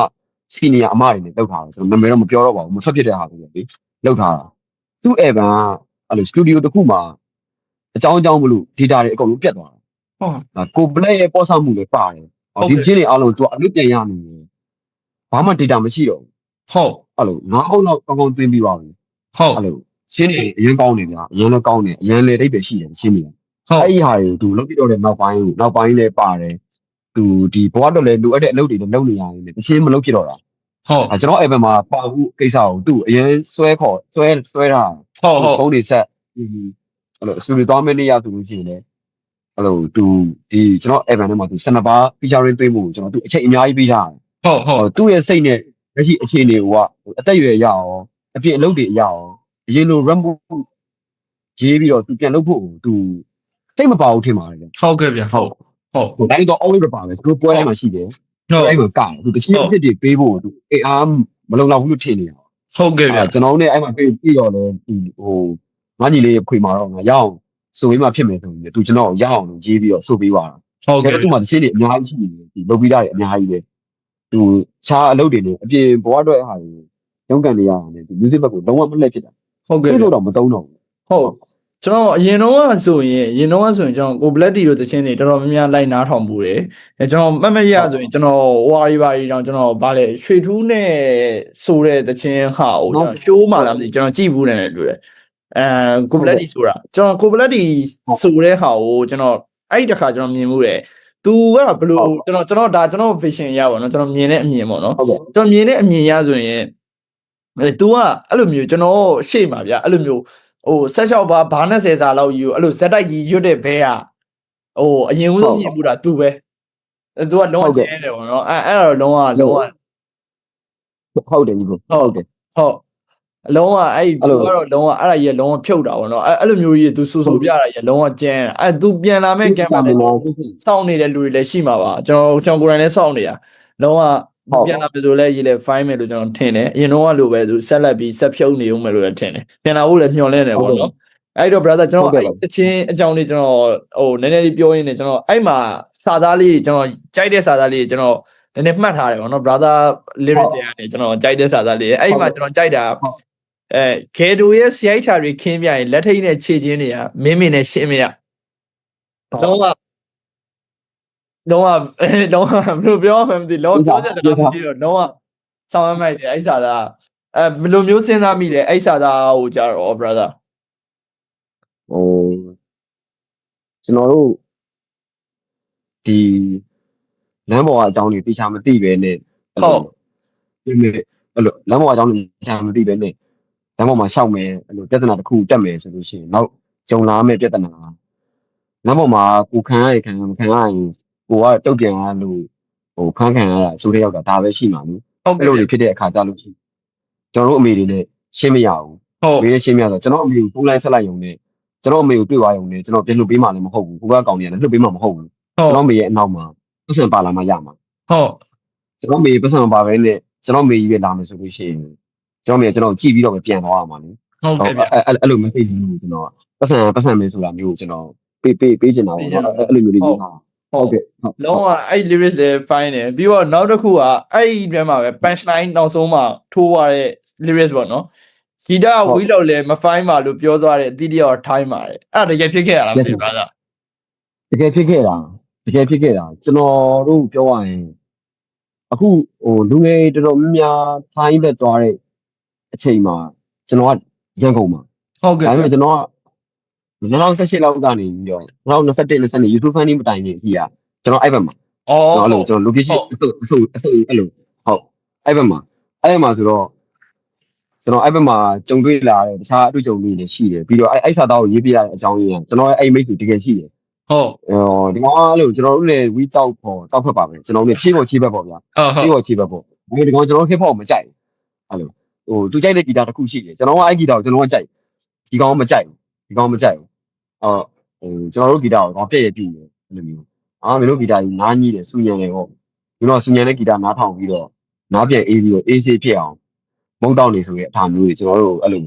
[SPEAKER 2] senior အမတွေနဲ့လောက်ထားတယ်ကျွန်တော်နာမည်တော့မပြောတော့ပါဘူးမထွက်ဖြစ်တဲ့ဟာတွေလေလောက်ထားတာသူ့ Evan ကအဲ့လို studio တစ်ခုမှာအကြောင်းမလို့ data တွေအကုန်လုံးပြတ်သွားတာကိုဘလက်ရဲ့ပေါ်ဆမှုတွေပါတယ်ဒီချင်းတွေအားလုံးသူအလုပ်ပြန်ရနေတယ်ဘာမှ data မရှိတော့
[SPEAKER 1] ဟုတ်
[SPEAKER 2] အဲ့လို9ဟုတ်လောက်ကောင်းကောင်းသွင်းပြီးပါပြီဟ
[SPEAKER 1] ုတ်အ
[SPEAKER 2] ဲ့လိုချင်းတွေအရင်ကောင်းနေဗျာအရင်လည်းကောင်းတယ်အရင်လည်းအိပ်ပဲရှိတယ်ချင်းတွေအဲ့ဒီဟာတွေသူလုပ်ပြီးတော့တဲ့နောက်ပိုင်းလည်းပါတယ်သူဒီဘဝတော့လည်းလိုအပ်တဲ့အလုပ်တွေလည်းလုပ်နေရတယ်တချင်းမလုပ်ဖြစ်တော့တာ
[SPEAKER 1] ဟုတ်
[SPEAKER 2] ကျွန်တော် Evan မှာပါဘူးကိစ္စကိုသူ့အရင်ဆွဲတာ
[SPEAKER 1] ဟုတ်
[SPEAKER 2] ဖုန်းတွေဆက်အဲ့လိုစတူဒီယိုသွားမယ့်နေ့ရဆိုလို့ရှိရင်လည်းအဲ့လိုသူဒီကျွန်တော် Evan နဲ့မှာသူ12ပါး featuring သွင်းဖို့ကျွန်တော်သူအချိန်အများကြီးပေးထားတယ်
[SPEAKER 1] ဟုတ်
[SPEAKER 2] သူ့ရဲ့စိတ်နဲ့လက်ရှိအခြေအနေကအသက်အရွယ်ရအောင်အပြင်အလုပ်တွေရအောင်အရင်လို run ရေးပြီးတော့သူပြန်လုပ်ဖို့သူစိတ်မပါဘူးထင်ပါတယ်ဟ
[SPEAKER 1] ုတ်ကဲ့ဗျဟုတ်
[SPEAKER 2] တိုင်းတော့ always ပါပဲသူပွဲတိုင်းမှာရှိတယ်အဲ့မှာကသူတချို့အဖြစ်တွေပေးဖို့သူအားမလုံလောက်ဘူးလို့ထင်နေတာ
[SPEAKER 1] ဟုတ်ကဲ့ဗျက
[SPEAKER 2] ျွန်တော်နဲ့အဲ့မှာပြီးတော့လဲငါညီလေးခွေမှာတော့ငါရအောင်ဆိုပြီးမှဖြစ်မယ်ဆိုပြီးသူကျွန်တော်ရအောင်လို့ရေးပြီးတော့ဆိုပေးပါဟ
[SPEAKER 1] ုတ်ကဲ့
[SPEAKER 2] သူ့မှာတချို့တွေအများကြီးရှိနေတယ်ဒီလုပ်ပြီးသားတွေအများကြီးပဲသူခြားအလုပ်တွေနဲ့အပြင်ဘဝအတွက်ဟာတွေရုန်းကန်နေရတာနဲ့ဒီ music ဘက်ကိုလုံးဝမလှည့်ဖြစ်တာဟ
[SPEAKER 1] ုတ်ကဲ့
[SPEAKER 2] လို့တော့မသုံးတော့ဘူး
[SPEAKER 1] ဟုတ်ကျွန်တော်အရင်တော့ဆိုရင်ကျွန်တော်ကို black tea တို့တချင်းတွေတော်တော်များများလိုက်နားထောင်မှုတယ်ကျွန်တော်မှတ်ရဆိုရင်ကျွန်တော်ဝါရီပါရီတောင်ကျွန်တော်ဗာလေရွှေထူးနဲ့ဆိုတဲ့တချင်းဟာဟိုရှိုးမှလားမသိကျွန်တော်ကြည့်ဘူးနေတယ်တွေ့တယ် ကိုပလက်တီဆိုတာကျွန်တော်ကိုပလက်တီဆိုတဲ့ဟာကိုကျွန်တော်အဲ့တခါကျွန်တော်မြင်မှုတယ်သူကဘယ်လိုကျွန်တော်ဒါကျွန်တော် vision ရပါတော့ကျွန်တော်မြင်တဲ့အမြင်ပေါ့နော်ကျွန်တော်မြင်တဲ့အမြင်ရဆိုရင်သူကအဲ့လိုမျိုးကျွန်တော်ရှေ့မှာဗျအဲ့လိုမျိုးဟို16ပါဘာနဲ့10စာလောက်ယူအဲ့လိုဇက်တိုက်ကြီးရွတ်တဲ့ဘဲကဟိုအရင်ဦးဆုံးမြင်မှုတာသူပဲသူကလုံးဝကျင်းတယ်ပေါ့နော်အဲ့တော့လုံးဝဟ
[SPEAKER 2] ုတ်တယ်ညီကိုဟုတ်တယ်
[SPEAKER 1] ဟုတ်အလုံးဝအဲ့သူကတော့လုံးဝအဲ့ဒါကြီးလုံးဝဖြုတ်တာပေါ့နော်အဲ့လိုမျိုးကြီးသူဆူဆူပြတာကြီးလုံးဝကျင်းအဲ့သူပြန်လာမဲ့ကင်မရာနဲ့စောင့်နေတဲ့လူတွေလည်းရှိမှာပါကျွန်တော်ကိုယ်တိုင်လည်းစောင့်နေတာလုံးဝပြန်လာပြီဆိုလဲရေးလဲ fine မယ်လို့ကျွန်တော်ထင်တယ်အရင်တော့လိုပဲသူဆက်လက်ပြီးဆက်ဖြုတ်နေဦးမယ်လို့လည်းထင်တယ်ပြန်လာဖို့လည်းမျှော်လင့်နေပေါ့နော်အဲ့တော့ brother ကျွန်တော်အဲ့အချင်းအကြောင်းလေးကျွန်တော်ဟိုနည်းနည်းလေးပြောရင်းနေကျွန်တော်အဲ့မှာစာသားလေးကျွန်တော်ကြိုက်တဲ့စာသားလေးကျွန်တော်နည်းနည်းမှတ်ထားတယ်ပေါ့နော် brother lyrics တွေကနေကျွန်တော်ကြိုက်တဲ့စာသားလေးအဲ့မှာကျွန်တော်ကြိုက်တာဂေဒိုရဲ့ဆီအိုက်ထာတွေခင်းပြရင်လက်ထိတ်နဲ့ခြေချင်းတွေကမင်းမင်းနဲ့ရှင်းမရလုံးဝဘယ်လိုပြောမှမသိလုံးဝပြောချက်တော့မရှိတော့လုံးဝဆောင်းရမိုက်တယ်အဲ့စာသားဘယ်လိုမျိုးစဉ်းစားမိလဲအဲ့စာသားကိုကြတော့ brother
[SPEAKER 2] ဟိုကျွန်တော်တို့ဒီလမ်းပေါ်အကြောင်းတွေသိချာမသိပဲနဲ့
[SPEAKER 1] ဟုတ်
[SPEAKER 2] ဒီအဲ့လိုလမ်းပေါ်အကြောင်းတွေသိချာမသိပဲနဲ့လမ်းပေါ်မှာရှောက်မယ်အဲ့လိုပြဿနာတစ်ခုတက်မယ်ဆိုလို့ရှိရင်နောက်ကြုံလာမယ့်ပြဿနာလမ်းပေါ်မှာကိုခံရခံမခံရရင်ကိုကတုတ်ပြန်ရလို့ဟိုဖမ်းခံရတာဆိုတဲ့ရောက်တာဒါပဲရှိမှာနော်အဲ့လိုတွေဖြစ်တဲ့အခါကြလို့ရှိကျွန်တော်တို့အမေတွေနဲ့ရှင်းမရဘူးဟ
[SPEAKER 1] ုတ်မ
[SPEAKER 2] င်းရှင်းမရတော့ကျွန်တော်အမေကိုဖုန်းလိုက်ဆက်လိုက်ရုံနဲ့ကျွန်တော်အမေကိုတွေ့သွားရုံနဲ့ကျွန်တော်ပြန်လှုပ်ပေးမှလည်းမဟုတ်ဘူးကိုကကောင်နေရတယ်လှုပ်ပေးမှမဟုတ်ဘူးကျွန်တော်အမေရဲ့အနောက်မှာပတ်စံပါလာမှရမှာဟ
[SPEAKER 1] ုတ်က
[SPEAKER 2] ျွန်တော်အမေပတ်စံမပါဘဲနဲ့ကျွန်တော်အမေကြီးပဲလာမယ်ဆိုလို့ရှိရင်ကျွန်တော်အမေကျွန်တော်ကြည့်ပြီးတော့ပဲပြန်သွားရမှာလေ
[SPEAKER 1] ဟုတ်ကဲ့ဗျအ
[SPEAKER 2] ဲ့လိုမသိဘူးကျွန်တော်ပတ်စံမယ်ဆိုတာမျိုးကျွန်တော်ပေးချင်တာပေါ့နော်အဲ့လိုမျိုးလေးပြောတာဟုတ်ကဲ့လ
[SPEAKER 1] ုံးဝအဲ့ lyrics တွေ fine တယ်ပြီးတော့နောက်တစ်ခုကအဲ့ဒီထဲမှာပဲ punchline နောက်ဆုံးမှာထိုးသွားတဲ့ lyrics ပေါ့နော်ဂီတဝီလောက်လည်းမ fine ပါလို့ပြောသွားတဲ့အတိအကျတော့ time ပါတယ်အဲ့ဒါတကယ်ဖြစ်ခဲ့ရလားမသိပါလားတ
[SPEAKER 2] ကယ်ဖြစ်ခဲ့တာကျွန်တော်တို့ပြောရရင်အခုဟိုလူငယ်တော်တော်များများထိုင်းဘက်သွားတဲ့အချိန်မှာကျွန်တော်ကရန်ကုန်မှာဟ
[SPEAKER 1] ုတ်ကဲ့
[SPEAKER 2] ဒါပေမဲ့ကျွန်တော်က2018လောက်ကနေပြီးတော့2021 20 YouTube fan မတိုင်ခင်ကြီးอ่ะကျွန်တော်အဲ့ဘက်မှာအဲ့လိုကျွန်တော် location အဲ့လိုဟုတ်အဲ့ဘက်မှာဆိုတော့ကျွန်တော်အဲ့ဘက်မှာကြုံတွေ့လာတဲ့တခြားအတွေ့အကြုံတွေလည်းရှိတယ်ပြီးတော့အဲ့စာသားကိုရေးပြရတဲ့အကြောင်းရင်းကကျွန်တော်အဲ့မိတ်ဆွေတကယ်ရှိတယ်ဟ
[SPEAKER 1] ုတ်ဒ
[SPEAKER 2] ီမှာအဲ့လိုကျွန်တော်တို့လည်းဝီတောက်ဖို့တောက်ဖက်ပါပဲကျွန်တော်တို့ဖြေးချေးဘက်ပေါ့ဗျာဖြေးချေးဘက်ပေါ့ဒီကောင်ကျွန်တော် hip hop မကြိုက်ဘူးအဲ့လိုဟိုသူကြိုက်တဲ့ဂီတာတစ်ခုရှိတယ်ကျွန်တော်ကအဲ့ဂီတာကိုကျွန်တော်ကကြိုက်ဒီကောင်မကြိုက်ဘူးဟိုကျွန်တော်တို့ဂီတာကိုတော့ပြည့်ရပြည့်တယ်အဲ့လိုမျိုးမင်းတို့ဂီတာကြီးနားကြီးတယ်စူညံတယ်ပေါ့ကျွန်တော်စူညံတဲ့ဂီတာနားထောင်ပြီးတော့နားပြန်အေးပြီးတော့အေးစေးဖြစ်အောင်မုံတောက်နေဆိုတဲ့အထာမျိုးတွေကျွန်တော်တို့အဲ့လို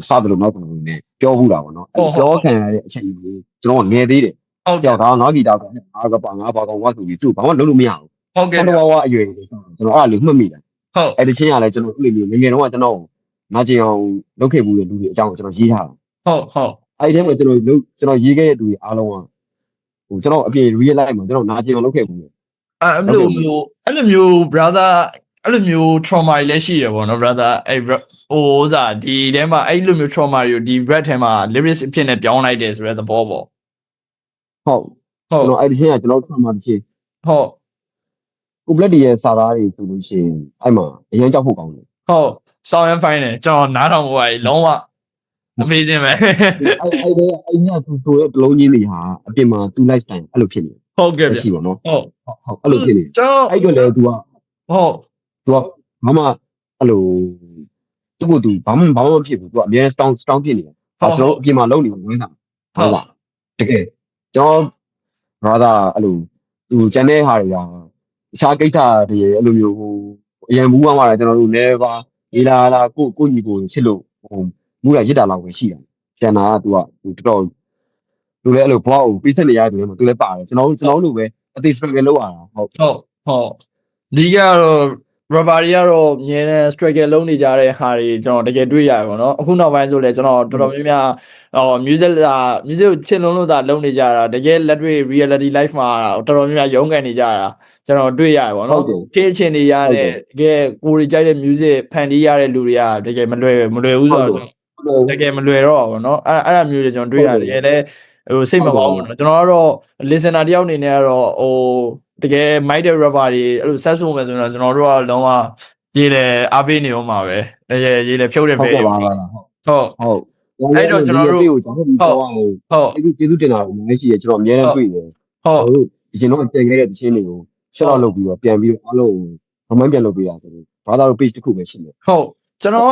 [SPEAKER 2] စတယ်လို့နောက်ပုံနဲ့ပြောဘူးတာပေါ့နော်ပြောခံရတဲ့အချိန်ကြီးကျွန်တော်ငယ်သေးတယ်
[SPEAKER 1] ဟုတ်
[SPEAKER 2] ကြောက်တာငါဂီတာကငါကပါငါပါကောင်ဝါဆိုပြီးသူ့ဘာမှလုပ်လို့မရဘူး
[SPEAKER 1] ဟုတ်ကဲ့တ
[SPEAKER 2] ော့ဝါအရွယ်ကျွန်တော်အဲ့လိုမှတ်မိတယ်
[SPEAKER 1] ဟုတ်
[SPEAKER 2] အဲ့ဒီချင်းကလည်းကျွန်တော်အဲ့လိုမျိုးငယ်တော့ကျွန်တော်ငါချင်အောင်လုပ်ခဲ့ဘူးတဲ့လူတွေအကြောင်းကိုကျွန်တော်ရေးထားတာ
[SPEAKER 1] ဟုတ်
[SPEAKER 2] အဲ့ဒီထဲမှာကျွန်တော်ရေးခဲ့တဲ့လူတွေအားလုံးကဟိုကျွန်တော်အပြင် real life မှာကျွန်တော်နာကျင်အောင်လုပ်ခဲ့ဘူးအ
[SPEAKER 1] ဲ့လိုမျိုး brother အဲ့လိုမျိုး trauma တွေလည်းရှိရပေါ့နော် brother အဲ့ဟိုဥစားဒီထဲမှာအဲ့လိုမျိုး trauma တွေကိုဒီ rap ထဲမှာ lyrics အဖြစ်နဲ့ပြောင်းလိုက်တယ်ဆိုတဲ့သဘောပေါ့ဟ
[SPEAKER 2] ုတ်ကျွန်တော်အဲ့ဒီချင်းကကျွန်တော် trauma တစ်ချင်း
[SPEAKER 1] ဟုတ်
[SPEAKER 2] ကိုပလက်တီရဲ့စာသားတွေဆိုလို့ရှိရင်အဲ့မှာအရင်ကြောက်ဖို့ကောင်းတယ်
[SPEAKER 1] ဟုတ် sound and fine တယ်ကျွန်တော်နားထောင်ဖို့ပါလုံးဝ amazing ပဲ
[SPEAKER 2] အဲ့ညသူဆိုတဲ့တလုံးချင်းတွေဟာအပြင်မှာသူ lifestyle အဲ့လိုဖြစ်နေ
[SPEAKER 1] ဟုတ်ကဲ့ဗျရ
[SPEAKER 2] ှိပါတော့
[SPEAKER 1] ဟုတ်
[SPEAKER 2] အဲ့လိုဖြစ်နေအဲ့တော့လေ तू ကဟ
[SPEAKER 1] ုတ်ဘ
[SPEAKER 2] ာမှအဲ့လိုသူ့ကို तू ဘာမှမဖြစ်ဘူး तू ကအများ strong ဖြစ်နေတယ်ကျွန်တော်အပြင်မှာလုံနေဝင်စားဟုတ်လားတကယ်ကျွန်တော် brother အဲ့လို तू ကျန်တဲ့ဟာတွေကတခြားကိစ္စတွေအဲ့လိုမျိုးဟိုအရင်မူးသွားမှလည်းကျွန်တော်တို့လည်းပါရေးလာကိုညီကိုချစ်လို့ဟိုမူးရရစ်တာလောက်ပဲရှိတယ်ကျန်တာက तू ကတော်တော်သူလည်းအဲ့လိုဘွားကိုပြီးဆက်နေရတယ်သူလည်းပါတယ်ကျွန်တော်တို့ပဲအသေး struggle လုပ်ရတာဟ
[SPEAKER 1] ုတ်ဒီကတော့ rubber တွေကတော့မြင်တဲ့ struggle လုံးနေကြတဲ့ဟာတွေကျွန်တော်တကယ်တွေ့ရတယ်ပေါ့နော်အခုနောက်ပိုင်းဆိုလည်းကျွန်တော်တော်တော်များများmusic ကိုချစ်လုံးလို့သာလုံးနေကြတာတကယ်လက်တွေ့ reality life မှာတော်တော်များများရုန်းကန်နေကြတာကျွန်တော်တွေ့ရတယ်ပေါ့နော်ခေတ်ချင်းနေရတဲ့တကယ်ကိုရီကြိုက်တဲ့ music ဖန်တီးရတဲ့လူတွေကတကယ်မလွယ်ဘူးဆိုတော့ တကယ်မလွယ်တော့ဘူးเนาะအဲ့ဒါမျိုးတွေကျွန်တော်တွေ့ရတယ်တကယ်လည်းဟိုစိတ်မကောင်းဘူးเนาะကျွန်တော်ကတော့ listener တယောက်အနေနဲ့ကတော့ဟိုတကယ် mic တဲ့ rapper တွေအဲ့လိုဆက်ဆိုမယ်ဆိုတော့ကျွန်တော်တို့ကလုံးဝရေးလေအားပေးနေအောင်ပါပဲရေးလေဖြုတ်တယ်ပဲဟုတ်အဲ့တော့ကျွန်တော်တို့ဟ
[SPEAKER 2] ုတ်ကျေးဇူးတင်တာကိုမရှိရကျွန်တော်အများနဲ့တွေ့တယ်ဟုတ်ဒီကျွန်တော်တင်ခဲ့တဲ့တခြင်းတွေကိုချက်တော့လုပ်ပြီးတော့ပြန်ပြီးအားလုံးကိုမှန်းပြန်လုပ်ပေးရဆိုတော့ဘာသာတော့ page တစ်ခုပဲရှိတယ်ဟ
[SPEAKER 1] ုတ်ကျွန်တော်က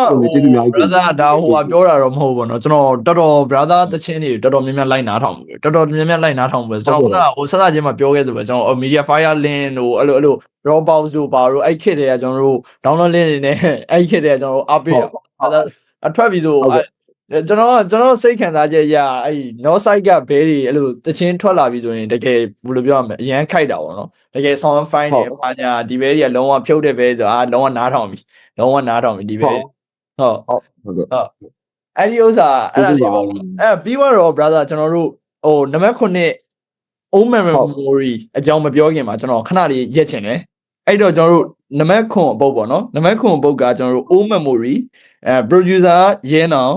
[SPEAKER 1] brother ဒါဟိုကပြောတာတော့မဟုတ်ဘူးเนาะကျွန်တော်တော်တော် brother တခြင်းတွေတော်တော်များများလိုက်နားထောင်ပြီတော်တော်များများလိုက်နားထောင်ပြီကျွန်တော်ကဟိုဆက်စချင်းမှာပြောခဲ့သလိုပဲကျွန်တော် media fire link တို့အဲ့လို raw box တို့ပါတို့အဲ့ခစ်တွေကကျွန်တော်တို့ download link တွေနဲ့အဲ့ခစ်တွေကကျွန်တော်အပိရအထွက်ပြီးဆိုကျွန်တော်စိတ်ခံစားချက်ရအဲ့ no site ကဘဲတွေအဲ့လိုတခြင်းထွက်လာပြီဆိုရင်တကယ်ဘယ်လိုပြောရမလဲအရန်ခိုက်တာပေါ့နော်တကယ် sound fine တွေပါညာဒီဘဲတွေကလုံးဝဖြုတ်တဲ့ဘဲဆိုလုံးဝနားထောင်ပြီလုံးဝနားထောင်ပြီဒီဘဲဟုတ်အဲ့ဒီဥစ္စာအဲ့ဒါတွေပေါ့အဲ့ပြီးတော့ brother ကျွန်တော်တို့ဟိုနံပါတ်9 old memory အကြောင်းမပြောခင်မှာကျွန်တော်ခဏလေးရက်ချင်တယ်အဲ့တော့ကျွန်တော်တို့နံပါတ်9အပုတ်ပေါ့နော်နံပါတ်9အပုတ်ကကျွန်တော်တို့ old memory producer ရဲနောင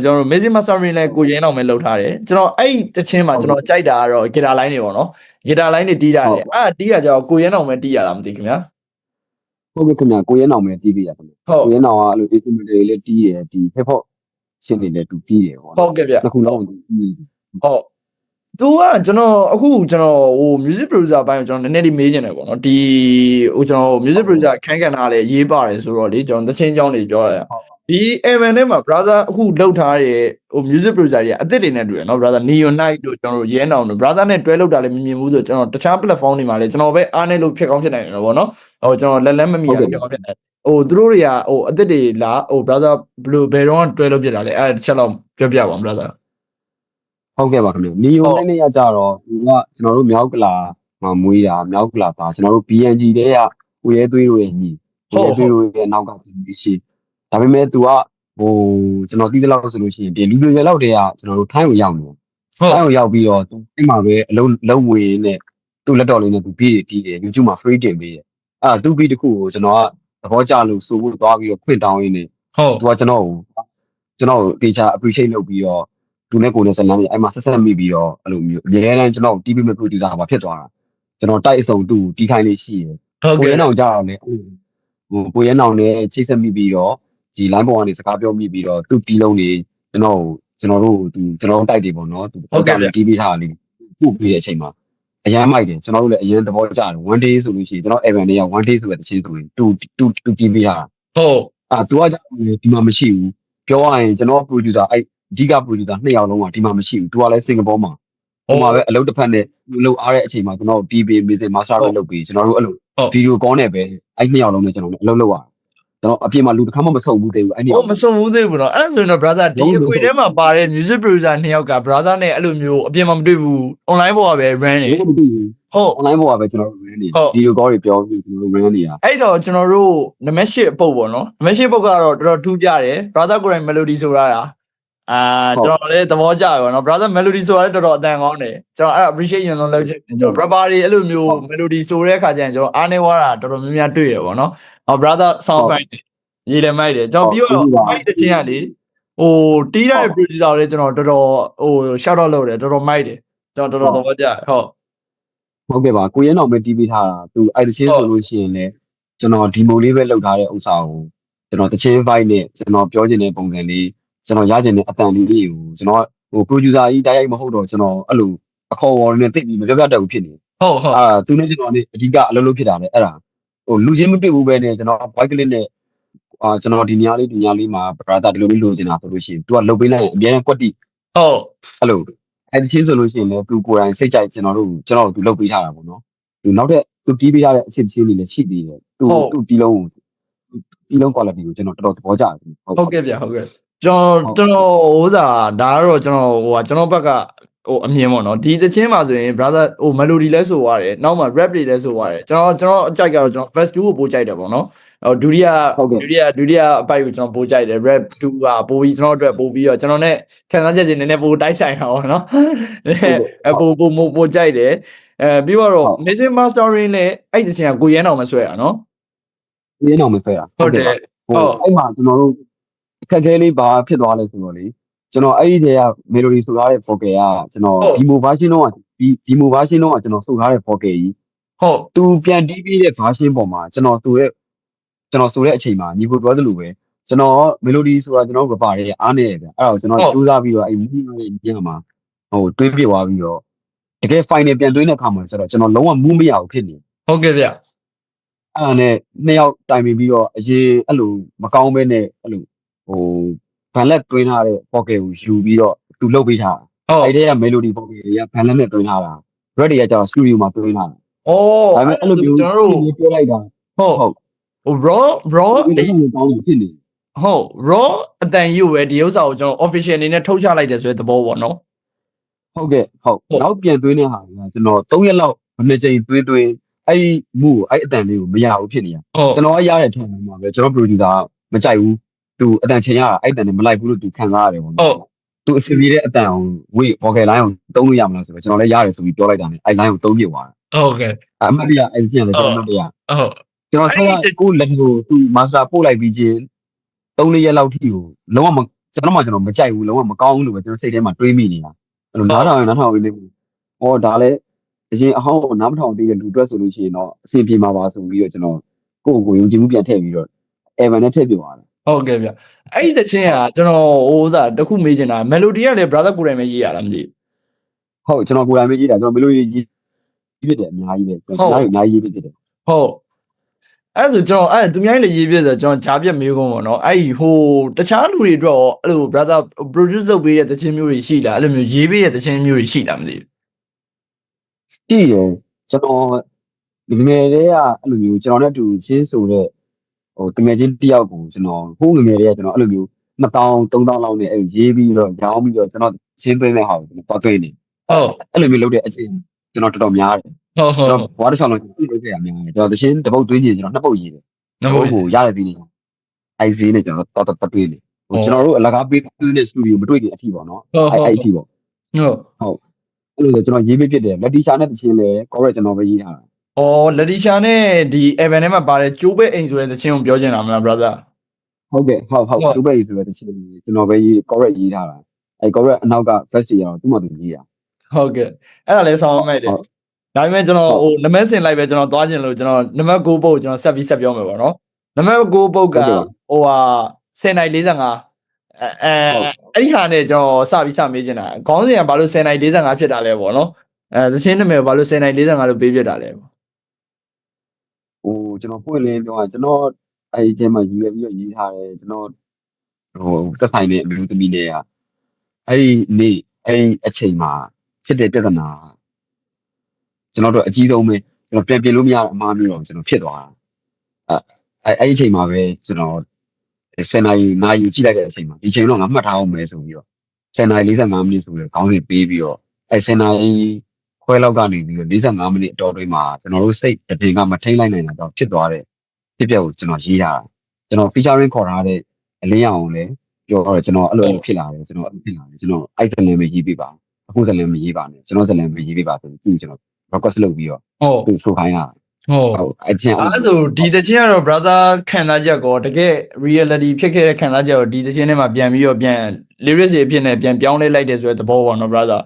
[SPEAKER 1] ်ကျွန်တော်တို့ music mastering လည်းကိုရဲနောင်ပဲလုပ်ထားတယ်ကျွန်တော်အဲ့တချင်းမှာကျွန်တော်ကြိုက်တာကတော့ guitar line တွေပေါ့နော် guitar line တွေတီးတာတယ်အဲ့တီးရကြတော့ကိုရဲနောင်ပဲတီးရတာမသိခင်ဗျာဟ
[SPEAKER 2] ုတ်ကဲ့ခင်ဗျာကိုရဲနောင်ပဲတီးပြရခင်ဗျာကိုရဲနောင်ကအဲ့လို instrument တွေလည်းတီးတယ်ဒီ hip hop ချင်းတွေလည်းတူတီးတယ်ပေါ့
[SPEAKER 1] ဟုတ်ကဲ့ဗျအ
[SPEAKER 2] ခုလောက်တီး
[SPEAKER 1] ဟုတ်သူကကျွန်တော်ဟို music producer ဘိုင်းကိုကျွန်တော်နည်းနည်းလေးမေးချင်တယ်ပေါ့နော်ဒီဟိုကျွန်တော် music producer ခန်းကန်ထားလဲရေးပါတယ်ဆိုတော့လေကျွန်တော်သချင်းကြောင်းတွေပြောရတယ်ဒီ event ထဲမှာ brother အခုလောက်ထားတဲ့ဟို music producer တွေအသစ်တွေနဲ့တွေ့ရနော် brother Neo Night တို့ကျွန်တော်တို့ရဲနောင်တို့ brother နဲ့တွဲလောက်တာလည်းမမြင်ဘူးဆိုကျွန်တော်တခြား platform တွေမှာလည်းကျွန်တော်ပဲအားနဲ့လို့ဖြစ်ကောင်းဖြစ်နိုင်တယ်ပေါ့နော်ဟိုကျွန်တော်လက်မမီရဖြစ်ကောင်းဖြစ်နိုင်ဟိုသူတို့တွေကဟိုအသစ်တွေလားဟို brother ဘယ်တော့တွဲလို့ဖြစ်တာလဲအဲ့တစ်ချက်လောက်ပြောပြပါဦး brother
[SPEAKER 2] ဟုတ်ကဲ့ပါခင်ဗျနီယိုနဲ့နေရကြတော့ဒီကကျွန်တော်တို့မြောက်ကလာမှာမွေးတာမြောက်ကလာပါကျွန်တော်တို့ BNG တဲကကိုရဲသွေးတို့ရဲ့ညီကိုရဲသွေးတို့ရဲ့နောက်ကဒီရှိဒါပေမဲ့သူကဟိုကျွန်တော်သိတဲ့လောက်ဆိုလို့ရှိရင်ဒီလူတွေလောက်တည်းကကျွန်တော်တို့ထိုင်းကိုရောက်နေထိုင်းကိုရောက်ပြီးတော့အဲ့မှာပဲအလုံးဝေးနဲ့သူ့လက်တော်လေးနဲ့သူပြီးတီးတယ် YouTube မှာ free တင်ပေးတယ်အဲ့သူ့ပြီးတစ်ခုကိုကျွန်တော်ကသဘောကျလို့ဆိုဖို့သွားပြီးတော့ဖွင့်တောင်းရင်းနေဟ
[SPEAKER 1] ုတ်သ
[SPEAKER 2] ူကကျွန်တော်တေချာ appreciate လုပ်ပြီးတော့သူနဲ့ကိုယ်နဲ့ဆက်လမ်းပြီးအဲ့မှာဆက်မိပြီးတော့အဲ့လိုမျိုးအများအားကျွန်တော် TV မဲ့ producer မှာဖြစ်သွားတာကျွန်တော်တိုက်အစုံသူ့တီးခိုင်းလေးရှိရယ်ကိုရဲနောင်ကြတော့လေဟိုကိုရဲနောင်နဲ့ချိတ်ဆက်မိပြီးတော့ဒီ line ပေါ်ကနေစကားပြောမိပြီးတော့သူ့တီးလုံးတွေကျွန်တော်တို့ကျွန်တော်တိုက်တယ်ပေါ့နော်သူဟုတ်ကဲ့တီးပြီးထားတယ်ပို့ပြီးတဲ့အချိန်မှာအရန်မိုက်တယ်ကျွန်တော်တို့လည်းအရင်သဘောကျတယ် one day ဆိုလို့ရှိရင်ကျွန်တော် Evan တွေက one day ဆိုတဲ့တခြင်းဆိုရင်တူတီးပြီးထား
[SPEAKER 1] ဟုတ်
[SPEAKER 2] သူကဒီမှာမရှိဘူးပြောရရင်ကျွန်တော် producer အဲ့အဓိက producer 2ယောက်လုံးကဒီမှာမရှိဘူးသူကလည်းစင်ကာပူမှာဟိုမှာပဲအလုပ်တစ်ဖက်နဲ့လုပ်အားတဲ့အချိန်မှာကျွန်တော် TV music master ပဲလုပ်ပြီးကျွန်တော်တို့အဲ့လို video call နဲ့ပဲအဲ့2ယောက်လုံးနဲ့ကျွန်တော်အလုပ်လုပ်ရကျွန်တော်အပြင်မှာလူတစ်ခါမှမဆုံဘူးသေးဘူးအဲ့ဒီမ
[SPEAKER 1] ဆုံဘူးသေးဘူးเนาะအဲ့ဆိုရင်တော့ brother ဒီအခွေထဲမှာပါတဲ့ music producer 2ယောက်က brother နဲ့အဲ့လိုမျိုးအပြင်မှာမတွေ့ဘူး online ပေါ်ကပဲ run နေ
[SPEAKER 2] ဟုတ် online ပေါ်ကပဲကျွန်တော် run နေ video call တွေပြောပြီးကျွန်တော် run နေတာ
[SPEAKER 1] အဲ့တော့ကျွန်တော်တို့နမရှစ်အပုတ်ပေါ့နော်နမရှစ်ပုတ်ကတော့တော်တော်ထူးကြတယ် brother ကိုယ်တိုင် melody ဆိုရတာကျွန်တော်လည်းသဘောကျရပါတော့ brother melody ဆိုတာလည်းတော်တော်အတန်ကောင်းတယ်ကျွန်တော်အဲ့ appreciate ရင်လုံးလုပ်ချင်ကျွန်တော် rapper တွေအဲ့လိုမျိုး melody ဆိုတဲ့အခါကျရင်ကျွန်တော်အားနေဝါတာတော်တော်များများတွေ့ရပါတော့ဟော brother sound fine ရေးလည်းမိုက်တယ်ကျွန်တော်ပြီးတော့မိုက်တဲ့ချင်းကလေဟိုတီးတဲ့ producer တွေကျွန်တော်တော်တော်ဟို shout out လုပ်တယ်တော်တော်မိုက်တယ်ကျွန်တော်တော်တော်သဘောကျ
[SPEAKER 2] ဟုတ်ကဲ့ပါကိုရဲအောင်ပဲတီးပေးထားတာသူအဲ့တချင်းဆိုလို့ရှိရင်လည်းကျွန်တော်ဒီမိုလေးပဲလုပ်ထားတဲ့ဥစ္စာကိုကျွန်တော်တချင်း vibe နဲ့ကျွန်တော်ပြောချင်တဲ့ပုံစံလေးကျွန်တော်ရချင်တဲ့အတန်လေးကိုကျွန်တော်ဟို producer ကြီးတိုက်ရိုက်မဟုတ်တော့ကျွန်တော်အဲ့လိုအခေါ်ဝေါ်နဲ့တိတ်ပြီးမပြောပြတတ်ဘူးဖြစ်နေဟ
[SPEAKER 1] ုတ်သ
[SPEAKER 2] ူနဲ့ကျွန်တော်နဲ့အဓိကအလုပ်လုပ်ဖြစ်တာလေအဲ့ဒါဟိုလူချင်းမတွေ့ဘူးပဲနဲ့ကျွန်တော် white clip နဲ့ကျွန်တော်ဒီညလေးမှာ brother ဒီလိုလိုချင်တာဆိုလို့ရှိရင် तू ကလုတ်ပေးလိုက်ရင်အများနဲ့ကွက်တိ
[SPEAKER 1] ဟုတ်
[SPEAKER 2] အဲ့လိုအဲ့ဒီချင်းဆိုလို့ရှိရင်လည်း तू ကိုယ်တိုင်စိတ်ကြိုက်ကျွန်တော်တို့ तू လုတ်ပေးထားတာပေါ့နော် तू နောက်တဲ့ तू တီးပေးထားတဲ့အချင်းချင်းတွေလည်းရှိသေးတယ် तू တီးလုံး quality ကိုကျွန်တော်တော်တော်သဘောကျတယ်ဟ
[SPEAKER 1] ုတ်ကဲ့ဗျဟုတ်ကဲ့ကျွန်တော်ဥစားဒါကတော့ကျွန်တော်ဘက်ကဟိုအမြင်ပေါ့နော်ဒီတချင်းမှာဆိုရင် brother ဟို melody လဲဆိုရတယ်နောက်မှာ rap တွေလဲဆိုရတယ်ကျွန်တော်အကြိုက်ကတော့ကျွန်တော် verse 2ကိုပို့ကြိုက်တယ်ပေါ့နော်ဒုတိယအပိုက်ကိုကျွန်တော်ပို့ကြိုက်တယ် rap 2ကပို့ပြီးကျွန်တော်အတွက်ပို့ပြီးတော့ကျွန်တော်နဲ့ခံစားချက်ချင်းနည်းနည်းပို့တိုက်ဆိုင်တာပေါ့နော်ပို့ကြိုက်တယ်ပြီးတော့ music mastering နဲ့အဲ့ဒီတချင်းကကိုရဲအောင်မဆွဲရနော်
[SPEAKER 2] ကိုရဲအောင်မဆွဲရဟ
[SPEAKER 1] ုတ်တယ်
[SPEAKER 2] ဟိုအဲ့မှာကျွန်တော်တို့ ခက်ခဲလေးဘာဖြစ်သွားလဲဆိုတော့လေကျွန်တော်အဲ့ဒီတည်းက melody ဆိုထားတဲ့ vocal ကကျွန်တော် demo version တော့demo version တော့ကျွန်တော်ဆိုထားတဲ့ vocal ကြီး
[SPEAKER 1] ဟုတ်
[SPEAKER 2] သူပြန်တီးပြီးတဲ့ version ပေါ်မှာကျွန်တော်ဆိုတဲ့အချိန်မှာညီကိုပြောသလိုပဲကျွန်တော် melody ဆိုတာကျွန်တော် rapper တွေအားနေတယ်ဗျအဲ့ဒါကိုကျွန်တော်စူးစမ်းပြီးတော့အဲ့ movie ရဲ့ညမှာဟိုတွေးပြသွားပြီးတော့တကယ် final ပြန်တွေးတဲ့အခါမှာဆိုတော့ကျွန်တော်လုံးဝမူးမရဘူးဖြစ်နေ
[SPEAKER 1] ဟုတ်ကဲ့ဗျ
[SPEAKER 2] အဲ့ဒါနဲ့နှစ်ယောက်တိုင်ပင်ပြီးတော့အရေးအဲ့လိုမကောင်းဘဲနဲ့အဲ့လိုဟိုဗန်လက်တွင်းထားတဲ့ pocket ကိုယူပြီးတော့သူလုတ်ပေးထားအဲ့ဒီက melody pocket တွေကဗန်လက်နဲ့တွင်းထားတာ red တွေကကျတော့ studio မှာတွင်းထားတာ
[SPEAKER 1] ဩ
[SPEAKER 2] ဒါပေမဲ့အဲ့လိုမျိုးကျွန်တော်တို့ပြောလိုက်တာ
[SPEAKER 1] ဟုတ်
[SPEAKER 2] ဟုတ်
[SPEAKER 1] ဟို raw
[SPEAKER 2] အဲ့လိုမျိုးကောင်းဖြစ်နေ
[SPEAKER 1] ဟုတ် raw အတန်ကြီးကိုပဲဒီဥစ္စာကိုကျွန်တော် official အနေနဲ့ထုတ်ချလိုက်တယ်ဆိုတဲ့သဘောပေါ့နော်
[SPEAKER 2] ဟုတ်ကဲ့ဟုတ်နောက်ပြန်တွင်းတဲ့ဟာကကျွန်တော်3ရက်လောက်မနေ့ချိန်တွင်းအဲ့မှုအဲ့အတန်လေးကိုမရဘူးဖြစ်နေရကျွန်တော်ရတဲ့ထုံးမှာပဲကျွန်တော် producer မကြိုက်ဘူးသူအတန်ချိန်ရတာအဲ့အတန်နဲ့မလိုက်ဘူးလို့သူခံစားရတယ်ပေါ့နော်သူအစီအပြေတဲ့အတန်အောင်ဝေး vocal line ကိုသုံးလို့ရမလားဆိုတော့ကျွန်တော်လည်းရတယ်ဆိုပြီးပြောလိုက်တာနဲ့အဲ့ line ကိုသုံးပြသွားတာ
[SPEAKER 1] ဟုတ်ကဲ့
[SPEAKER 2] အမှတ်တရအဲ့ပြန်လေကျွန်တော်အမှတ်တရ
[SPEAKER 1] ဟုတ်
[SPEAKER 2] ကျွန်တော်ဆက်ကိုလက်ကိုသူ master ပို့လိုက်ပြီးချင်း3-4ရက်လောက်ထိကိုလုံးဝကျွန်တော်မကြိုက်ဘူးလုံးဝမကောင်းဘူးလို့ပဲကျွန်တော်စိတ်ထဲမှာတွေးမိနေတာအဲ့လိုနားထောင်ပြီးနေဟောဒါလည်းအရင်အဟောင်းနားမထောင်သေးတဲ့လူတွက်ဆိုလို့ရှိရင်တော့အဆင်ပြေမှာပါဆိုပြီးတော့ကျွန်တော်ကိုယ်ယုံကြည်မှုပြန်ထည့်ပြီးတော့ Evan နဲ့ထည့်ပြသွားတယ်
[SPEAKER 1] ဟုတ်ကဲ့ဗျအဲ့ဒီတခြင်းကကျွန်တော်ဟိုဥစားတခုမေးချင်တာ melody ကလည်း brother ကိုယ်တိုင်ပဲရေးရလားမသိ
[SPEAKER 2] ဟုတ်ကျွန်တော်ကိုယ်တိုင်ပဲရေးတာကျွန်တော် melody ရေးဖြစ်တယ်အများကြီးပဲကျွန်တော်အများကြီးရေးဖြစ်တယ်
[SPEAKER 1] ဟုတ်အဲ့ဆိုကျွန်တော်အဲ့သူများကြီးလည်းရေးပြဆိုကျွန်တော်ဂျားပြက်မေးကုန်ပေါ့နော်အဲ့ဟိုတခြားလူတွေအတွက်ရောအဲ့လို brother produce လုပ်ပေးတဲ့တခြင်းမျိုးတွေရှိလားအဲ့လိုမျိုးရေးပေးတဲ့တခြင်းမျိုးတွေရှိလားမသိ
[SPEAKER 2] ရှိတယ်ကျွန်တော်ဒီငယ်လေးကအဲ့လိုမျိုးကျွန်တော်နဲ့တူချင်းဆိုတဲ့ဟိုတငယ်ချင်းတယောက်ကိုကျွန်တော်ဟိုးငယ်လေးကကျွန်တော်အဲ့လိုမျိုး2000 3000လောက်နဲ့အဲ့ရေးပြီးတော့ရောင်းပြီးတော့ကျွန်တော်ချင်းသွင်းတဲ့ဟာကိုကျွန်တော်တွင်းနေဟ
[SPEAKER 1] ုတ်
[SPEAKER 2] အဲ့လိုမျိုးလုပ်တဲ့အချိန်ကျွန်တော်တော်တော်များတယ်
[SPEAKER 1] ဟုတ်ဟုတ်
[SPEAKER 2] ဘွားတစ်ချောင်းလုံးပြည့်လို့ခဲ့ရများတယ်ကျွန်တော်တချင်းတစ်ပုတ်သွင်းချင်ကျွန်တော်နှစ်ပုတ်ရေးတယ်
[SPEAKER 1] နှစ်ပုတ်
[SPEAKER 2] ကိုရရပြီးနေ IV နဲ့ကျွန်တော်တော်တွေ့နေဟိုကျွန်တော်တို့အလကားပေးသွင်းတဲ့ studio မတွေ့ခင်အထိပေါ့နော်အဲ့အထိပေါ့
[SPEAKER 1] ဟုတ်
[SPEAKER 2] အဲ့လိုကျွန်တော်ရေးပေးဖြစ်တယ်လက်တီရှာနဲ့တချင်းလဲ correct ကျွန်တော်ပဲရေးထားတာ
[SPEAKER 1] ဩလက်တီရှာနဲ့ဒီ Evan ထဲမှာပါတဲ့ကျိုးပဲအိမ်ဆိုတဲ့တခြင်းကိုပြောချင်တာမလား brother
[SPEAKER 2] ဟုတ်ကဲ့ဟုတ်သူပဲရေးဆိုတဲ့တချင်းကျွန်တော်ပဲရေး correct ရေးထားတာအဲ့ correct အနောက်က first ရအောင်သူ့မှာသူရေးတာ
[SPEAKER 1] ဟုတ်ကဲ့အဲ့ဒါလည်းဆောင်းမိုက်တယ်ဒါပေမဲ့ကျွန်တော်ဟိုနမစင်လိုက်ပဲကျွန်တော်သွားခြင်းလို့ကျွန်တော်နမ9ပုတ်ကျွန်တော်ဆက်ပြောမယ်ပေါ့နော်နမ9ပုတ်ကဟိုဟာ10:45အဲ့ဒီဟာနဲ့ကျွန်တော်စမေးချင်တာခေါင်းစဉ်ကဘာလို့10:45ဖြစ်တာလဲပေါ့နော်သချင်းနာမည်ကဘာလို့10:45လို့ပေးပြတာလဲပေါ့
[SPEAKER 2] ဟိုကျွန်တော်ပွင့်လင်းပြောတာကျွန်တော်အဲ့ဒီထဲမှာယူရပြီးတော့ရေးထားတယ်ကျွန်တော်ဟိုသက်ဆိုင်တဲ့အမျိုးသမီးတွေကအဲ့ဒီနေ့အဲ့ဒီအချိန်မှာဖြစ်တဲ့ပြဿနာကျွန်တော်တို့အကြီးဆုံးပဲကျွန်တော်ပြန်ပြင်လို့မရအမှားမျိုးတော့ကျွန်တော်ဖြစ်သွားတာအဲ့ဒီအချိန်မှာပဲကျွန်တော်10နာရီကြည့်လိုက်တဲ့အချိန်မှာဒီချိန်တော့ငါမှတ်ထားအောင်မယ်ဆိုပြီးတော့10:45မိနစ်ဆိုပြီးခေါင်းစဉ်ပေးပြီးတော့အဲ့10နာရီခွဲလောက်ကနေပြီးတော့45မိနစ်အတော်တွင်းမှာကျွန်တော်တို့စိတ်အပြင်ကမထိန်လိုက်နိုင်တော့ဖြစ်သွားတဲ့ဖြစ်ပျက်ကိုကျွန်တော်ရေးတာကျွန်တော် featuring ခေါ်ထားတဲ့အလင်းရောင်လည်းပြောတော့ကျွန်တော်အဲ့လိုဖြစ်လာတယ်ကျွန်တော်အဲ့ဇလန်ပဲရေးပေးပါအခုဇလန်မရေးပါနဲ့ကျွန်တော်ဇလန်ပဲရေးပေးပါဆိုပြီးကျွန်တော် request လုပ်ပြီးတော့သူဆိုခိုင်းတာဟုတ်အဲ့ချင်းအ
[SPEAKER 1] ဲ့ဆိုဒီတခြင်းကတော့ brother ခံစားချက်ကောတကယ် reality ဖြစ်ခဲ့တဲ့ခံစားချက်ကိုဒီတခြင်းထဲမှာပြန်ပြီးတော့ပြန် lyrics တွေအဖြစ်နဲ့ပြန်ပြောင်းလဲလိုက်တယ်ဆိုတဲ့သဘောပေါ့နော် brother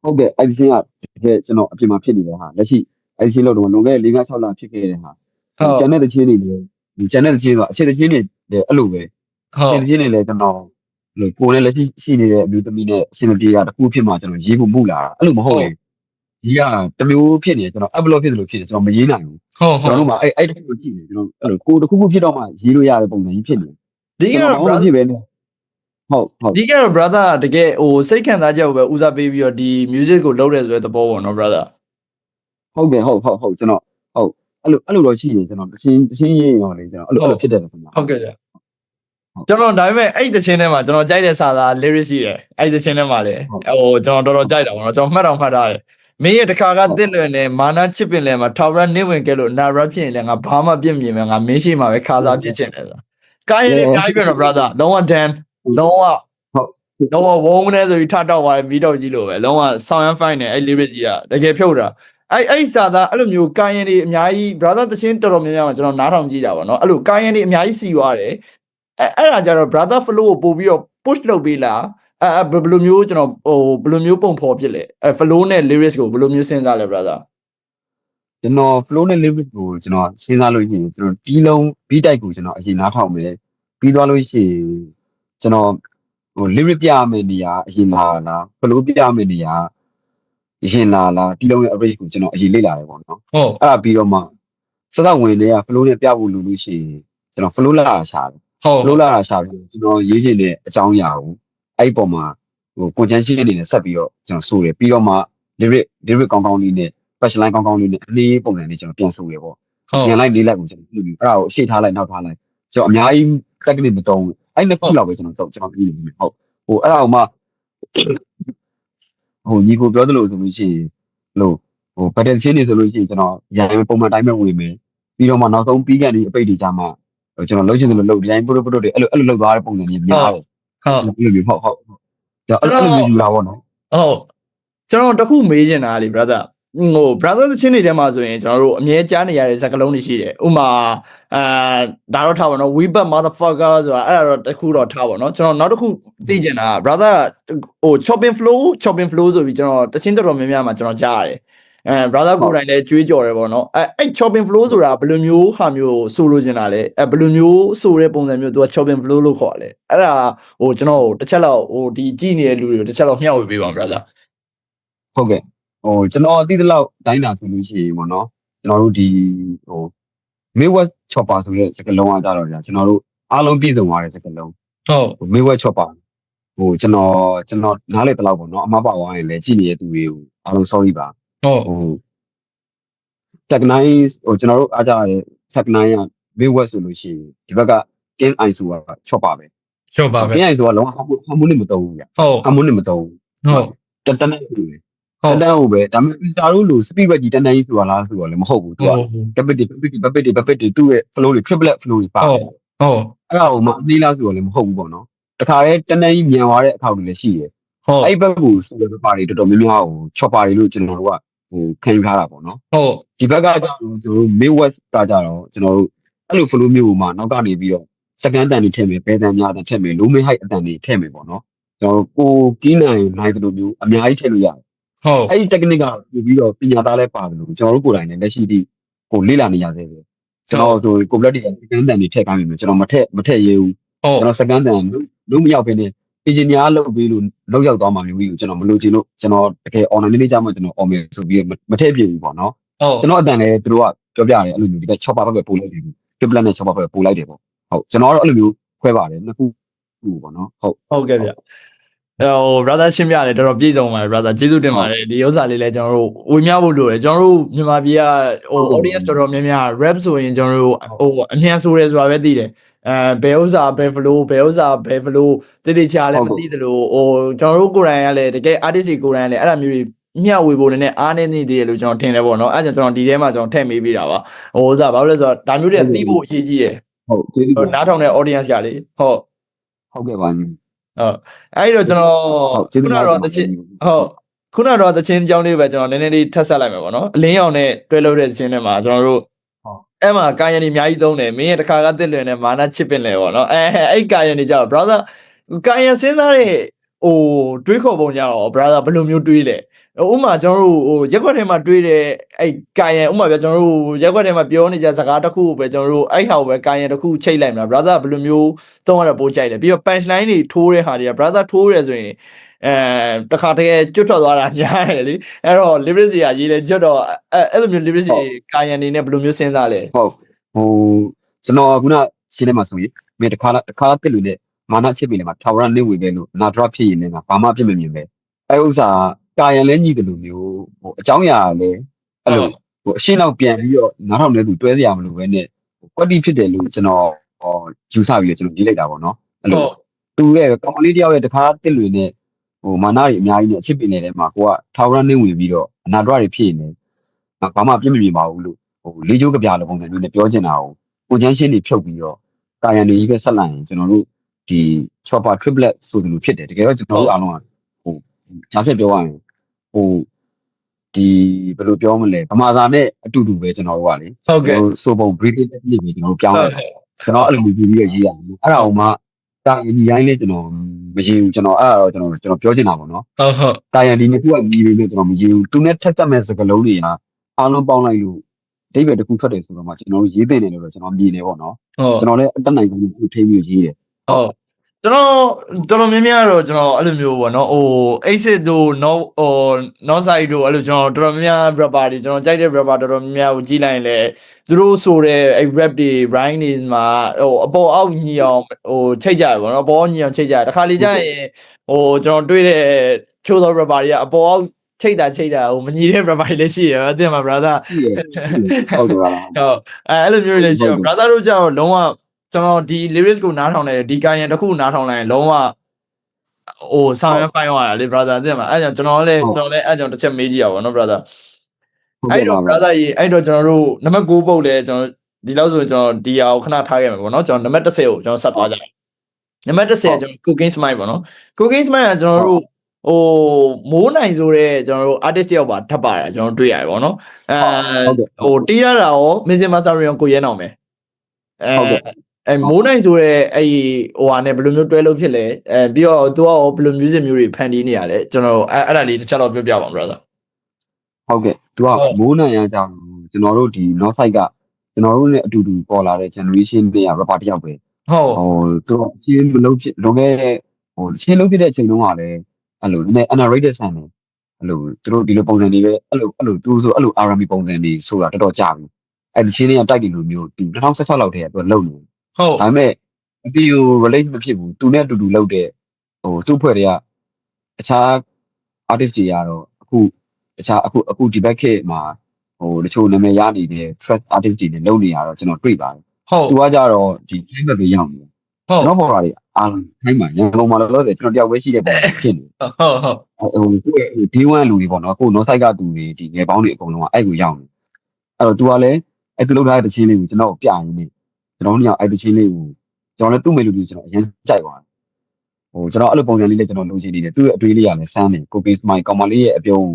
[SPEAKER 2] ဟုတ်ကဲ့အဲ့ဒီချင်းကတကယ်ကျွန်တော်အပြင်မှာဖြစ်နေတဲ့ဟာလက်ရှိအဲ့ဒီချင်းလို့တော့လွန်ခဲ့တဲ့4-6လဖြစ်ခဲ့တဲ့ဟာကျန်တဲ့တချင်းတွေလည်းကျန်တဲ့တချင်းဆိုအခြေတချင်းတွေလည်းအဲ့လိုပဲအခြေတချင်းတွေလည်းကျွန်တော်ကိုယ်နဲ့လက်ရှိရှိနေတဲ့အမျိုးသမီးနဲ့အဆင်မပြေတာတစ်ခုဖြစ်မှကျွန်တော်ရေးဖို့မှုလာတာအဲ့လိုမဟုတ်ဘူးကြီးကတမျိုးဖြစ်နေကျွန်တော် upload ဖြစ်တယ်လို့ဖြစ်တယ်ကျွန်တော်မရေးနိုင်ဘူးကျွန်တော်တို့မှာအဲ့တစ်ခုကြည့်နေကျွန်တော်အဲ့လိုကိုတစ်ခုဖြစ်တော့မှရေးလို့ရတဲ့ပုံစံကြီးဖြစ်နေဒ
[SPEAKER 1] ီကတော့
[SPEAKER 2] brother ဖြစ်ပဲနဲ့ဟုတ်ဒ
[SPEAKER 1] ီကတော့ brother တကယ်ဟိုစိတ်ခံစားချက်ကိုပဲဦးစားပေးပြီးတော့ဒီ music ကိုလုပ်တယ်ဆိုတဲ့သဘောပေါ့နော် brother
[SPEAKER 2] ဟုတ်ကဲ့ဟုတ်ကျွန်တော်ဟုတ်အဲ့လိုတော့ရှိတယ်ကျွန်တော်တချင်းရေးရောလေကျွန်တော်အဲ့လိုဖြစ်တယ်ခင်ဗျာဟ
[SPEAKER 1] ုတ်ကဲ့ကျွန်တော်ဒါပေမဲ့အဲ့ဒီတခြင်းထဲမှာကျွန်တော်ကြိုက်တဲ့စာသား lyrics ရှိတယ်အဲ့ဒီတခြင်းထဲမှာလေဟိုကျွန်တော်တော်ကြိုက်တာပေါ့နော်ကျွန်တော်မှတ်ထားတယ်မင်းရဲ့တခါကတစ်လွင်နဲ့မာနာချစ်ပင်လဲမှာထောက်ရနေဝင်ကဲလို့နာရဖြစ်ရင်လည်းငါဘာမှပြစ်မြင်မယ်ငါမင်းရှိမှာပဲခါစားပြစ်ချင်တယ်ဆိုတာကိုင်းရင်ကိုင်းပြန်တော့ brother လုံးဝ damn လုံးဝဝုန်းနေဆိုပြီးထတောက်သွားတယ်မီးတော့ကြီးလို့ပဲလုံးဝ sound fine နဲ့အဲ့ lyrics ကြီးကတကယ်ဖြုတ်တာအဲ့စာသားအဲ့လိုမျိုးကိုင်းရင်တွေအများကြီး brother တချင်းတော်တော်များများမှာကျွန်တော်နားထောင်ကြည့်တာပါเนาะအဲ့လိုကိုင်းရင်တွေအများကြီးစီသွားတယ် အဲ့ဒါကြတော့ brother flow ကိုပို့ပြီးတော့ push လုပ်ပေးလားဘယ်လိုမျိုးကျွန်တော်ဘယ်လိုမျိုးပုံဖော်ဖြစ်လဲflow နဲ့ lyrics ကိုဘယ်လိုမျိုးစဉ်းစားလဲ brother
[SPEAKER 2] ကျွန်တော် flow နဲ့ lyrics ကိုကျွန်တော်စဉ်းစားလို့ရှိရင်ကျွန်တော်တီးလုံး beat type ကိုကျွန်တော်အရင်နားထောင်မယ်ပြီးသွားလို့ရှိရင်ကျွန်တော်lyric ပြမယ်နေရာအရင်လာလား flow ပြမယ်နေရာအရင်လာလားတီးလုံးရဲ့ average ကိုကျွန်တော်အရင်လေ့လာတယ်ပေါ့နော်
[SPEAKER 1] ဟုတ်
[SPEAKER 2] အဲ့ဒါပြီးတော့မှစသဝင်တွေက flow နဲ့ပြဖို့လို့ရှိရင်ကျွန်တော် flow လာရှာတယ်
[SPEAKER 1] ဟုတ်
[SPEAKER 2] flow လာရှာပြီးကျွန်တော်ရေးချင်တဲ့အကြောင်းအရာကိုအဲ့ဒီပုံမှာconjunction အနေနဲ့ဆက်ပြီးတော့ကျွန်တော်ဆိုတယ်ပြီးတော့မှ lyric ကောင်းကောင်းလေးနဲ့ special line ကောင်းကောင်းလေးနဲ့အလေးပုံစံလေးကျွန်တော်ပြန်ဆိုရပေါ့ပြန်လိုက်လေးလိုက်ကိုကျွန်တော်ပြီးအဲ့ဒါကိုအရှိထားလိုက်နောက်ထားလိုက်ကျွန်တော်အများကြီး technique မသုံးဘူးအဲ့နှစ်ခုလောက်ပဲကျွန်တော်ပြီးနေပြီဟုတ်အဲ့ဒါကိုမှညီကိုပြောသလိုဆိုလို့ရှိရင်လို့pattern ချင်းနေဆိုလို့ရှိရင်ကျွန်တော်ရိုင်းပုံမှန်တိုင်းပဲဝင်မယ်ပြီးတော့မှနောက်ဆုံးပြီးကန်ဒီအပိတ်တွေကြမှာကျွန်တော်လှုပ်ရှင်လို့လှုပ်ဒီတိုင်းပုတ်ပုတ်တွေအဲ့လိုလှုပ်သွားတဲ့ပုံစံကြီးများတယ်ဟုတ်အဲ့လိုမျိုးဟုတ်အဲ့လိုမျိုးယူလာပေါ့နော်ဟ
[SPEAKER 1] ုတ်ကျွန်တော်တခုမေးချင်တာလေ brother brother ချင်းတွေထဲမှာဆိုရင်ကျွန်တော်တို့အမြဲကြားနေရတဲ့စကားလုံးတွေရှိတယ်ဥမာဒါတော့ထားပါတော့ we but motherfucker ဆိုတာအဲ့ဒါတော့တခုတော့ထားပါတော့ကျွန်တော်နောက်တစ်ခုသိချင်တာ brother chopping flow ဆိုပြီးကျွန်တော်တချင်းတော်တော်များများမှာကျွန်တော်ကြားရတယ်brother ကိုယ်တိုင်လည်းကြွေးကြော်တယ်ပေါ့နော်အဲ့ chopping flow ဆိုတာဘယ်လိုမျိုးဟာမျိုးဆိုလိုချင်တာလဲဘယ်လိုမျိုးဆိုတဲ့ပုံစံမျိုးသူက chopping flow လို့ခေါ်တယ်အဲ့ဒါကျွန်တော်တစ်ချက်လောက်ဒီကြည့်နေတဲ့လူတွေကိုတစ်ချက်လောက်မျှဝေပေးပါ brother
[SPEAKER 2] ဟုတ်ကဲ့ကျွန်တော်သိသလောက်တိုင်းတာဆိုလို့ရှိရင်ပေါ့နော်ကျွန်တော်တို့ဒီMidwest Chopper ဆိုတဲ့စကားလုံးအကြတော့ကျွန်တော်တို့အားလုံးပြည့်စုံသွားတဲ့စကားလုံး
[SPEAKER 1] ဟုတ်
[SPEAKER 2] Midwest Chopper ကျွန်တော်နားလေတလောက်ပေါ့နော်အမပါသွားရင်လည်းကြည့်နေတဲ့သူတွေကိုအားလုံး sorry ပါTech9 ကျွန်တော်တို့အားကြတဲ့ Tech9 က Midwest ဆိုလို့ရှိရင်ဒီဘက်က King ISO က Chopper ပဲ
[SPEAKER 1] Chopper ပဲ
[SPEAKER 2] King ISO ကလုံးဝ harmonic မသုံးဘူးဗျ
[SPEAKER 1] ဟုတ်
[SPEAKER 2] harmonic မသုံးဘူး
[SPEAKER 1] ဟုတ်
[SPEAKER 2] တန်းနေတယ်တန်းဟုတ်ပဲဒါပေမဲ့ Star တို့လို speed ပဲကြီးတန်းကြီးဆိုတာလားဆိုတော့လည်းမဟုတ်ဘူးသူက capacity သူ့ရဲ့ flow တွေ triplet flow တွေပါတယ်
[SPEAKER 1] ဟုတ်
[SPEAKER 2] အဲ့ဒါကိုမှအသေးလားဆိုတော့လည်းမဟုတ်ဘူးပေါ့နော်တခါတည်းတန်းကြီးမြန်သွားတဲ့အခါတွေလည်းရှိတယ်
[SPEAKER 1] ဟုတ်
[SPEAKER 2] အဲ့ဘက်ကိုဆိုတဲ့ပါတွေတော်တော်များများကို chopper တွေလို့ကျွန်တော်တို့ကခံယူထားတာပေါ့နော်
[SPEAKER 1] ဟုတ်
[SPEAKER 2] ဒီဘက်ကကျတော့ကျွန်တော်တို့ Midwest ကကြတော့ကျွန်တော်တို့အဲ့လို flow မျိုးမှာနောက်ကနေပြီးတော့စကန်တန်တွေထည့်မယ်ဘဲတန်များတန်ထည့်မယ် low mid height အတန်တွေထည့်မယ်ပေါ့နော်ကျွန်တော်တို့ကိုကင်းနိုင်တဲ့လိုမျိုးအများကြီးထည့်လို့ရတယ်ဟ
[SPEAKER 1] ုတ်အ
[SPEAKER 2] ဲ့ဒီ technique ကပြီးတော့ပညာသားလည်းပါတယ်လို့ကျွန်တော်တို့ကိုယ်တိုင်လည်းလက်ရှိတိကိုလေ့လာနေရသေးတယ်ကျွန်တော်ဆိုကိုပလက်တီကစကန်တန်တွေထည့်ခိုင်းပြီကျွန်တော်မထည့်ရဲဘူးကျွန်တော်စကန်တန်လုံးမရောက်ဘဲနဲ့ engineer လုပ်ပြီးလို့လောက်ရောက်သွားမှမျိုးကြီးကိုကျွန်တော်မလို့ချင်လို့ကျွန်တော်တကယ် online လေးကြမှာကျွန်တော် online ဆိုပြီးမထည့်ပြဘူးပေါ့နော်ကျွန်တော်အတန်လည်းသူတို့ကပြောပြတယ်အဲ့လိုမျိုးဒီက6ပါဘက်ပဲပို့လိုက်တယ်ပြပလက်နဲ့6ပါဘက်ပို့လိုက်တယ်ပေါ့ဟုတ်ကျွန်တော်ကတော့အဲ့လိုမျိုးခွဲပါတယ်နှစ်ခုပေါ့နော်
[SPEAKER 1] ဟုတ်ကဲ့ဗျbrother ရှင်းပြတယ်တော်တော်ပြည့်စုံပါတယ် brother ကျေးဇူးတင်ပါတယ်ဒီဥစ္စာလေးလည်းကျွန်တော်တို့ဝေမျှဖို့လိုတယ်ကျွန်တော်တို့မြန်မာပြည်ကaudience တော်တော်များများ rap ဆိုရင်ကျွန်တော်တို့အမြန်ဆိုရဲဆိုတာပဲသိတယ်ဘယ်ဥစ္စာဘယ် flow ဘယ်ဥစ္စာဘယ် flow တိချာလည်းမသိသလိုကျွန်တော်တို့ကိုယ်တိုင်ကလည်းတကယ် artist ကိုယ်တိုင်လည်းအဲ့ဒါမျိုးတွေမျှဝေဖို့နည်းနည်းအားနည်းနေသေးတယ်လို့ကျွန်တော်ထင်တယ်ပေါ့နော်အဲ့ဒါကျွန်တော်ဒီထဲမှာကျွန်တော်ထည့်မေးပေးတာပါဥစ္စာဘာလို့လဲဆိုတော့ဒါမျိုးတွေသိဖို့အရေးကြီးတယ်ဟ
[SPEAKER 2] ုတ်န
[SPEAKER 1] ားထောင်တဲ့ audience ကလေဟ
[SPEAKER 2] ုတ်ကဲ့ပါညီ
[SPEAKER 1] အဲ့တော့ကျွန်တော်ခုနတော့တချင်းခုနတော့တချင်းအကြောင်းလေးပဲကျွန်တော်နည်းနည်းလေးထပ်ဆက်လိုက်မယ်ပေါ့နော်အလင်းရောင်နဲ့တွဲလို့တဲ့တချင်းတွေမှာကျွန်တော်တို့အဲ့မှာကာယန်တွေအများကြီးသုံးတယ်မင်းရဲ့တစ်ခါကတစ်လွင်နဲ့မာနချစ်ပင်လေပေါ့နော်အဲ့ကာယန်တွေကြောက် brother ကာယန်စဉ်းစားတဲ့တွေးခေါ်ပုံကြောင့် brother ဘယ်လိုမျိုးတွေးလဲဥမာကျွန်တော်တို့ရက်ွက်ထဲမှာတွေးတဲ့အဲ့ကာယန်ဥမာပြကျွန်တော်တို့ရက်ွက်ထဲမှာပြောနေကြစကားတစ်ခုကိုပဲကျွန်တော်တို့အဲ့ဟာကိုပဲကာယန်တစ်ခုချိတ်လိုက်မှာ brother ဘယ်လိုမျိုးသုံးရတော့ပို့ကြိုက်တယ်ပြီးတော့ punch line တွေထိုးတဲ့ဟာတွေက brother ထိုးရဲဆိုရင်တခါတကယ်ကျွတ်ထွက်သွားတာများတယ်လေအဲ့တော့ lyrics တွေကရေးလဲကျွတ်တော့အဲ့လိုမျိုး lyrics တွေကာယန်နေနဲ့ဘယ်လိုမျိုးစဉ်းစားလဲဟ
[SPEAKER 2] ုတ်ကျွန်တော်ခုနရှင်းထဲမှာဆိုရင်မြေတစ်ခါတက်လို့လေမာနချစ်ပြီလေမှာထာဝရနေဝေပဲလို့နာ drop ဖြစ်ရင်လည်းဘာမှအပြစ်မမြင်ပဲအဲ့ဥစ္စာကာယံလဲညီတယ်လို့မျိုးအကြောင်းအရာလည်းအဲ့လိုအရှင်းနောက်ပြန်ပြီးတော့နားထောင်နေသူတွဲစရာမလိုပဲနဲ့ကွက်တိဖြစ်တယ်လို့ကျွန်တော်ယူဆပြီးလေကျွန်တော်ရေးလိုက်တာပေါ့နော်အဲ့လိုသူရဲ့ကောင်လေးတယောက်ရဲ့တခါတက်လို့နဲ့မာနတွေအများကြီးနဲ့အချစ်ပင်နေတဲ့မှာကိုကထာဝရနေဝေပြီးတော့အနာ drop တွေဖြစ်နေဘာမှအပြစ်မမြင်ပါဘူးလို့လေးချိုးကြပြလိုပုံစံမျိုးနဲ့ပြောချင်တာကိုချမ်းရှင်းတွေဖြုတ်ပြီးတော့ကာယံတွေကြီးပဲဆက်လိုက်ရင်ကျွန်တော်တို့ဒီ chopper triplet ဆိုတယ်လို့ဖြစ်တယ်တကယ်တော့ကျွန်တော်တို့အားလုံးကကြားဖြစ်ပြောရရင်ဒီဘယ်လိုပြောမလဲဗမာစာနဲ့အတူတူပဲကျွန်တော်တို့ကလေ
[SPEAKER 1] ဟုတ်ကဲ့ဆ
[SPEAKER 2] ိုပုံ breathing technique ကိုကျွန်တော်တို့ပြောင်းတယ် ကျွန်တော်အဲ့လိုမျိုးပြီးရေးရတယ်အဲ့ဒါအောင်မှတာရင်ဒီတိုင်းလေးကျွန်တော်မရေးဘူးကျွန်တော်အဲ့ဒါတော့ကျွန်တော်ပြောချင်တာပေါ့နော်တာရင်ဒီနှစ်ခုကညီနေလို့ကျွန်တော်မရေးဘူးသူနဲ့ထက်ဆက်မဲ့စကားလုံးတွေကအားလုံးပေါင်းလိုက်လို့ဒိဗယ်တစ်ခုထွက်တယ်ဆိုတော့မှကျွန်တော်ရေးသိတယ်လို့တော့ကျွန်တော်မြင်နေပေါ့နော်ကျွန်တော်လည်းအတက်နိုင်ဆုံးထိပြီးရေးတယ်
[SPEAKER 1] ဟုတ်ကျွန်တော်များများတော့ကျွန်တော်အဲ့လိုမျိုးပေါ့နော်ဟို exit တို့ no ဟို non side တို့အဲ့လိုကျွန်တော်တော်တော်များများ rapper တွေကျွန်တော်ကြိုက်တဲ့ rapper တော်တော်များများကိုကြည့်လိုက်ရင်လည်းသူတို့ဆိုတဲ့အဲ့ rap တွေ rhyme တွေမှာဟိုအပေါ်အောက်ညီအောင်ဟိုချိတ်ကြရပေါ့နော်အပေါ်ညီအောင်ချိတ်ကြရတခါလေကြာရင်ဟိုကျွန်တော်တွေ့တဲ့ချိုးသော rapper တွေကအပေါ်အောက်ချိတ်တာဟိုမညီတဲ့ rapper တွေလည်းရှိတယ်အတင်မှာ brother
[SPEAKER 2] ဟုတ်တယ်ပါဟ
[SPEAKER 1] ုတ်အဲ့လိုမျိုးလည်းရှိတယ် brother တို့ကြောင့်လုံးဝကျွန်တော်ဒီ lyrics ကိုနားထောင်တယ်ဒီကာယံတစ်ခုနားထောင်လိုက်ရင်လုံးဝဟိုဆောင်းရဖိုင်းသွားတာလေ brother သိမှာအဲ့ကြောင့်ကျွန်တော်လည်းအဲ့ကြောင့်တစ်ချက်မေးကြည့်ရပါတော့ brother အဲ့တော့ brother ကြီးအဲ့တော့ကျွန်တော်တို့နံပါတ်9ပုတ်လဲကျွန်တော်ဒီလောက်ဆိုကျွန်တော်ဒီဟာကိုခဏထားခဲ့မှာပေါ့နော်ကျွန်တော်နံပါတ်10ကိုကျွန်တော်ဆက်သွားကြတယ်နံပါတ်10ကျွန်တော် cooking smile ပေါ့နော် cooking smile ကကျွန်တော်တို့ဟိုမိုးနိုင်ဆိုတဲ့ကျွန်တော်တို့ artist တယောက်ပါထပ်ပါတယ်ကျွန်တော်တွေ့ရတယ်ပေါ့နော်ဟိုတီးရတာရော Mr. Master ရောကိုရဲအောင်မယ်မိုးနိုင်ဆိုတဲ့အဲ့ဟိုဟာနဲ့ဘယ်လိုမျိုးတွဲလို့ဖြစ်လဲပြီးတော့သူကရောဘယ်လို music မျိုးတွေဖန်တီးနေရလဲကျွန်တော်အဲ့ဒါလေးတစ်ချက်တော့ပြောပြပါဦး brother
[SPEAKER 2] ဟုတ်ကဲ့သူကမိုးနိုင်ရကြကျွန်တော်တို့ဒီ north side ကကျွန်တော်တို့နဲ့အတူတူပေါ်လာတဲ့ generation တွေက rapper တယောက်ပဲ
[SPEAKER 1] ဟုတ်
[SPEAKER 2] သူတို့ချင်းမလုပ်ဖြစ်လုံးခဲ့ဟိုချင်းလုပ်ဖြစ်တဲ့အချိန်တုန်းကလည်းအဲ့လိုနည်း underrated ဆန်တယ်အဲ့လိုသူတို့ဒီလိုပုံစံတွေပဲအဲ့လိုသူဆိုအဲ့လို R&B ပုံစံတွေဆိုတာတော်တော်ကြာပြီအဲ့ဒီချင်းတွေကတိုက်တယ်လို့မျိုးသူ2016လောက်တည်းကသူကလုပ်နေဟ
[SPEAKER 1] ုတ်ဒ
[SPEAKER 2] ါပေမဲ့အတီကို relate မဖြစ်ဘူးသူနဲ့အတူတူလုပ်တဲ့ဟိုသူ့ဖွဲ့တွေကအခြား artist တွေကတော့အခုဒီဘက်ခေတ်မှာဟိုတချို့နာမည်ရနေတဲ့ track artist တွေနဲ့လုပ်နေရတော့ကျွန်တော်တွေ့ပါတယ်ဟ
[SPEAKER 1] ုတ်သ
[SPEAKER 2] ူကကြတော့ဒီ time ပဲရောက်နေဟ
[SPEAKER 1] ုတ်က
[SPEAKER 2] ျွန်တော်ပေါ်လာတယ်အားလုံး time မှာရန်ကုန်မှာလို့ဆိုကျွန်တော်တယောက်ပဲရှိတဲ့ပုံဖြစ်နေ
[SPEAKER 1] ဟုတ်
[SPEAKER 2] ဟိုသူ့ရဲ့ D1 လူတွေပေါ့နော်အခု north side ကသူတွေဒီငယ်ပေါင်းတွေအကုန်လုံးကအဲ့ကိုရောက်နေအဲ့တော့သူကလည်းအဲ့သူလုပ်ထားတဲ့တခြင်းလေးကိုကျွန်တော်ပြရင်းနေကျွန်တော်တို့ညအဲ့တခြင်းလေးကိုကျွန်တော်လည်းသူ့မေလူတွေကျွန်တော်အရင်ကြိုက်သွားဟိုကျွန်တော်အဲ့လိုပုံစံလေးလည်းကျွန်တော်လုပ်ချင်နေတယ်သူ့ရဲ့အတွေးလေးကလည်းဆန်းတယ်ကိုကေးစမိုင်ကောင်မလေးရဲ့အပြုံး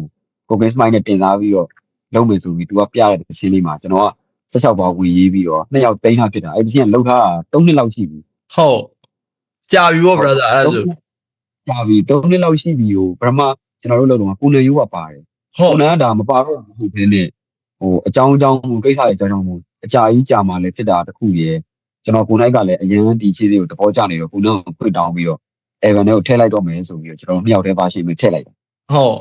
[SPEAKER 2] ကိုကေးစမိုင်နဲ့တင်စားပြီးတော့လုပ်မယ်ဆိုပြီးသူကပြတဲ့တခြင်းလေးမှာကျွန်တော်က16ပါးဝင်ရေးပြီးတော့2ယောက်တိန်းထားဖြစ်တာအဲ့တခြင်းကလှုပ်ထားတာ3နှစ်လောက်ရှိပြီဟ
[SPEAKER 1] ုတ်ကြာပြီပေါ့ brother အဲ့ဒါဆို
[SPEAKER 2] ကြာပြီ3နှစ်လောက်ရှိပြီဟိုပထမကျွန်တော်တို့လုပ်တော့ကိုနေရိုးကပါတယ်ကိုနေကဒါမပါတော့ဘူးဖြစ်နေဟိုအကြောင်းကိစ္စရဲ့အကြောင်းအကြာကြီးကြာမှလည်းဖြစ်တာတခုရယ်ကျွန်တော်ကိုနိုင်ကလည်းအရင်ဒီချေးသေးကိုသဘောကျနေတော့ကိုနေကိုဖွင့်တောင်းပြီးတော့ Evan ကိုထည့်လိုက်တော့မယ်ဆိုပြီးတော့ကျွန်တော်2ယောက်တည်းပါရှိပြီးထည့်လိုက်တာဟ
[SPEAKER 1] ုတ်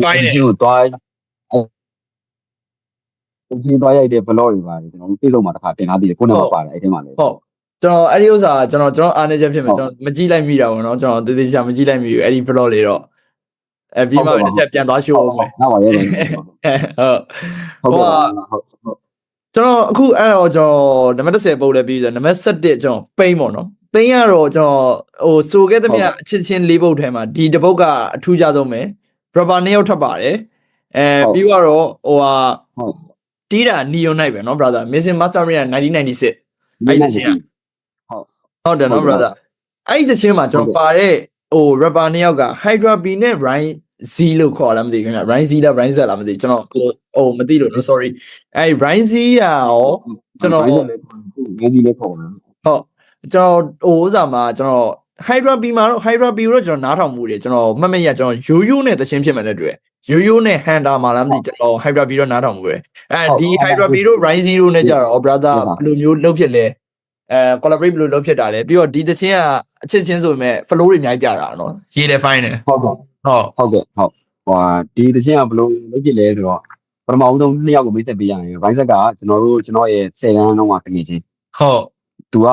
[SPEAKER 2] fine ကိုတွားဒီတွားရိုက်တဲ့ blog တွေပါတယ်ကျွန်တော်တို့ပြေဆုံးမှာတစ်ခါတင်ထားသေးတယ်ကိုနေပါတယ်အဲ့ဒီမှာလည်း
[SPEAKER 1] ဟုတ်ကျွန်တော်အဲ့ဒီဥစ္စာကျွန်တော်အားနေချက်ဖြစ်မယ်ကျွန်တော်မကြည့်လိုက်မိတာပေါ့နော်ကျွန်တော်သေသေးချာမကြည့်လိုက်မိဘူးအဲ့ဒီ blog လေးတော့ပြီးမှတစ်ချက်ပြန်သွားရှိုးအောင်မယ်ဟ
[SPEAKER 2] ုတ်ပါရဲ့ဟုတ်
[SPEAKER 1] ကျွန်တော်အခုအဲ့တော့ကျွန်တော်နံပါတ်10ပုတ်လဲပြီးဆိုနံပါတ်17ကျွန်တော်ပိန်းပေါ့နော်ပိန်းကတော့ကျွန်တော်ဟိုစိုးခဲ့သမျှအချစ်ချင်း၄ပုတ်ထဲမှာဒီတစ်ပုတ်ကအထူးကြဆုံးပဲ rapper 2ယောက်ထပ်ပါတယ်ပြီးတော့ဟိုဟာတီးတာ Neon Night ပဲเนาะ brother Missing Master 1996အဲ့ဒီချင်းဟုတ်တယ်เนาะ brother အဲ့ဒီချင်းမှာကျွန်တော်ပါတဲ့ဟို rapper 2ယောက်က Hydra B နဲ့ Ryan Z လို့ခေါ်လားမသိဘူးခင်ဗျ Ryan Z လား Ryan Z လားမသိကျွန်တော်ဟိုမသိလို့ no sorry အဲ့ Ryan Z ရောကျွန်တော်
[SPEAKER 2] လည်းခေါ်တယ်ဟ
[SPEAKER 1] ုတ်ကျွန်တော်ဟိုဥစားမှာကျွန်တော် Hydra B မှာတော့ Hydra B ကိုတော့ကျွန်တော်နားထောင်မှုတယ်ကျွန်တော်မှတ်မိရကျွန်တော်ရိုးရိုးနဲ့တချင်းဖြစ်မှတဲ့တွေ့ရိုးရိုးနဲ့ Hunter မှာလားမသိကျွန်တော် Hydra B တော့နားထောင်မှုတယ်အဲဒီ Hydra B တို့ Ryan Z တို့နဲ့ကြတော့ brother ဘယ်လိုမျိုးလုပ်ဖြစ်လဲcollaborate ဘယ်လိုလုပ်ဖြစ်တာလဲပြီးတော့ဒီတချင်းကအချစ်ချင်းဆိုပေမဲ့ flow တွေအများကြီးပြတာเนาะရေးတယ် fine တယ်ဟ
[SPEAKER 2] ုတ်ဟိုဒီတချင်းကဘယ်လိုလုပ်ဖြစ်လဲဆိုတော့ပထမဦးဆုံး2ယောက်ကိုမိတ်ဆက်ပေးရရင် Ryan Z ကကျွန်တော်ရဲ့10ခန်းလုံးကတကယ်ချင်း
[SPEAKER 1] ဟုတ်
[SPEAKER 2] သူက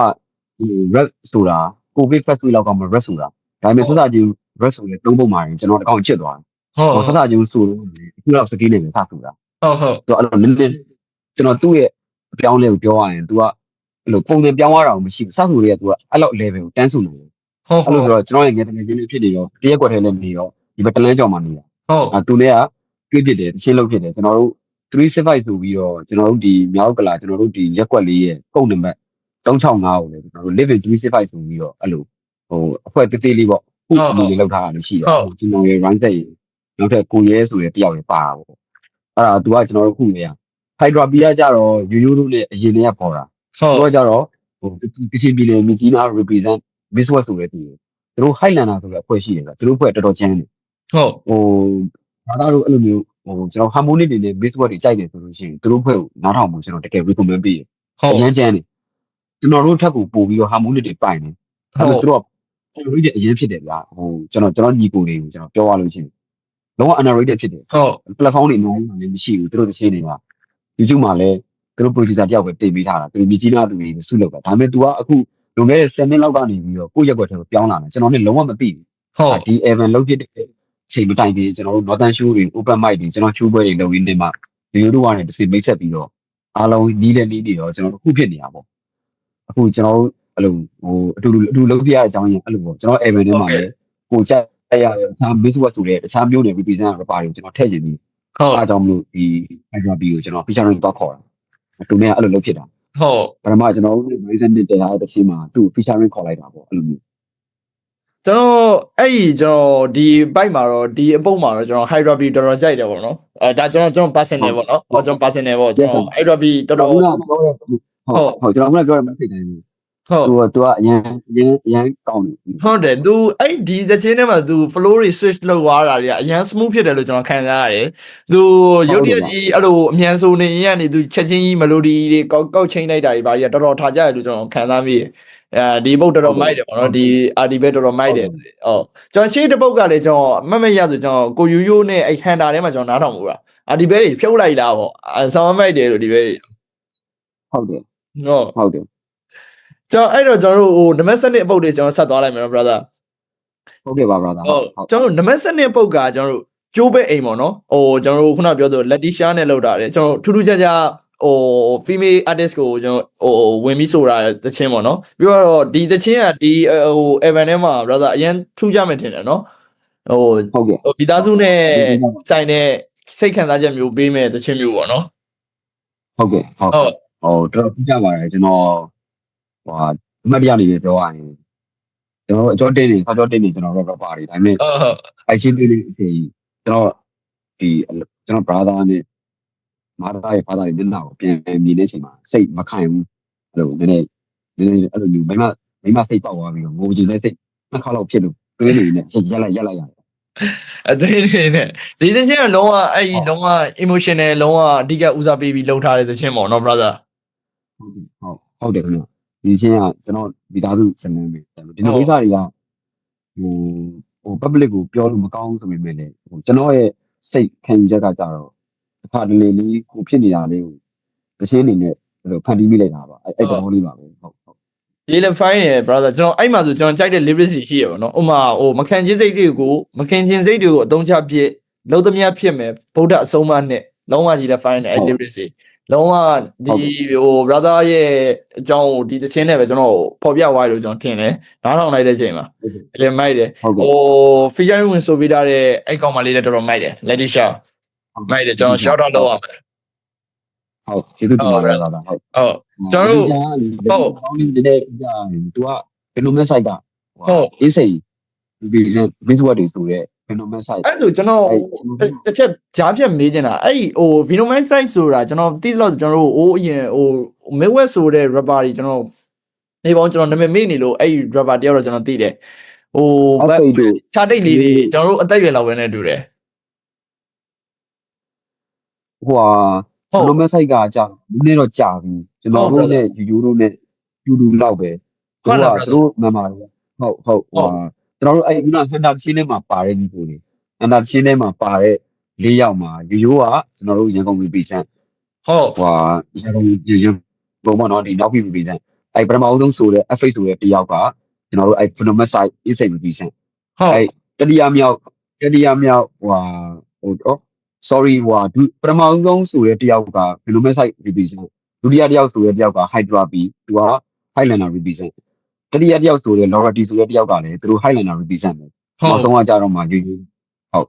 [SPEAKER 2] rap ဆိုတာကိုဗစ် first week လောက်ကမှ rap ဆိုတာဒါပေမဲ့ဆွစာချင်း rap ဆိုတဲ့3ပုံမှာကျွန်တော်တကောင်ချစ်သွားတယ်
[SPEAKER 1] ဟုတ်
[SPEAKER 2] ဆွစာချင်းဆိုလို့အခုလောက်စကီးနေပဲစဆိုတာ
[SPEAKER 1] ဟုတ်
[SPEAKER 2] သူအဲ့လိုနည်းနည်းကျွန်တော်သူ့ရဲ့အပြောင်းလဲကိုပြောရရင် तू ကအဲ့လိုပုံစံပြောင်းသွားတာမရှိဘူးစဆိုတွေက तू ကအဲ့လောက် level ကိုတန်းဆူနေတယ်
[SPEAKER 1] ဟုတ်
[SPEAKER 2] အဲ့လိုဆိုတော့ကျွန်တော်ရဲ့ငယ်တကယ်ချင်းဖြစ်နေရောတရက်ကွက်ထဲလည်းနေရောဒီဘက်တလန်းကြောင်မှာနေတာ
[SPEAKER 1] ဟုတ်
[SPEAKER 2] သူနဲ့ကတွေ့ဖြစ်တယ်ရှင်းလုပ်ဖြစ်တယ်ကျွန်တော်တို့365ဆိုပြီးတော့ကျွန်တော်တို့ဒီမြောက်ကလာကျွန်တော်တို့ဒီရက်ကွက်လေးရဲ့ပုံနံပါတ်365ကိုလည်းကျွန်တော်တို့ live in 365ဆိုပြီးတော့အဲ့လိုဟိုအဖွဲ့တေးသေးလေးပေါ့ခုဒီလေးလောက်ထားတာရှိတယ်ကျွန်တော်ရဲ့ run set ရေနောက်ထပ်ကိုရဲဆိုတဲ့တယောက်ရပါတာပေါ့အဲ့ဒါ तू ကကျွန်တော်တို့ခုနေရ Hydra B ကကြတော့ရိုးရိုးတို့နဲ့အရင်တည်းကပေါ်တာဟ
[SPEAKER 1] ုတ်သ
[SPEAKER 2] ူကကြတော့ ကချင်ပြည်နယ်မြကြီးနား represent Miss West ဆိုတဲ့သူတို့ Highlander ဆိုတဲ့အဖွဲ့ရှိတယ်ဗျသူတို့အဖွဲ့တော်တော်ချမ်းတယ် ဘာသာတို့အဲ့လိုမျိုးကျွန်တော် harmonic တွေနဲ့ Miss West တွေကြိုက်တယ်ဆိုလို့ရှိရင်သူတို့အဖွဲ့ကိုနားထောင်မှုကျွန်တော်တကယ် recommend ပေးတယ်အရင်ချမ်းတယ်ကျွန်တော်တို့ထက်ကိုပို့ပြီးတော့ harmonic တွေပိုင်တယ်အဲ့လိုသူတို့underrated အရင်ဖြစ်တယ်ဗျကျွန်တော်ညီကိုတွေကိုကျွန်တော်ပြောရလို့ရှိရင်လုံးဝ underrated ဖြစ်တယ်platform တွေအများကြီးလည်းမရှိဘူးသူတို့တစ်ချိန်နေမှာ YouTube မှာလည်းသူတို့ producer တယောက်ပဲတင်ပေးထားတာသူမြကြီးနားသူတွေစုလုပ်တာဒါပေမဲ့ तू ကအခုလွန်ခဲ့တဲ့7နှစ်လောက်ကနေပြီးတော့ကိုယ့်ရက်ွက်ထဲကိုပြောင်းလာတယ်ကျွန်တော်လည်းလုံးဝမသိဘူးဒီ Evan လုပ်ဖြစ်တဲ့ချိန်မတိုင်သေးကျွန်တော်တို့ Northern Show တွေ Open Mic တွေကျွန်တော်ချိုးပွဲတွေလုပ်ရင်းနဲ့မှဗီဒီယိုတို့ကနေတစ်စိမိတ်ဆက်ပြီးတော့အားလုံးနီးနေတော့ကျွန်တော်တို့ခုဖြစ်နေတာပေါ့အခုကျွန်တော်တို့အဲ့လိုအတူလုပ်ပြရတဲ့အကြောင်းရင်းအဲ့လိုပေါ့ကျွန်တော် Evan ထဲမှာလည်းကိုကြက်ရတဲ့ Miss West ဆိုတဲ့တခြားမျိုးတွေ represent ရပါတွေကျွန်တော်ထည့်ခြင်းပြီးအားကြောင့်မလို့ဒီ IGB ကိုကျွန်တော် featuring တော့ခေါ်တာသူနဲ့အဲ့လိုလုပ်ဖြစ်တာပထမကျွန်တော်တို့ reason နဲ့တရားတဲ့ချင်းမှာသူ့ featuring ခေါ်လိုက်တာပေါ့အဲ့လိုမျိုး
[SPEAKER 1] ကျွန်တော်ကျွန်တော်ဒီ bike မှာတော့ဒီအပုတ်မှာတော့ကျွန်တော် hydropy တော်တော်ကြိုက်တယ်ပေါ့နော်ဒါကျွန်တော် personal ပေါ့နော်ကျွန်တော် personal ပေါ့ကျွန်တော် hydropy တော်တော်
[SPEAKER 2] ဟုတ်ကျွန်တော်ကပြောရမှာဖြစ်တယ်သူကအရင်ကောင်းတယ်
[SPEAKER 1] ဟုတ်တယ်သူဒီသချင်းထဲမှာသူ flow တွေ switch လုပ်သွားတာတွေကအရင် smooth ဖြစ်တယ်လို့ကျွန်တော်ခံစားရတယ်သူရုပ်တရက်ကြီးအဲ့လိုအမြန်ဆိုနေရင်ကနေသူချက်ချင်းကြီး melody တွေကောက်ချင်းလိုက်တာတွေဘာကြီးတော်တော်ထားကြတယ်လို့ကျွန်တော်ခံစားမိတယ်ဒီပုတ်တော်တော်မိုက်တယ်ပေါ့နော်ဒီ RD ပဲတော်တော်မိုက်တယ်ကျွန်တော်ရှေ့တစ်ပုတ်ကလည်းကျွန်တော်မမရဆိုကျွန်တော်ကိုယူယိုနဲ့ဟန်တာထဲမှာကျွန်တော်နားထောင်မှုတာRD ပဲတွေဖြုတ်လိုက်တာပေါ့ဆောင်းမိုက်တယ်လို့ဒီပဲ
[SPEAKER 2] ဟုတ်တယ်
[SPEAKER 1] ဟုတ်တယ်ကျွန်တော်အဲ့တော့ကျွန်တော်တို့နံပါတ်7အပုတ်တွေကျွန်တော်ဆက်သွားလိုက်မယ်နော် brother
[SPEAKER 2] ဟုတ်ကဲ့ပါ brother
[SPEAKER 1] ဟုတ်ကျွန်တော်နံပါတ်7အပုတ်ကကျွန်တော်တို့ကျိုးပဲအိမ်ပေါ့နော်ကျွန်တော်တို့ခုနပြောဆိုလက်တီရှားနဲ့လောက်တာတယ်ကျွန်တော်ထူးထူးခြားခြားfemale artist ကိုကျွန်တော်ဝင်ပြီးဆိုတာတချင်းပေါ့နော်ပြီးတော့ဒီတချင်းကဒီ Evan ထဲမှာ brother အရင်ထူးကြမယ်ထင်တယ်နော်
[SPEAKER 2] ဟုတ်ကဲ့
[SPEAKER 1] မိသားစုနဲ့ဆိုင်တဲ့စိတ်ခံစားချက်မျိုးပေးမယ်တချင်းမျိုးပေါ့နော်
[SPEAKER 2] ဟုတ်ကဲ့ဟုတ်တော်တော်ထူးကြပါတယ်ကျွန်တော်အမှတ်တရနေပြောရရင်ကျွန်တော်အကြောတင်းနေဆောက်ကြောတင်းနေကျွန်တော်တော့ပါတယ်ဒါပေမဲ့အိုက်ရှင်းလေးအချိန်ကျွန်တော် brother နဲ့မာသားရဲ့ father ရဲ့မျက်နှာကိုပြန်မြင်တဲ့အချိန်မှာစိတ်မခံဘူးအဲ့လိုနည်းနည်းအဲ့လိုမျိုးမိမစိတ်ပေါက်သွားပြီးတော့ငိုကြည့်တဲ့စိတ်နှစ်ခါလောက်ဖြစ်လို့တွေးနေနေရက်လိုက်ရတယ်
[SPEAKER 1] တွေးနေနေဒီသချင်းကလုံးဝလုံးဝ emotional လုံးဝအဓိကဦးစားပေးပြီးလှုပ်ထားတဲ့သချင်းပေါ့နော် brother
[SPEAKER 2] ဟုတ်တယ်ခင်ဗျဒီချင်းကကျွန်တော်မိသားစုဆလင်းပဲဒီလိုကိစ္စတွေကpublic ကိုပြောလို့မကောင်းဘူးဆိုပေမဲ့လည်းကျွန်တော်ရဲ့စိတ်ခံယူချက်ကကြတော့အခါတလေလေးကိုဖြစ်နေတာလေးကိုတချင်းအနေနဲ့ဘယ်လိုဖန်တီးမိလိုက်တာပါအဲ့တော်လေးပါပဲဟုတ်
[SPEAKER 1] ဒီလည်း fine ရယ် brother ကျွန်တော်အဲ့မှာဆိုကျွန်တော်ကြိုက်တဲ့ lyrics ရှိရပါတော့ဥမာမခံချင်းစိတ်တွေကိုမခင်ချင်းစိတ်တွေကိုအသုံးချပြစ်လုံးသမျှဖြစ်မယ်ဗုဒ္ဓအဆုံးအမနဲ့လုံးဝကြီးလည်း fine တယ်အဲ့ lyrics တွေလုံးဝဒီbrother ရဲ့အကြောင်းဒီသချင်းနဲ့ပဲကျွန်တော်ပေါ်ပြသွားလို့ကျွန်တော်ထင်တယ်နားထောင်လိုက်တဲ့ချိန်မှာလည်းမိုက်တယ်featuring ဝင်ဆိုပေးထားတဲ့အဲ့ကောင်မလေးလည်းတော်တော်မိုက်တယ် Letitia မိုက်တယ်ကျွန်တော် shout out လုပ်ရမယ်
[SPEAKER 2] ဟုတ်ကျေးဇူးတင်ပါတယ်ဟုတ်
[SPEAKER 1] ကျွန်တော်တို့
[SPEAKER 2] ဟုတ်ဒီနေ့ကြာသူကဘယ်လိုမျိုး site က
[SPEAKER 1] ဟုတ်
[SPEAKER 2] အေးစိတ်ဒီ visual တွေဆိုတဲ့ဘယ်လိုမျိုး site
[SPEAKER 1] အဲ့ဆိုကျွန်တော်တစ်ချက်ကြားဖြတ်မေးချင်တာအဲ့Vinoman site ဆိုတာကျွန်တော်သိလို့ကျွန်တော်တို့အရင် Midwest ဆိုတဲ့ rapper တွေကျွန်တော်နေပေါင်းကျွန်တော်နာမည်မေ့နေလို့အဲ့ rapper တယောက်တော့ကျွန်တော်သိတယ်ခြားတိတ်လေးတွေကျွန်တော်တို့အသက်အရွယ်လောက်ပဲနဲ့တူတယ်
[SPEAKER 2] ဘယ်လိုမျိုး site ကကြာနည်းနည်းတော့ကြာပြီကျွန်တော်တို့နဲ့ယူတို့နဲ့ယူတူလောက်ပဲ
[SPEAKER 1] ဟုတ်လား
[SPEAKER 2] သူတို့ member တွေဟုတ်ကျွန်တော်တို့အဲ့ခုနဟန်တာချင်းထဲမှာပါတဲ့ဒီကိုလေဟန်တာချင်းထဲမှာပါတဲ့၄ယောက်မှာယူကကျွန်တော်တို့ရန်ကုန် represent ရန်ကုန်ဘုံမနော်ဒီနောက်ပြီး represent အဲ့ပထမအဆုံးဆိုတဲ့ FH ဆိုတဲ့တယောက်ကကျွန်တော်တို့အဲ့ phenomenon site is represent အဲ့တတိယမြောက်sorry ပထမဆုံးဆိုတဲ့တယောက်က phenomenon site represent ဒုတိယတယောက်ဆိုတဲ့တယောက်က hydra b သူက highlander represent တတိယတယောက်ဆိုတဲ့ lorati ဆိုတဲ့တယောက်ကလည်းသူတို့ highlander represent ပဲနောက်ဆုံးကကြတော့မှယူဟုတ်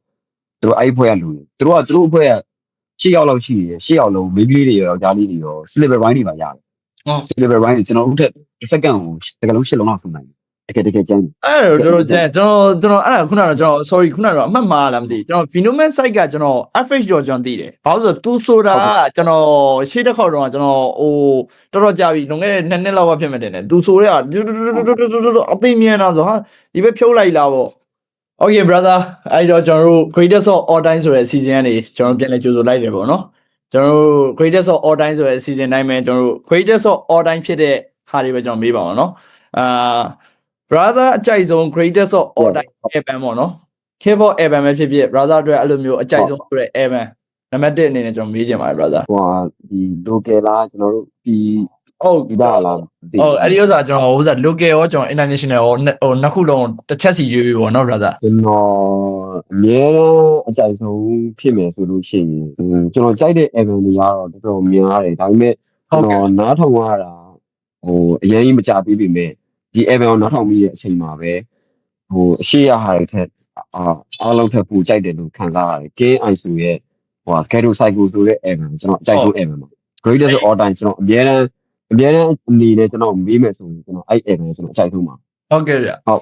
[SPEAKER 2] သူတို့အဲ့ဖွဲ့ရလူသူတို့အဖွဲ့က6ယောက်လောက်ရှိတယ်6ယောက်လုံးမိန်းကလေးတွေရောယောက်ျားလေးတွေရော silver wine တွေပါရတယ်silver wine ကျွန်တော်တို့ထက်တစ်စက္ကန့်ကိုတကယ်လုံး8လုံးလောက်ဆုံးနိုင်တယ် ကယ်ကျန်း
[SPEAKER 1] အဲ့တော့ကျွန်တော်အဲ့ဒါခုနကကျွန်တော် sorry ခုနကတော့အမှတ်မှားလားမသိကျွန်တော် Phenomen site ကကျွန်တော် average တော့ကျွန်တော်သိတယ်ဘာလို့ဆိုတော့သူဆိုတာကျွန်တော်ရှေ့တစ်ခေါက်တော့ကျွန်တော်ဟိုတော်တော်ကြာပြီလွန်ခဲ့တဲ့2နှစ်လောက်ကဖြစ်မှတင်တယ်သူဆိုတဲ့အသိမြင်တော့ဆိုဟာဒီဘက်ဖြုတ်လိုက်လားပေါ့ Okay brother အဲ့တော့ကျွန်တော်တို့ greatest of all time ဆိုတဲ့ season ကနေကျွန်တော်ပြန်လဲကြိုဆိုလိုက်တယ်ပေါ့နော်ကျွန်တော်တို့ greatest of all time ဆိုတဲ့ season တိုင်းမှာကျွန်တော်တို့ greatest of all time ဖြစ်တဲ့ဟာတွေပဲကျွန်တော်မေးပါအောင်နော်brother အကြိုက်ဆုံး greatest of all time album ပေါ့နော် K-pop album ပဲဖြစ်ဖြစ် brother အတွက်အဲ့လိုမျိုးအကြိုက်ဆုံးဆိုတဲ့ album နံပါတ်1အနေနဲ့ကျွန်တော်မေးချင်ပါတယ် brother
[SPEAKER 2] ဟိုဒီ local လားကျွန်တော်တို့ဒီ
[SPEAKER 1] ဟုတ်
[SPEAKER 2] ဒီပါလား
[SPEAKER 1] ဟုတ်အဲ့ဒီဥစ္စာကျွန်တော်ဥစ္စာ local ရောကျွန်တော် international ရောဟိုနှစ်ခုလုံးတစ်ချက်စီရွေးပေါ့နော် brother
[SPEAKER 2] ကျွန်တော်အများအကြိုက်ဆုံးဖြစ်မယ်ဆိုလို့ရှိရင်ကျွန်တော်ကြိုက်တဲ့ album တွေကတော့တော်တော်များတယ်ဒါပေမဲ့ကျွန်တော်နားထောင်ရတာဟိုအရင်ကြီးမကြပြီးပြီမဲ့ဒီ album ကိုနားထောင်ပြီးတဲ့အချိန်မှာပဲဟိုအရှိရဟာတွေထက်အားလုံးထက်ပိုကြိုက်တယ်လို့ခံစားရတယ် KI ဆိုရဲ့ဟို Ghetto Psycho ဆိုတဲ့ album ကျွန်တော်အကြိုက်ဆုံး album ပါ Greatest of all time ကျွန်တော်အများအနေနဲ့ကျွန်တော်မေးမယ်ဆိုရင်ကျွန်တော်အဲ့ album ကျွန်တော်အကြိုက်ဆုံးပါ
[SPEAKER 1] ဟုတ်ကဲ့ဗျဟု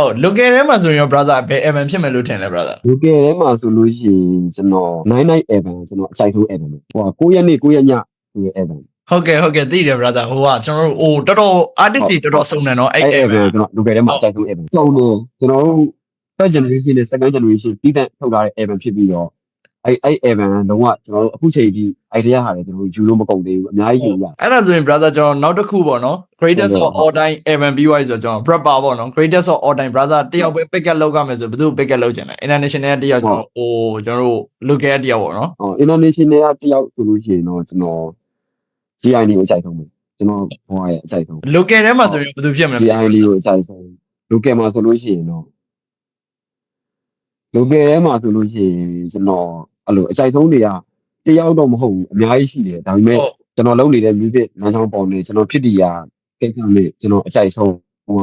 [SPEAKER 1] တ် local ထဲမှာဆိုရင် brother ဘယ် album ဖြစ်မယ်လို့ထင်လဲ brother
[SPEAKER 2] local ထဲမှာဆိုလို့ရှိရင်ကျွန်တော်99 album ကျွန်တော်အကြိုက်ဆုံး album ဟို9ရက်နေ့9ရက်ညဆိုတဲ့ album
[SPEAKER 1] ဟုတ်ကဲ့သိတယ် brother ဟိုကကျွန်တော်တို့ဟိုတော်တော် artist တွေတော်တော်စုံတယ်နော်အဲ့
[SPEAKER 2] album ကျွန်တော် local ထဲမှာအကြိုက်ဆုံး album စုံတယ်ကျွန်တော်တို့ first generation နဲ့ second generation ပြီးတဲ့ထုတ်ထားတဲ့ album ဖြစ်ပြီးတော့အဲ့ album လုံးဝကျွန်တော်တို့အခုချိန်ဒီ idea ဟာလည်းကျွန်တော်တို့ယူလို့မကုန်သေးဘူးအများကြီးယူရ
[SPEAKER 1] အဲ့ဒါဆိုရင် brother ကျွန်တော်နောက်တစ်ခုပေါ့နော် greatest of all time album ပြီးသွားပြီဆိုတော့ကျွန်တော် rapper ပေါ့နော် greatest of all time brother တယောက်ပဲ pick up လုပ်ရမယ်ဆိုဘယ်သူ pick up လုပ်ချင်လဲ international တယောက်ကျွန်တော်ဟိုကျွန်တော်တို့ local တယောက်ပေါ့နော်
[SPEAKER 2] international တယောက်ဆိုလို့ရှိရင်တော့ကျွန်တော် GID ကိုအကြိုက်ဆုံးပဲကျွန်တော်ဟိုရဲ့အကြိုက်ဆုံး
[SPEAKER 1] local ထဲမှာဆိုရင်ဘယ်သူဖြစ်မလဲ
[SPEAKER 2] GID ကိုအကြိုက်ဆုံး local မှာဆိုလို့ရှိရင်တော့ local ထဲမှာဆိုလို့ရှိရင်ကျွန်တော်အဲ့လိုအကြိုက်ဆုံးတွေကတယောက်တော့မဟုတ်ဘူးအများကြီးရှိတယ်ဒါပေမဲ့ကျွန်တော်လုပ်နေတဲ့ music လမ်းကြောင်းပေါ်နေကျွန်တော်ဖြစ်တည်ရာကိစ္စလေးကျွန်တော်အကြိုက်ဆုံးဟို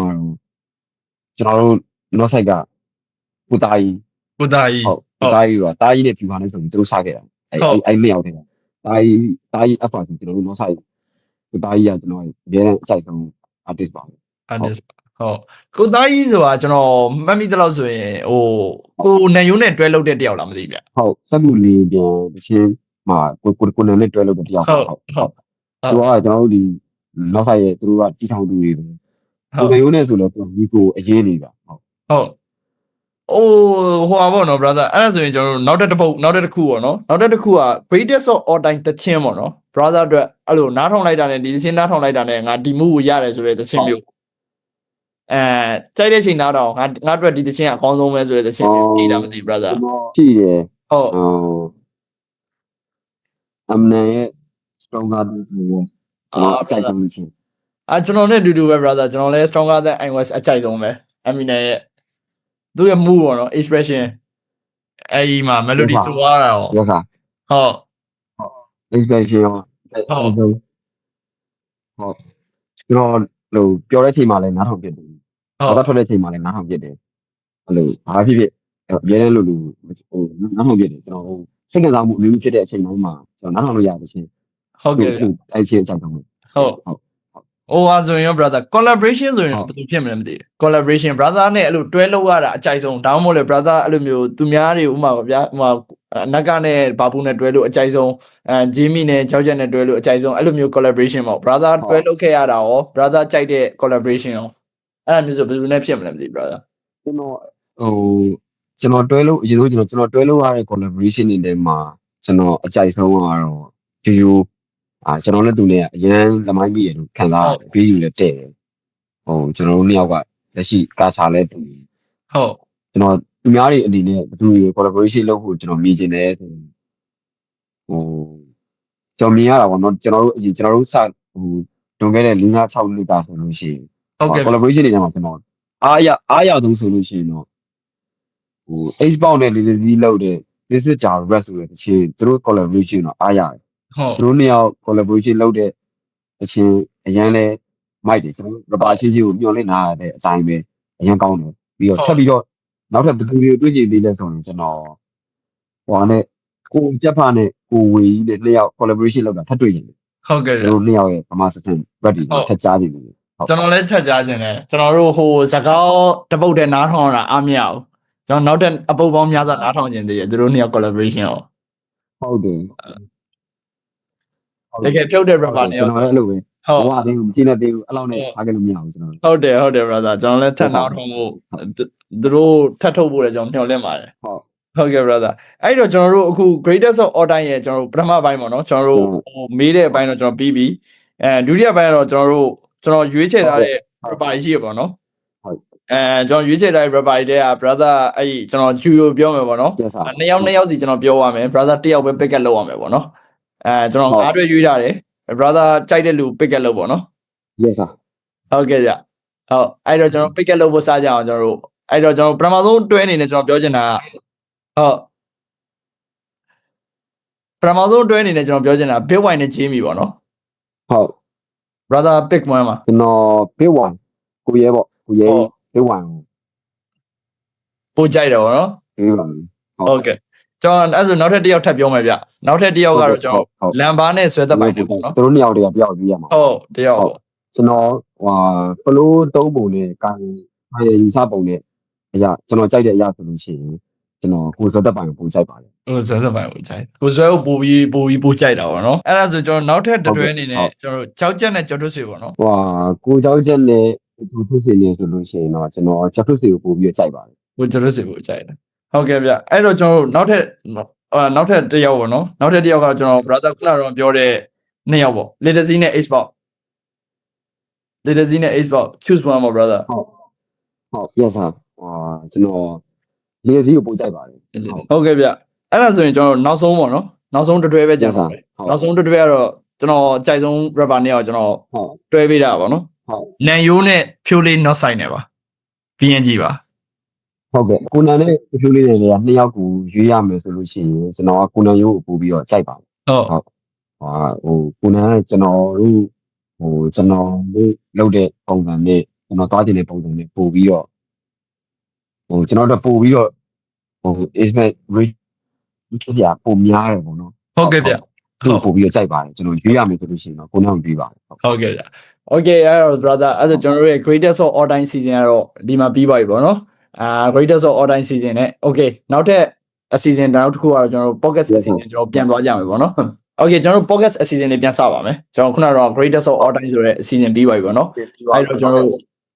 [SPEAKER 2] ကျွန်တော်တို့ north side ကပူတာကြီးဟုတ်ပူတာကြီးကတာကြီးနဲ့ဖြူပါနေဆိုပြီးသူတို့စားခဲ့တာအဲ့နှစ်ယောက်တည်းတာကြီးအဖာဆိုကျွန်တော်တို့ north side ပူတာကြီးကကျွန်တော်ရဲ့အကြိုက်ဆုံး artist ပါ
[SPEAKER 1] artist ဟုတ်ကိုသားကြီးဆိုတာကျွန်တော်မှတ်မိသလောက်ဆိုရင်ဟိုကိုနေရုံးနဲ့တွဲလုပ်တဲ့တယောက်လားမသိဗျ
[SPEAKER 2] ဟုတ်စက်မှုလေးပြန်တချင်းမှာကိုနေနဲ့တွဲလုပ်တဲ့တယောက်ဟုတ်သူကကျွန်တော်တို့ဒီနောက်ဆိုင်ရဲ့သူတို့ကတီထောင်သူတွေပဲကိုနေရုံးနဲ့ဆိုတော့ဒီကိုအရေးနေပါဟုတ်
[SPEAKER 1] အိုးဟိုပါပေါ့နော် brother အဲ့ဒါဆိုရင်ကျွန်တော်တို့နောက်တစ်ခုပေါ့နော်နောက်တစ်ခုက greatest of all time တချင်းပေါ့နော် brother အတွက်အဲ့လိုနားထောင်လိုက်တာနဲ့ဒီတချင်းနားထောင်လိုက်တာနဲ့ငါဒီမှုကိုရတယ်ဆိုတဲ့တချင်းမျိုးကြိုက်တဲ့ချိန်နားတော့ငါအတွက်ဒီတချင်းအကောင်းဆုံးပဲဆိုတဲ့တချင်းမျိုးနေတာမသိ brother
[SPEAKER 2] ရှိတယ်
[SPEAKER 1] ဟုတ်
[SPEAKER 2] အမနဲ့ stronger than iOS အကြိုက်ဆုံးချင်း
[SPEAKER 1] ကျွန်တော်နဲ့အတူတူပဲ brother ကျွန်တော်လည်း stronger than iOS အကြိုက်ဆုံးပဲအမီနဲ့ရဲ့သူရဲ့ move ပေါ့နော် expression အဲ့ဒီမှာ melody ဆိုရတာ
[SPEAKER 2] ရောဟုတ် expression ရောဟုတ်ကျွန်တော်လို့ပြောတဲ့ချိန်မှာလည်းနားထောင်ပြတယ်ဟုတ်ထွက်တဲ့ချိန်မှာလည်းနားထောင်ပြတယ်အဲ့လိုဘာဖြစ်ဖြစ်အများနဲ့လို့ဟိုနားထောင်ပြတယ်ကျွန်တော်စိတ်ကစားမှုအမျိုးဖြစ်တဲ့အချိန်တိုင်းမှာကျွန်တော်နားထောင်လို့ရပါချင်း
[SPEAKER 1] ဟုတ်ကဲ့
[SPEAKER 2] အဲ့ချင်းအကြောင်းဟုတ်
[SPEAKER 1] ဟိုဟာဆိုရင် brother collaboration ဆိုရင်ဘယ်လိုဖြစ်မလဲမသိဘူး collaboration brother နဲ့အဲ့လိုတွဲလုပ်ရတာအကြိုက်ဆုံးဒါမှမဟုတ်လေ brother အဲ့လိုမျိုးသူများတွေဥမာပါဗျာဥမာနက်ကနဲ့ဘာဘူးနဲ့တွဲလို့အကြိုက်ဆုံးဂျီမီနဲ့ကြောက်ချက်နဲ့တွဲလို့အကြိုက်ဆုံးအဲ့လိုမျိုး collaboration ပေါ့ brother တွဲလုပ်ခဲ့ရတာရော brother ကြိုက်တဲ့ collaboration ရောအဲ့လိုမျိုးဆိုဘယ်လိုနဲ့ဖြစ်မလဲမသိဘူး brother
[SPEAKER 2] ကျွန်တော်တွဲလို့အရင်ဆုံးကျွန်တော်တွဲလို့ရတဲ့ collaboration တွေထဲမှာကျွန်တော်အကြိုက်ဆုံးကတော့ယူကျွန်တော်လည်းသူနဲ့အရင်သမိုင်းကြီးရလို့ခံစားရတယ်ပြီးယူလည်းတဲ့ဟိုကျွန်တော်တို့နှစ်ယောက်ကလက်ရှိကာချာလဲတူ
[SPEAKER 1] ဟုတ်
[SPEAKER 2] ကျွန်တော်သူများတွေအနေနဲ့ဘယ်သူတွေ collaboration လုပ်ဖို့ကျွန်တော်မြင်ချင်တယ်ဆိုဟိုကျွန်တော်မြင်ရတာပေါ့နော်ကျွန်တော်တို့စလွန်ခဲ့တဲ့5-6နှစ်တာဆိုလို့ရှိရင်
[SPEAKER 1] ဟုတ်ကဲ့
[SPEAKER 2] collaboration တွေထဲမှာကျွန်တော်အားရဆုံးဆိုလို့ရှိရင်တော့ဟို H-bound နဲ့ Lizzy လောက်တဲ့ This is Jar Rest ဆိုတဲ့တချင်သူတို့ collaboration တော့အားရတယ်
[SPEAKER 1] ဟုတ်
[SPEAKER 2] သူတို့နှစ်ယောက် collaboration လုပ်တဲ့အချင်းအရန်လဲမိုက်တယ်ကျွန်တော်တို့ rapper ချင်းကိုမျှော်လင့်ထားတဲ့အတိုင်းပဲအရန်ကောင်းတယ်ပြီးတော့ထပ်ပြီးတော့နောက်ထပ်ဘယ်သူတွေတွေ့ကြသေးလဲဆိုရင်ကျွန်တော်ဟိုနဲ့ကိုကြက်ဖာနဲ့ကိုဝေကြီးနဲ့နှစ်ယောက် collaboration လုပ်တာထပ်တွေ့ရင်
[SPEAKER 1] ဟုတ်ကဲ့
[SPEAKER 2] တို့နှစ်ယောက်ရဲ့ဗမာစတန် ready ထပ်ကြားနေတယ်
[SPEAKER 1] ကျွန်တော်လည်းထပ်ကြားခြင်းတယ်ကျွန်တော်တို့ဟိုစကားတပုတ်တည်းနားထောင်တာအားမရဘူးကျွန်တော်နောက်တဲ့အပုတ်ပေါင်းများစွာနားထောင်ခြင်းတည်းရသူတို့နှစ်ယောက် collaboration ရော
[SPEAKER 2] ဟုတ်တယ်
[SPEAKER 1] တကယ်ဖြုတ်တဲ့ rapper နှစ်ယောက်
[SPEAKER 2] ကျွန်တော်လည်းအဲ့လိုပဲ
[SPEAKER 1] ဟုတ်
[SPEAKER 2] ဟိုဟာသေးဘူးမကြည့်နဲ့သေးဘူးအဲ့လောက်နဲ့အားကလို့မရဘူးကျွန်တော်
[SPEAKER 1] ဟုတ်တယ် brother ကျွန်တော်လည်းထပ်နားထောင်ဖို့သူတို့ထပ်ထုတ်ဖို့လည်းကျွန်တော်မျှော်လင့်ပါတယ် ဟုတ်ကဲ့ brother အဲ့တော့ကျွန်တော်တို့အခု greatest of all time ရဲ့ကျွန်တော်တို့ပထမပိုင်းပေါ့နော်ကျွန်တော်တို့ဟိုမေးတဲ့အပိုင်းတော့ကျွန်တော်ပြီးပြီဒုတိယပိုင်းကတော့ကျွန်တော်ရွေးချယ်ထားတဲ့ rapper ရှိရပေါ့နော်ကျွန်တော်ရွေးချယ်ထားတဲ့ rapper တွေက brother အဲ့ကျွန်တော်ဂျူကိုပြောမယ်ပေါ့နော်နှစ်ယောက်စီကျွန်တော်ပြောရမယ် brother တစ်ယောက်ပဲ pick up လုပ်ရမယ်ပေါ့နော်ကျွန်တော်အားတွေရွေးထားတယ် brother ကြိုက်တဲ့လူ pick up လုပ်ပေါ့နော်
[SPEAKER 2] yes sir
[SPEAKER 1] ဟုတ်ကဲ့ကြဟုတ်အဲ့တော့ကျွန်တော် pick up လုပ်ဖို့စားကြအောင်ကျွန်တော်တို့အဲ့တော့ကျွန်တော်ပထမဆုံးတွဲအနေနဲ့ကျွန်တော်ပြောချင်တာဟုတ်ပထမဆုံးတွဲအနေနဲ့ကျွန်တော်ပြောချင်တာ big wine နဲ့ Jamie ပေါ့နော်
[SPEAKER 2] ဟုတ်
[SPEAKER 1] brother pick one မှာ
[SPEAKER 2] ကျွန်တော် big one ကိုရဲပေါ့ကိုရဲ big one
[SPEAKER 1] ပို့ကြိုက်တယ်ပေါ့နော်
[SPEAKER 2] big one
[SPEAKER 1] ဟုတ်ကဲ့ကျွန်တော်အဲ့ဆိုနောက်ထပ်တစ်ယောက်ထပ်ပြောမယ်ဗျနောက်ထပ်တစ်ယောက်ကတော့ကျွန်တော်လမ်ဘာနဲ့ဆွဲသက်ပိုင်တယ်ပေါ့နော်
[SPEAKER 2] သူတို့နှစ်ယောက်တည်းကတယောက်ပြီးရမှာ
[SPEAKER 1] ဟုတ်တစ်ယောက်ပေါ့
[SPEAKER 2] ကျွန်တော်ဖလိုးသုံးပုံနဲ့ကာရယူဆပုံနဲ့အရာကျွန်တော်ကြိုက်တဲ့အရာဆိုလို့ရှိရင်ကျွန်တော်ကိုယ်စောသက်ပိုင်ကိုပို့ကြိုက်ပါတယ်
[SPEAKER 1] ဟိုဆွဲသက်ပိုင်ကိုကြိုက်ကိုဆွဲကိုပို့ပြီးကြိုက်တာပေါ့နော်အဲ့ဒါဆိုကျွန်တော်နောက်ထပ်တွဲအနေနဲ့ကျွန်တော်ကြောက်ကြက်နဲ့ကြောက်ထွတ်ဆွေပေါ့နော်
[SPEAKER 2] ကိုကြောက်ချက်နဲ့သူဖြစ်နေဆိုလို့ရှိရင်တော့ကျွန်တော်ကြောက်ထွတ်ဆွေကိုပို့ပြီးကြိုက်ပါတယ်
[SPEAKER 1] ကိုကြောက်ထွတ်ဆွေကိုကြိုက်တယ်ဟုတ်ကဲ့ဗျအဲ့တော့ကျွန်တော်နောက်ထပ်တစ်ယောက်ပေါ့နော်နောက်ထပ်တစ်ယောက်ကကျွန်တော် brother ခုနကတော့ပြောတဲ့နှစ်ယောက်ပေါ့ Little Z နဲ့ Xbox Little Z နဲ့ Xbox choose one more brother
[SPEAKER 2] ဟုတ် yes sir ကျွန်တော်Little Zကိုပို့ကြိုက်ပါတယ်
[SPEAKER 1] ဟုတ်ကဲ့ဗျအဲ့ဒါဆိုရင်ကျွန်တော်နောက်ဆုံးပေါ့နော်နောက်ဆုံးတွဲပဲကြံပါမယ်နောက်ဆုံးတွဲကတော့ကျွန်တော်ကြိုက်ဆုံး rapper နှစ်ယောက်ကျွန်တော်တွဲပေးတာပေါ့နော်လန်ယိုးနဲ့ဖြိုးလေး not sign နေပါ BNG ပါ
[SPEAKER 2] ဟုတ်ကဲ့ကိုနန်နဲ့ဖြိုးလေးတွေလည်းနှစ်ယောက်ကိုရွေးရမယ်ဆိုလို့ရှိရင်ကျွန်တော်ကကိုနန်ရိုးကိုပို့ပြီးတော့ကြိုက်ပါတယ်
[SPEAKER 1] ဟုတ်
[SPEAKER 2] ကိုနန်ကကျွန်တော်တို့လုပ်တဲ့ပုံစံနဲ့ကျွန်တော်သွားတင်တဲ့ပုံစံနဲ့ပို့ပြီးတော့ကျွန်တော်တို့ပို့ပြီးတော့ismet rich ကြီးကပုံများတယ်ပေါ့နော်
[SPEAKER 1] ဟုတ်ကဲ့ဗျပ
[SPEAKER 2] ို့ပြီးတော့ကြိုက်ပါတယ်ကျွန်တော်ရွေးရမယ်ဆိုလို့ရှိရင်တော့ကိုနန်ကိုရွေးပါတယ်
[SPEAKER 1] ဟုတ်ကဲ့ဗျ okay အဲ့တော့ brother အဲ့ဒါကျွန်တော်တို့ရဲ့ greatest of all time season ကတော့ဒီမှာပြီးပါပြီပေါ့နော်greatest of all time season နဲ့ okay နောက်ထပ်အစီအစဉ်နောက်တစ်ခုကတော့ကျွန်တော်တို့ podcast အစီအစဉ်ကျွန်တော်ပြန်သွားကြမယ်ပေါ့နော် okay ကျွန်တော်တို့ podcast အစီအစဉ်လေးပြန်စပါမယ်ကျွန်တော်ခုနကတော့ greatest of all time ဆိုတဲ့အစီအစဉ်ပြီးပါပြီပေါ့နော်အဲ့တော့ကျွန်တော်တို့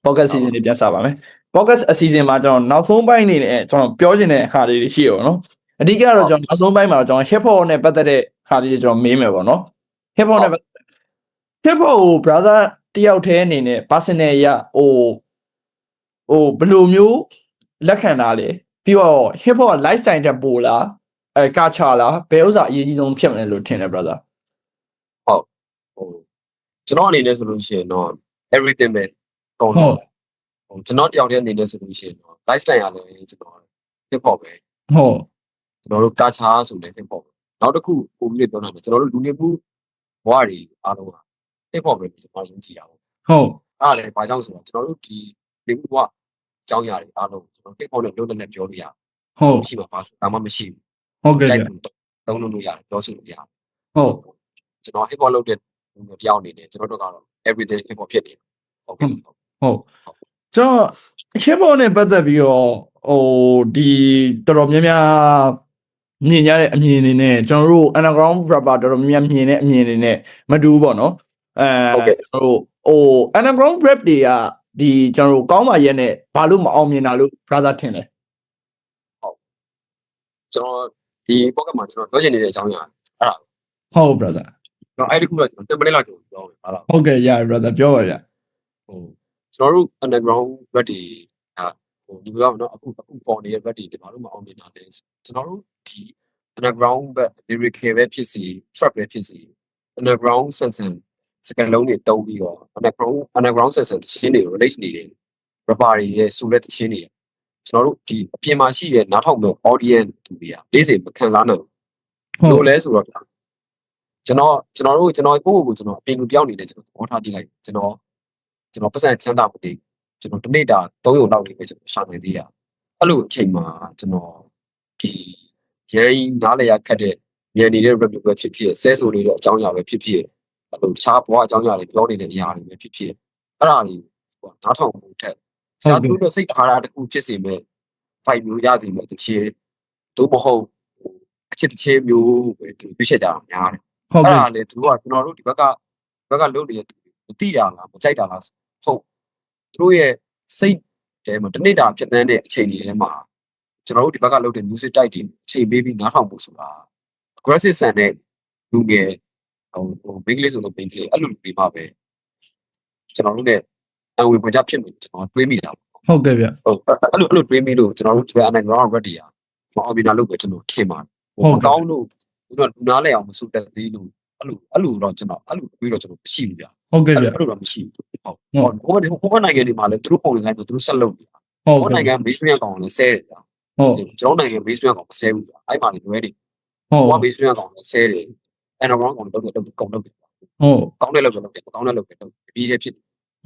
[SPEAKER 1] podcast အစီအစဉ်လေးပြန်စပါမယ် podcast အစီအစဉ်မှာကျွန်တော်နောက်ဆုံးပိုင်းနေနဲ့ကျွန်တော်ပြောချင်တဲ့ဟာလေးတွေရှိရပါတော့အဓိကတော့ကျွန်တော်နောက်ဆုံးပိုင်းမှာကျွန်တော် hip hop နဲ့ပတ်သက်တဲ့ဟာလေးတွေကျွန်တော်မေးမယ်ပေါ့နော် hip hop နဲ့ hip hop ကို brother တယောက်တည်းအနေနဲ့ personal ရဟိုဘယ်လိုမျိုးလက်ခံတာလဲပြီးတော့ hip hop lifestyle တက်ပို့လားculture လားဘယ်ဥစ္စာအရေးကြီးဆုံးဖြစ်မလဲလို့ထင်တယ် brother
[SPEAKER 2] ကျွန်တော်အနေနဲ့ဆိုလို့ရှိရင်တော့ everything ပဲကောင်းတယ်ကျွန်တော်တယောက်တည်းအနေနဲ့ဆိုလို့ရှိရင်တော့ lifestyle ရလည်းကျွန်တော် hip hop ပဲ
[SPEAKER 1] ဟုတ်
[SPEAKER 2] ကျွန်တော်တို့ culture ဆိုလည်း hip hop နောက်တစ်ခုပုံပြီးပြောတာကျွန်တော်တို့လူနေမှုဘဝတွေအားလုံးက hip hop ပဲကျွန်တော်ယုံကြည်တာပေါ့
[SPEAKER 1] ဟုတ်
[SPEAKER 2] အားလည်းဘာကြောင့်ဆိုတော့ကျွန်တော်တို့ဒီလူမှုဘဝအကြောင်းအရာတွေအားလုံးကျွန်တော် hip hop နဲ့လုံးနဲ့ပြောလို့ရဟ
[SPEAKER 1] ုတ်မ
[SPEAKER 2] ရှိမှာပါဘာမှမရှိဘူးဟ
[SPEAKER 1] ုတ်ကဲ့
[SPEAKER 2] သုံးလို့ရတယ်ပြောဆိုလို့ရတယ်ဟ
[SPEAKER 1] ုတ်က
[SPEAKER 2] ျွန်တော် hip hop လုပ်တဲ့လူတယောက်အနေနဲ့ကျွန်တော်တို့ကတော့ everything hip hop ဖြစ်နေဟုတ်ကဲ့ဟ
[SPEAKER 1] ုတ်ကျွန်တော် hip hop နဲ့ပတ်သက်ပြီးတော့ဒီတော်တော်များများမြင်ရတဲ့အမြင်တွေနဲ့ကျွန်တော်တို့ underground rapper တော်တော်များများမြင်တဲ့အမြင်တွေနဲ့မတူဘူးပေါ့နော်ကျွန်တော်တို့underground rap တွေကဒီကျွန်တော်တို့ကောင်းပါရဲ့နဲ့ဘာလို့မအောင်မြင်တာလို့ brother ထင်လဲက
[SPEAKER 2] ျွန်တော်ဒီ pocket မှာကျွန်တော်ပြောချင်နေတဲ့အကြောင်းအရာအဲ့ဒါဟ
[SPEAKER 1] ုတ် brother
[SPEAKER 2] တော့အဲ့ဒီခုတော့ကျွန်တော်10မိနစ်လောက်ကျွန်တော်ပြောမယ်ဟုတ်လားဟ
[SPEAKER 1] ုတ်ကဲ့ရ brother ပြောပါဗျ
[SPEAKER 2] ကျွန်တော်တို့ underground rap တွေဒီလိုကတော့အခုပေါ်နေတဲ့ rap တွေဘာလို့မအောင်မြင်တာလဲကျွန်တော်တို့ဒီ underground rap lyrical ပဲဖြစ်စီ trap ပဲဖြစ်စီ underground sense စကလုံးတွေတုံးပြီးတော့ underground sense တခြင်းတွေ release နေတယ် rapper တွေရဲ့ဆိုတဲ့တခြင်းတွေကျွန်တော်တို့ဒီအပြင်မှာရှိတဲ့နားထောင်မဲ့ audience တွေကလေးစိမခံစားနိုင်ဘူးလို့လဲဆိုတော့ကျွန်တော်ကိုကျွန်တော်အပြင်လူတယောက်နေတယ်ကျွန်တော်သဘောထားကြည့်လိုက်ကျွန်တော်ပတ်စံချမ်းသာမှုတွေကျွန်တော်တနေ့တာ3ရုံလောက်နေပဲကျွန်တော်ရှာနေသေးတာအဲ့လိုအချိန်မှာကျွန်တော်ဒီရဲနားလေရခတ်တဲ့ညံနေတဲ့ review ပဲဖြစ်ဖြစ်ဆဲဆိုနေတဲ့အကြောင်းအရာပဲဖြစ်ဖြစ်အဲ့လိုတခြားဘဝအကြောင်းအရာတွေပြောနေတဲ့အရာတွေပဲဖြစ်ဖြစ်အဲ့ အဲ့ဒါလေးနားထောင်ဖို့ထက်ဆရာတို့စိတ်ထားတာတစ်ခုဖြစ်စေမဲ့ fight မျိုးရစီမဲ့တချေတို့မဟုတ်အချစ်တချေမျိုးပဲသူပြည့်ချက်ကြတာများတယ်
[SPEAKER 1] ဟုတ်
[SPEAKER 2] အဲ့
[SPEAKER 1] ကဲ့
[SPEAKER 2] ဒါလေသူတို့ကကျွန်တော်တို့ဒီဘက်ကလုပ်နေတဲ့မသိတာလားမကြိုက်တာလားဟုတ်သူတို့ရဲ့စိတ်တဲမှာတနေ့တာဖြစ်တဲ့အချိန်တွေထဲမှာကျွန်တော်တို့ဒီဘက်ကလုပ်တဲ့ music type တွေအချိန်ပေးပြီးနားထောင်ဖို့ဆိုတာ aggressive ဆန်တဲ့လူငယ်ဟိုဘင်္ဂလိပ်ဆိုလို့ဘင်္ဂလိပ်အဲ့လိုလူတွေမှာပဲကျွန်တော်တို့နဲ့အဝင်ပွင့်ချဖြစ်နေကျွန်တော်တွေးမိတာ
[SPEAKER 1] ဟုတ်ကဲ့ဗျ
[SPEAKER 2] ဟုတ်အဲ့လိုတွေးမိလို့ကျွန်တော်တို့ဒီဘက် underground ready ရမအောင်ပြီးနာလုပ်ပဲကျွန်တော်ထင်ပါတယ်မကောင်းလို့သူတို့နားလဲအောင်မစုတက်သေးလို့အဲ့လိုတော့ကျွန်တော်အဲ့လိုပြီးတော့ကျွန်တော်မရှိဘူးဗျ
[SPEAKER 1] ဟုတ်ကဲ့ဗျ
[SPEAKER 2] အဲ့လိုတော့မရှိဘူးဟုတ်ဟိုနိုင်ငံတွေမှာလည်းသူတို့ပုံစံတိုင်းသူတို့ဆက်လုပ်နေတာ
[SPEAKER 1] ဟုတ်
[SPEAKER 2] ဟို
[SPEAKER 1] ကဲ့
[SPEAKER 2] နိုင်ငံ basement ကောင်လည်းဆဲတယ်ဗျ
[SPEAKER 1] ဟုတ်
[SPEAKER 2] ကျွန်တော်နိုင်ငံ basement ကောင်မဆဲဘူးဗျအဲ့မှာလည်းလွဲတယ်
[SPEAKER 1] ဟုတ်
[SPEAKER 2] ဟို basement ကောင်လည်းဆဲတယ် underground ကောင်လည်းတော့ကုန်လုပ်တယ်
[SPEAKER 1] ဟုတ်
[SPEAKER 2] ကောင်းတဲ့လုပ်တယ်ကောင်းတဲ့လုပ်တယ်ပြီးတဲ့ဖြစ်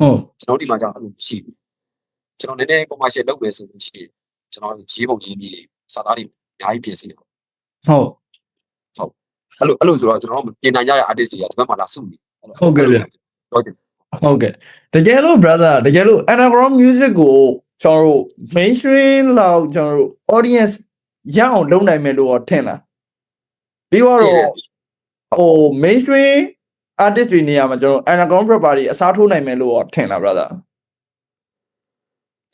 [SPEAKER 1] ဟုတ်
[SPEAKER 2] ကျွန်တော်ဒီမှာကြောင့်အဲ့လိုမရှိဘူးကျွန်တော်နည်းနည်း commercial လုပ်မယ်ဆိုလို့ရှိရင်ကျွန်တော်ရေးပုံရေးပြီးစာသားတွေအများကြီးပြင်ဆင်တယ်
[SPEAKER 1] ဟုတ်
[SPEAKER 2] အဲ့လိုဆိုတော့ကျွန်တော်တို့ပြင်နိုင်ကြတဲ့ artist တွေကဒီဘက်မှာလာစုနေ
[SPEAKER 1] ဟုတ်ကဲ့ဗျ
[SPEAKER 2] ဟုတ်တယ်
[SPEAKER 1] ဟုတ်ကဲ့တကယ်လို့ brother တကယ်လို့ underground music ကိုကျွန်တော်တို့ mainstream လောက်ကျွန်တော်တို့ audience ရအောင်လုပ်နိုင်မယ်လို့ထင်လားပြီးတော့ဟို mainstream artist တွေနေရာမှာကျွန်တော် underground rapper တွေအစားထိုးနိုင်မယ်လို့ထင်လား brother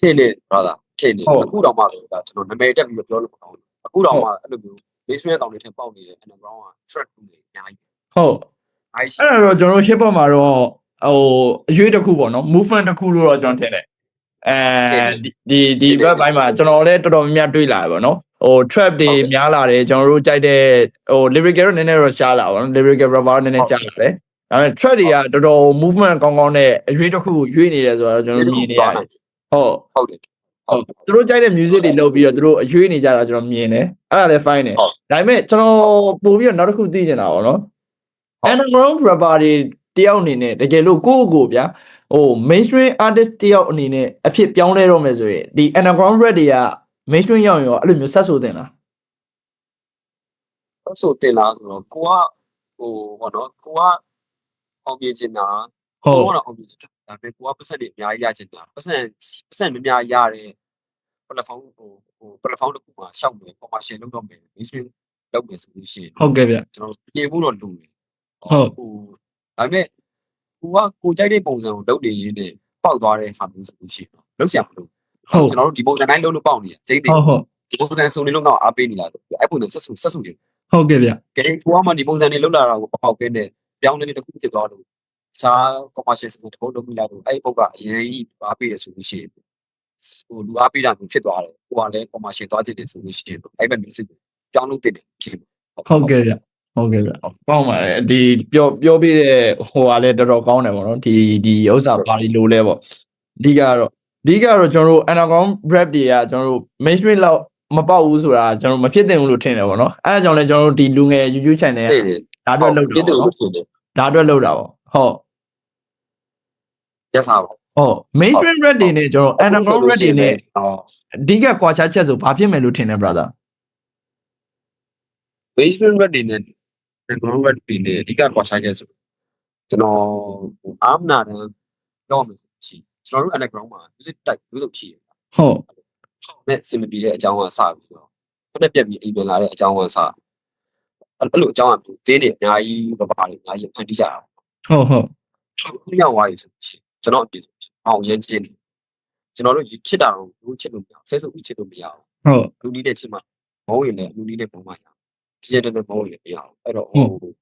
[SPEAKER 2] ထင်တယ် brother ထင်တယ်အခုတော့မှဒါကျွန်တော်နာမည်တက်ပြီးပြောလို့မကောင်းဘူးအခုတော့မှအဲ့လိုမျိုး basement ကောင်တွေထင်ပေါက်နေတဲ့ underground က track တွေအများကြီး
[SPEAKER 1] ဟုတ်
[SPEAKER 2] အဲ့ရှိ
[SPEAKER 1] အဲ့တော့ကျွန်တော် hip hop မှာတော့ဟိုအရွေးတစ်ခုပေါ့နော် movement တစ်ခုလို့တော့ကျွန်တော်ထင်တယ်ဒီဘက်ပိုင်းမှာကျွန်တော်လည်းတော်တော်များများတွေးလာတယ်ပေါ့နော်ဟို trap တွေများလာတယ်ကျွန်တော်တို့ကြိုက်တဲ့ဟို lyrical တော့နည်းနည်းတော့ရှားလာပါတော့ lyrical rapper နည်းနည်းရှားလာတယ်ဒါပေမဲ့ trap တွေကတော်တော် movement ကောင်းကောင်းနဲ့အရွေးတစ်ခုရွေးနေတယ်ဆိုတော့ကျွန်တော်မြင်နေရတယ်ဟုတ်တယ် ဟုတ်သူတို့ကြိုက်တဲ့ music တွေလုပ်ပြီးတော့သူတို့အရွေးနေကြတာကျွန်တော်မြင်တယ်အဲ့ဒါလည်း fine တယ်ဒါပေမဲ့ကျွန်တော်ပို့ပြီးတော့နောက်တစ်ခုသိချင်တာပေါ့နော် underground rapper တွေတယောက်အနေနဲ့တကယ်လို့ကိုယ့်ကိုဗျာဟို mainstream artist တယောက်အနေနဲ့အဖြစ်ပြောင်းလဲတော့မယ်ဆိုရင်ဒီ underground rap တွေက mainstream ရောက်ရင်ရောအဲ့လိုမျိုးဆက်ဆိုတင်လား
[SPEAKER 2] ဆိုတင်လာဆိုတော့ကိုကဟိုဘောနော်ကိုကအောင်ပြချင်တာကိုကတော့အောင်ပြချင်တာဒါပေမဲ့ကိုကပတ်စံတွေအများကြီးရချင်တာပတ်စံများများရတဲ့ platform ဟို platform တစ်ခုမှာရှောက်မယ် commercial လုပ်တော့မယ် mainstream လုပ်မယ်ဆိုလို့ရှိရင်
[SPEAKER 1] ဟုတ်ကဲ့ဗျ
[SPEAKER 2] ကျွန်တော်ပြင်ဖို့တော့လိုတယ်
[SPEAKER 1] ဟုတ်
[SPEAKER 2] ဟိုဒါပေမဲ့ကိုကြိုက်တဲ့ပုံစံကိုလုပ်နေရင်းနဲ့ပေါက်သွားတဲ့ဟာမျိုးဆိုလို့ရှိရင်လုပ်ရမလို့
[SPEAKER 1] ဟုတ်
[SPEAKER 2] ကျွန်တော်တို့ဒီပုံစံတိုင်းလုပ်လို့ပေါက်နေရကျိန်းတယ်
[SPEAKER 1] ဟုတ်ဟုတ်
[SPEAKER 2] ဒီပုံစံဆိုနေလို့တော့အားပေးနေလားအဲ့ပုံစံဆက်စုတယ်
[SPEAKER 1] ဟုတ်ကဲ့ဗျ
[SPEAKER 2] ကဲကိုကမှဒီပုံစံတွေလောက်လာတာကိုပေါက်ပေးနေပြောင်းနေတစ်ခုဖြစ်သွားလို့စာ commercial စတဲ့ပုံလုပ်ပြီးလာတော့အဲ့ပုတ်ကအရင်ကြီးအားပေးရဆိုလို့ရှိရင်ဟိုလူအားပေးတာမျိုးဖြစ်သွားတယ်ကိုကလည်း commercial သွားတဲ့ဆိုလို့ရှိရင်အဲ့ဘက် music ပြောင်းလို့တင်တယ်ဖြစ်
[SPEAKER 1] ဟုတ်ကဲ့ဗျဟုတ်ကဲ့ဗျကောင်းပါတယ်ဒီပြောပြတဲ့ဟိုဟာလည်းတော်တော်ကောင်းတယ်ပေါ့နော်ဒီဥစ္စာပါလီလိုလဲပေါ့အဓိကတော့ကျွန်တော်တို့ underground rap တွေကကျွန်တော်တို့ mainstream လောက်မပေါက်ဘူးဆိုတာကျွန်တော်မဖြစ်သင့်ဘူးလို့ထင်တယ်ပေါ့နော်အဲ့ဒါကြောင့်လည်းကျွန်တော်တို့ဒီလူငယ် YouTube channel ကဒါအတွက်လုပ်တာပေါ့နော်ဒါအတွက်လုပ်တာပေါ့ဟုတ်
[SPEAKER 2] ရက်စားပါ
[SPEAKER 1] ဟုတ် mainstream rap တွေနဲ့ကျွန်တော် underground rap တွေနဲ့အဓိကကွာခြားချက်ဆိုဘာဖြစ်မယ်လို့ထင်လဲ brother
[SPEAKER 2] basement rap တွေနဲ့ underground rap တွေနဲ့အဓိကကွာခြားချက်ဆိုကျွန်တော်အားမနာတယ်တော့မယ်ရှိကျွန်တော်တို့ underground မှာ music type လို့ရှိရ
[SPEAKER 1] ဟုတ်
[SPEAKER 2] နဲ့စင်မပြေတဲ့အကြောင်းကစပြီးတော့ဖက်ပြက်ပြီးအိမ်ပြန်လာတဲ့အကြောင်းကစအဲ့လိုအကြောင်းကတင်းနေအများကြီးဘာတွေအများကြီးဖန်တီးကြတာ
[SPEAKER 1] ဟုတ်ဟုတ်
[SPEAKER 2] မြောက်သွားပြီဆိုရှင်ကျွန်တော်အပြည့်အောင်ရင်းချင်းကျွန်တော်တို့ချစ်တာတော့ဘူးချစ်လို့မရဆဲဆိုပြီးချစ်လို့မရဘူး
[SPEAKER 1] ဟုတ်
[SPEAKER 2] လူနီးတဲ့ချစ်မှမဟုတ်ရင်လည်းလူနီးတဲ့ပုံမှန်ရချစ်တဲ့မဟုတ်ရင်မရဘူးအဲ့တော့ဟို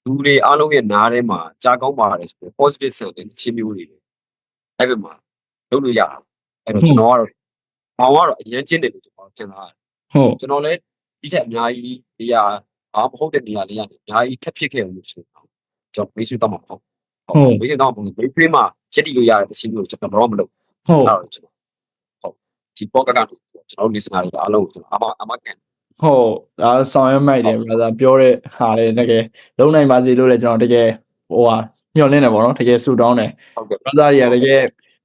[SPEAKER 2] လူတွေအားလုံးရဲ့နားထဲမှာကြားကောင်းပါတယ်ဆိုတော့ positive sense နဲ့ချင်းမျိုးတွေအဲ့ဘက်မှာလုပ်လို့ရအောင်အဲ့တော့ကျွန်တော်ကတော့မောင်ကတော့အရင်ချင်းတယ်လို့ကျွန်တော်ထင်တာ
[SPEAKER 1] ဟုတ်
[SPEAKER 2] ကျွန်တော်လည်းဒီထက်အများကြီးနေရာအားမဟုတ်တဲ့နေရာလေးကနေအများကြီးထပ်ဖြစ်ခဲ့လို့ဆိုတော့ကျွန်တော်မေးဆွေးတော့မှာပေါ့မေးဆွေးတော့ပုံဘေးပြေးမှာရက်တီလို့ရတဲ့တခြင်းမျိုးကျွန်တော်တော့မလုပ်
[SPEAKER 1] ဟုတ်
[SPEAKER 2] အဲ့တော့ကျွန်တော်ဟုတ်ဒီပေါ့ကတ်ကနေကျွန်တော် listener တွေအားလုံးကိုကျွန်တော်အမကန်
[SPEAKER 1] ဟုတ်ဒါဆောင်ရွက်မိုက်တယ် brother ပြောတဲ့ဟာလေတကယ်လုံးနိုင်ပါစေလို့လည်းကျွန်တော်တကယ်ဟိုဟာညှော်လင့်တယ်ပေါ့နော်တကယ်ဆူတောင်းတယ်
[SPEAKER 2] ဟုတ်ကဲ့
[SPEAKER 1] brother တွေက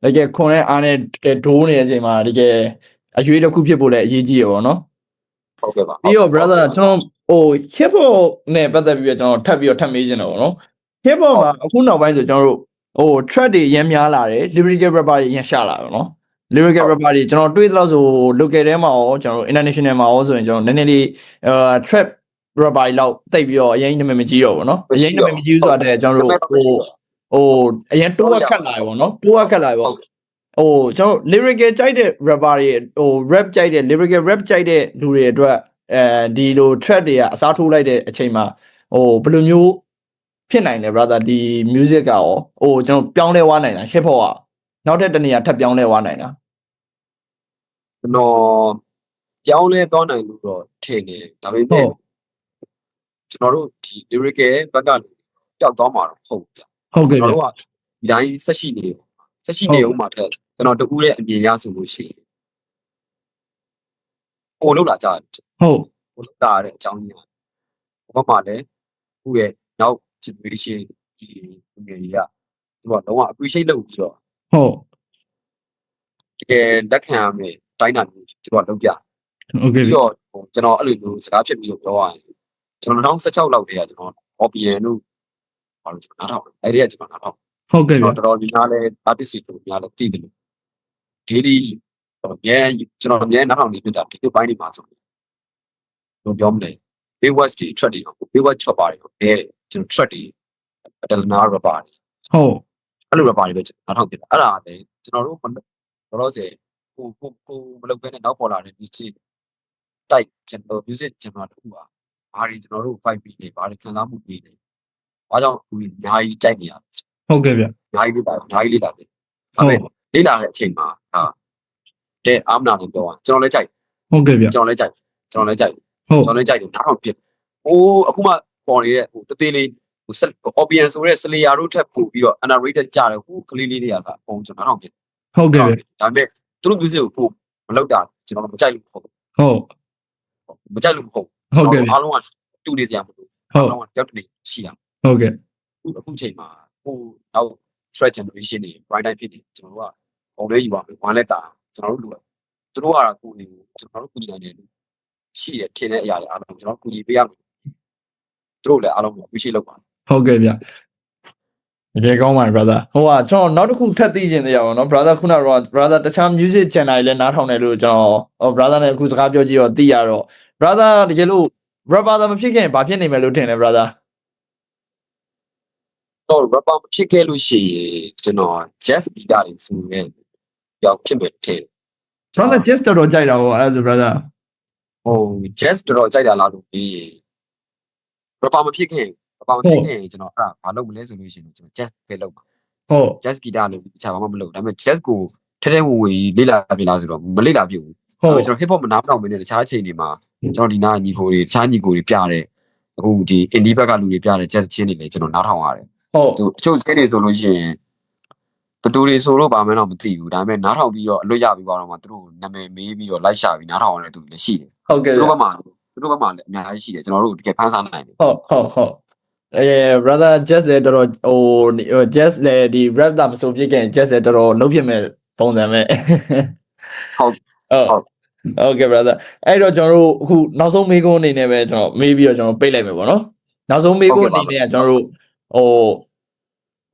[SPEAKER 1] တကယ်ခွန်နဲ့အားနဲ့တကယ်ဒိုးနေတဲ့အချိန်မှာတကယ်အရွေးတစ်ခုဖြစ်ဖို့လည်းအရေးကြီးရပေါ့နော်
[SPEAKER 2] ဟုတ်ကဲ့ပါ
[SPEAKER 1] ပြီးတော့ brother ကျွန်တော်ဟို hip hop နဲ့ပတ်သက်ပြီးတော့ကျွန်တော်ထပ်မေးချင်တယ်ပေါ့နော် hip hop မှာအခုနောက်ပိုင်းဆိုကျွန်တော်တို့ ဟို track တွေအရင်များလာတယ် lyrical rapper တွေအရင်ရှာလာတယ်နော် lyrical rapper တွေကျွန်တော်တွေးသလောက်ဆို local ထဲမှာရောကျွန်တော် international မှာရောဆိုရင်ကျွန်တော်နည်းနည်းလေးtrap rapper တွေလောက်တိတ်ပြီးတော့အရင်နာမည်မကြီးတော့ဘူးနော်အရင်နာမည်မကြီးဆိုတာတဲ့ကျွန်တော်တို့ဟိုအရင်တိုးဝက်ခတ်လာတယ်ပေါ့နော်တိုးဝက်ခတ်လာတယ်ပေါ့ဟိုကျွန်တော် lyrical ကြိုက်တဲ့ rapper တွေဟို rap ကြိုက်တဲ့ lyrical rap ကြိုက်တဲ့လူတွေအတွက်ဒီလို track တွေကအစားထိုးလိုက်တဲ့အချိန်မှာဟိုဘယ်လိုမျိုးဖြစ်နိုင်လဲ brother ဒီ music ကရောဟိုကျွန်တော်ပြောင်းလဲသွားနိုင်တာ hip hop ကနောက်ထပ်တနေရာထပ်ပြောင်းလဲသွားနိုင်တာ
[SPEAKER 2] ကျွန်တော်ပြောင်းလဲသွားနိုင်လို့တော့ထင်တယ်ဒါပေမဲ့ကျွန်တော်တို့ဒီ lyrical ဘက်ကပျောက်သွားမှာတော့ဟုတ်ဗျ
[SPEAKER 1] ဟုတ်ကဲ့
[SPEAKER 2] ကျွန်တော်တို့ကဒီတိုင်းဆက်ရှိနေအောင်မှာထက်ကျွန်တော်တူတဲ့အမြင်ရဆိုလို့ရှိရင်ပို့လို့လာကြတယ်
[SPEAKER 1] ဟုတ်
[SPEAKER 2] ပို့တာတဲ့အကြောင်းကြီးဘာမှလည်းခုရဲ့နောက် generation ဒီငယ်ကြီးကသူကလုံးဝ appreciate လုပ်ပြီးတော့
[SPEAKER 1] ဟုတ်
[SPEAKER 2] တကယ်လက်ခံရမယ်တိုင်းတာမျိုးသူကလုပ်ပြ
[SPEAKER 1] ဟုတ်ကဲ့
[SPEAKER 2] ပြီးတော့ကျွန်တော်အဲ့လိုမျိုးစကားဖြစ်ပြီးတော့ပြောရရင်ကျွန်တော်2016လောက်တည်းကကျွန်တော် OPN တို့ဘာလို့ကျွန်တော်နားထောင်အဲ့ဒီကကျွန်တော်နားထောင်
[SPEAKER 1] ဟုတ်ကဲ့ဗျ
[SPEAKER 2] တော်တော်ဒီနားလဲ artist တွေများလဲတည်တယ်လို့ daily ကျွန်တော်အများနားထောင်နေပြတာဒီပိုင်းတွေမှာဆိုလို့ပြောမလဲ big watch တွေ track တွေ big watch ချော့ပါတယ်ကျွန်တော် track တွေ Adelana rapper တွေ
[SPEAKER 1] ဟုတ်
[SPEAKER 2] အဲ့လို rapper တွေပဲနားထောင်ပြတာအဲ့ဒါလည်းကျွန်တော်တို့ဘောလို့ဆိုကိုမလုပ်ဘဲနဲ့နောက်ပေါ်လာတဲ့ music တိုက်ကျွန်တော် music ကျွန်တော်တို့ကဘာတွေကျွန်တော်တို့ fight ပြီးနေဘာတွေခံစားမှုပြီးနေဘာကြောင့်ဒီအများကြီးကြိုက်နေရ
[SPEAKER 1] ဟုတ်ကဲ့ဗျ
[SPEAKER 2] အများကြီးလေးတာပဲလေ့လာတဲ့အချိန်မှာတဲ့အာမနာနဲ့ပြောတာကျွန်တော်လည်းကြိုက်
[SPEAKER 1] ဟုတ်ကဲ့ဗျ
[SPEAKER 2] ကျွန်တော်လည်းကြိုက်ကျွန်တော်လည်းကြိုက်တယ်နားထောင်ပြအခုမှပေါ်နေတဲ့တသေးလေးOPN ဆိုတဲ့ Slayer တို့ထက်ပို့ပြီးတော့ underrated ကြတယ်ကလေးလေးတွေကသာပုံကျွန်တော်နားထောင်ပြ
[SPEAKER 1] ဟုတ်ကဲ့ဗျ
[SPEAKER 2] ဒါပေမဲ့သူတို့ music ကိုမလောက်တာကျွန်တော်မကြိုက်လို့ဟုတ်မကြိုက်လို့မဟုတ်
[SPEAKER 1] ဟုတ်ကဲ့
[SPEAKER 2] အားလုံးကတူနေကြမှာလို့အားလုံးကတယောက်တည်းရှိတာ
[SPEAKER 1] ဟုတ်ကဲ့
[SPEAKER 2] အခုချိန်မှာနောက် threat generation တွေ bright time ဖြစ်နေကျွန်တော်တို့ကပုံလေးယူပါမယ်ဝမ်းလက်တာကျွန်တော်တို့လူသူတို့ကတော့ကိုယ်နေကျွန်တော်တို့ကူညီနိုင်တယ်ရှိရထင်တဲ့အရာတွေအားလုံးကျွန်တော်ကူညီပေးရမယ်သူတို့လည်းအားလုံးကို appreciate လုပ်ပါ
[SPEAKER 1] ဟုတ်ကဲ့ဗျတကယ်ကောင်းပါတယ် brother ဟိုကကျွန်တော်နောက်တစ်ခုထပ်သိချင်သေးရပါတော့ brother ခုနကတော့ brother တခြား music channel တွေလည်းနားထောင်တယ်လို့ကျွန်တော် brother နဲ့အခုစကားပြောကြည့်တော့သိရတော့ brother တကယ်လို့ rapper မဖြစ်ခင်ဘာဖြစ်နေမယ်လို့ထင်လဲ brother
[SPEAKER 2] တော့ rapper မဖြစ်ခဲ့လို့ရှိရင်ကျွန်တော် jazz guitar တွေဆိုရင်ရောက်ဖြစ်မယ်ထင်
[SPEAKER 1] brother jazz တော်ကြိုက်တာဟောအဲ့ဒါ brother
[SPEAKER 2] jazz တော်ကြိုက်တာလားလို့ပြီး rapper မဖြစ်ခင်ကျွန်တော်ဘာလုပ်မလဲဆိုလို့ရှိရင်ကျွန်တော် jazz ပဲလုပ်ပါ
[SPEAKER 1] ဟုတ်
[SPEAKER 2] jazz guitar လို့တခြားဘာမှမလုပ်ဒါပေမဲ့ jazz ကိုထဲထဲဝင်ဝင်လေ့လာပြလားဆိုတော့မလေ့လာပြဘူး
[SPEAKER 1] ဟုတ်
[SPEAKER 2] ကျွန်တော် hip hop မနားထောင်မနေတခြားအချိန်တွေမှာကျွန်တော်ဒီနာညီကိုတွေတခြားညီကိုတွေပြတဲ့အခုဒီ indie ဘက်ကလူတွေပြတဲ့ jazz ချင်းတွေလည်းကျွန်တော်နားထောင်ရတယ်
[SPEAKER 1] ဟုတ်
[SPEAKER 2] တချို့ချင်းတွေဆိုလို့ရှိရင်ဘယ်သူတွေဆိုတော့ဘာမှတော့မသိဘူးဒါပေမဲ့နားထောင်ပြီးတော့အလွတ်ရပြီးတော့မှသူတို့နာမည်မေးပြီးတော့လိုက်ရှာပြီးနားထောင်ရတဲ့သူတွေလည်းရှိတယ်
[SPEAKER 1] ဟုတ်ကဲ့
[SPEAKER 2] သူတို့ဘက်မှာလည်းအများကြီးရှိတယ်ကျွန်တော်တို့တကယ်ဖန်ဆားနိုင်တယ်
[SPEAKER 1] ဟုတ်brother jazz လည်းတော်တော်ဟို jazz လည်းဒီ rap တာမဆိုဖြစ်ခင် jazz လည်းတော်တော်လုံးဖြစ်မဲ့ပုံစံပဲဟုတ်ကဲ့ brother အဲ့တော့ကျွန်တော်တို့အခုနောက်ဆုံးမေးခွန်းအနေနဲ့ပဲကျွန်တော်မေးပြီးတော့ကျွန်တော်ပိတ်လိုက်မယ်ပေါ့နော်နောက်ဆုံးမေးခွန်းအနေနဲ့ကကျွန်တော်တို့ဟို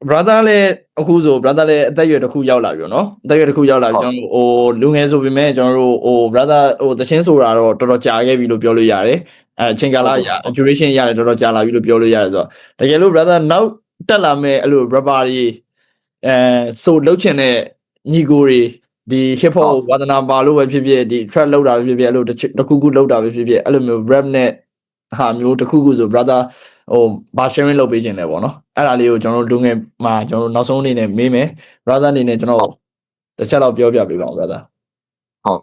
[SPEAKER 1] brother လည်းအခုဆို brother လည်းအသက်အရွယ်တစ်ခုရောက်လာပြီเนาะအသက်အရွယ်တစ်ခုရောက်လာပြီကျွန်တော်ဟိုလူငယ်ဆိုပေမဲ့ကျွန်တော်တို့ဟို brother ဟိုသချင်းဆိုတာတော့တော်တော်ကြာခဲ့ပြီလို့ပြောလို့ရတယ်အချိန်ကာလ duration ရတယ်တော်တော်ကြာလာပြီလို့ပြောလို့ရတယ်ဆိုတော့တကယ်လို့ brother နောက်တက်လာမဲ့အဲ့လို rapper တွေဆိုလှုပ်ချင်တဲ့ညီကိုတွေဒီ hip hop ဝါသနာပါလို့ပဲဖြစ်ဖြစ်ဒီ track လောက်တာပဲဖြစ်ဖြစ်အဲ့လိုတစ်ခုခုလောက်တာပဲဖြစ်ဖြစ်အဲ့လိုမျိုး rap နဲ့ဟာမျိုးတစ်ခုခုဆို brother ဟိုဘာ sharing လုပ်ပေးခြင်းလဲပေါ့နော်အဲ့ဒါလေးကိုကျွန်တော်တို့လူငယ်မှာကျွန်တော်တို့နောက်ဆုံးအနေနဲ့မေးမယ် brother အနေနဲ့ကျွန်တော်တစ်ချက်လောက်ပြောပြပေးပါဦး brother
[SPEAKER 2] ဟုတ်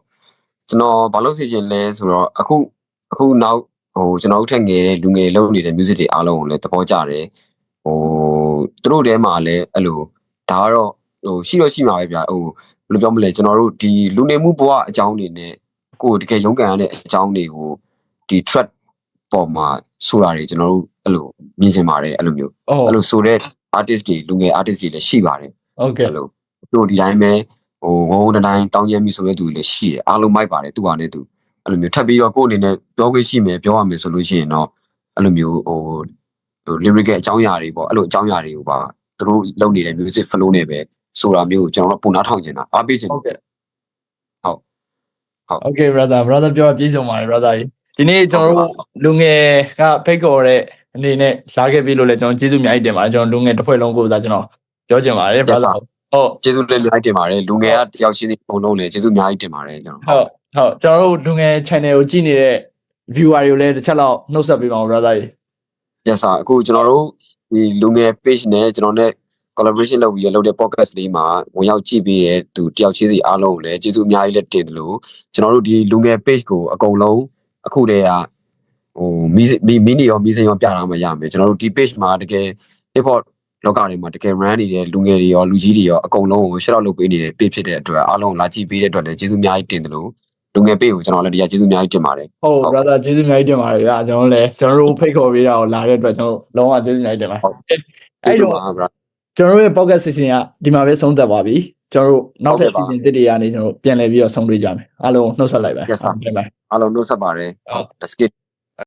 [SPEAKER 2] ကျွန်တော်ဘာလို့သိချင်လဲဆိုတော့အခုနောက်ကျွန်တော်တို့ထက်ငယ်တဲ့လူငယ်လုပ်နေတဲ့ music တွေအားလုံးကိုလည်းသဘောကျတယ်သူတို့ထဲမှာလည်းအဲ့လိုဒါကတော့ရှိတော့ရှိမှာပဲဗျာဘယ်လိုပြောမလဲကျွန်တော်တို့ဒီလူနေမှုဘဝအကြောင်းတွေနဲ့ကိုယ်တကယ်ရုန်းကန်ရတဲ့အကြောင်းတွေကိုဒီ track ပေါ်မှာဆိုတာတွေကျွန်တော်တို့အဲ့လိုမြင်ချင်ပါတယ်အဲ့လိုမျိုးအဲ့လိုဆိုတဲ့ artist တွေလူငယ် artist တွေလည်းရှိပါတယ်
[SPEAKER 1] ဟုတ်ကဲ့
[SPEAKER 2] အဲ့လိုတို့ဒီတိုင်းပဲဝုန်းတိုင်းတောင်းကျမ်းပြီးဆိုတဲ့သူတွေလည်းရှိတယ်အားလုံးမိုက်ပါတယ်သူကလည်းသူအဲ့လိုမျိုးထပ်ပြီးတော့ကိုယ်အနေနဲ့ပြောခွင့်ရှိမယ်ပြောရမယ်ဆိုလို့ရှိရင်တော့အဲ့လိုမျိုးlyrical အကြောင်းအရာတွေပေါ့အဲ့လိုအကြောင်းအရာတွေကိုပါ
[SPEAKER 3] သူတို့လုပ်နေတဲ့ music flow နဲ့ပဲဆိုတာမျိုးကျွန်တော်တို့ပုံနာထောင်နေတာအားပေးချင်
[SPEAKER 1] ဟုတ်ကဲ့
[SPEAKER 3] ဟုတ်
[SPEAKER 1] Okay brother ပြောပြည့်စုံပါတယ် brother ဒီနေ့ကျွန်တော်တို့လူငယ်ကဖိတ်ခေါ်တဲ့အနေနဲ့ရှားခဲ့ပြီလို့လည်းကျွန်တော်ကျေးဇူးအများကြီးတင်ပါတယ်ကျွန်တော်လူငယ်တစ်ဖွဲ့လုံးကိုသာကျွန်တော်ပြောချင်ပါတယ် brother ဟုတ်
[SPEAKER 3] ကျေးဇူးလည်းအများကြီးတင်ပါတယ်လူငယ်ကတယောက်ချင်းစီပုံလုံးလည်းကျေးဇူးအများကြီးတင်ပါတယ်ကျွန်တော်
[SPEAKER 1] ဟုတ်ကျွန်တော်တို့လူငယ် channel ကိုကြည့်နေတဲ့ viewer တွေကိုလည်းတစ်ချက်လောက်နှုတ်ဆက်ပေးပါဦး brother
[SPEAKER 3] yes sir အခုကျွန်တော်တို့ဒီလူငယ် page နဲ့ကျွန်တော်နဲ့ collaboration လုပ်ပြီးလုပ်တဲ့ podcast လေးမှာဝင်ရောက်ကြည့်ပြီးတဲ့သူတယောက်ချင်းစီအားလုံးကိုလည်းကျေးဇူးအများကြီးလက်တင်တယ်လို့ကျွန်တော်တို့ဒီလူငယ် page ကိုအကုန်လုံးအခုတည်းကဟိုမီနီရောမီစင်ရောပြတာမှရမယ်ကျွန်တော်တို့ဒီ page မှာတကယ် hip hop လောကတွေမှာတကယ် run နေတဲ့လူငယ်တွေရောလူကြီးတွေရောအကုန်လုံးကို share out လုပ်ပေးနေတဲ့ page ဖြစ်တဲ့အတွက်အားလုံးလာကြည့်ပေးတဲ့အတွက်လည်းကျေးဇူးအများကြီးတင်တယ်လို့လူငယ် page ကိုကျွန်တော်လည်းတရားကျေးဇူးအများကြီးတင်ပါတယ်
[SPEAKER 1] ဟုတ် brother ကျေးဇူးအများကြီးတင်ပါတယ်ဗျာကျွန်တော်လည်းကျွန်တော်တို့ဖိတ်ခေါ်ပေးတာကိုလာတဲ့အတွက်ကျွန်တော်လုံးဝကျေးဇူးအများကြီးတင်ပါတယ်အဲ့တော့ကျွန်တော်တို့ရဲ့ podcast season ကဒီမှာပဲဆုံးသက်ပါပြီကျွန်တော်တို့နောက်ထပ် season တစ်တွေကနေကျွန်တော်ပြန်လည်ပြီးတော့ဆုံးတွေ့ကြမယ်အားလုံးနှုတ်ဆက်လိုက်ပါ
[SPEAKER 3] yes sir အားလုံးနှုတ်ဆက်ပါတယ်ဟုတ် let's get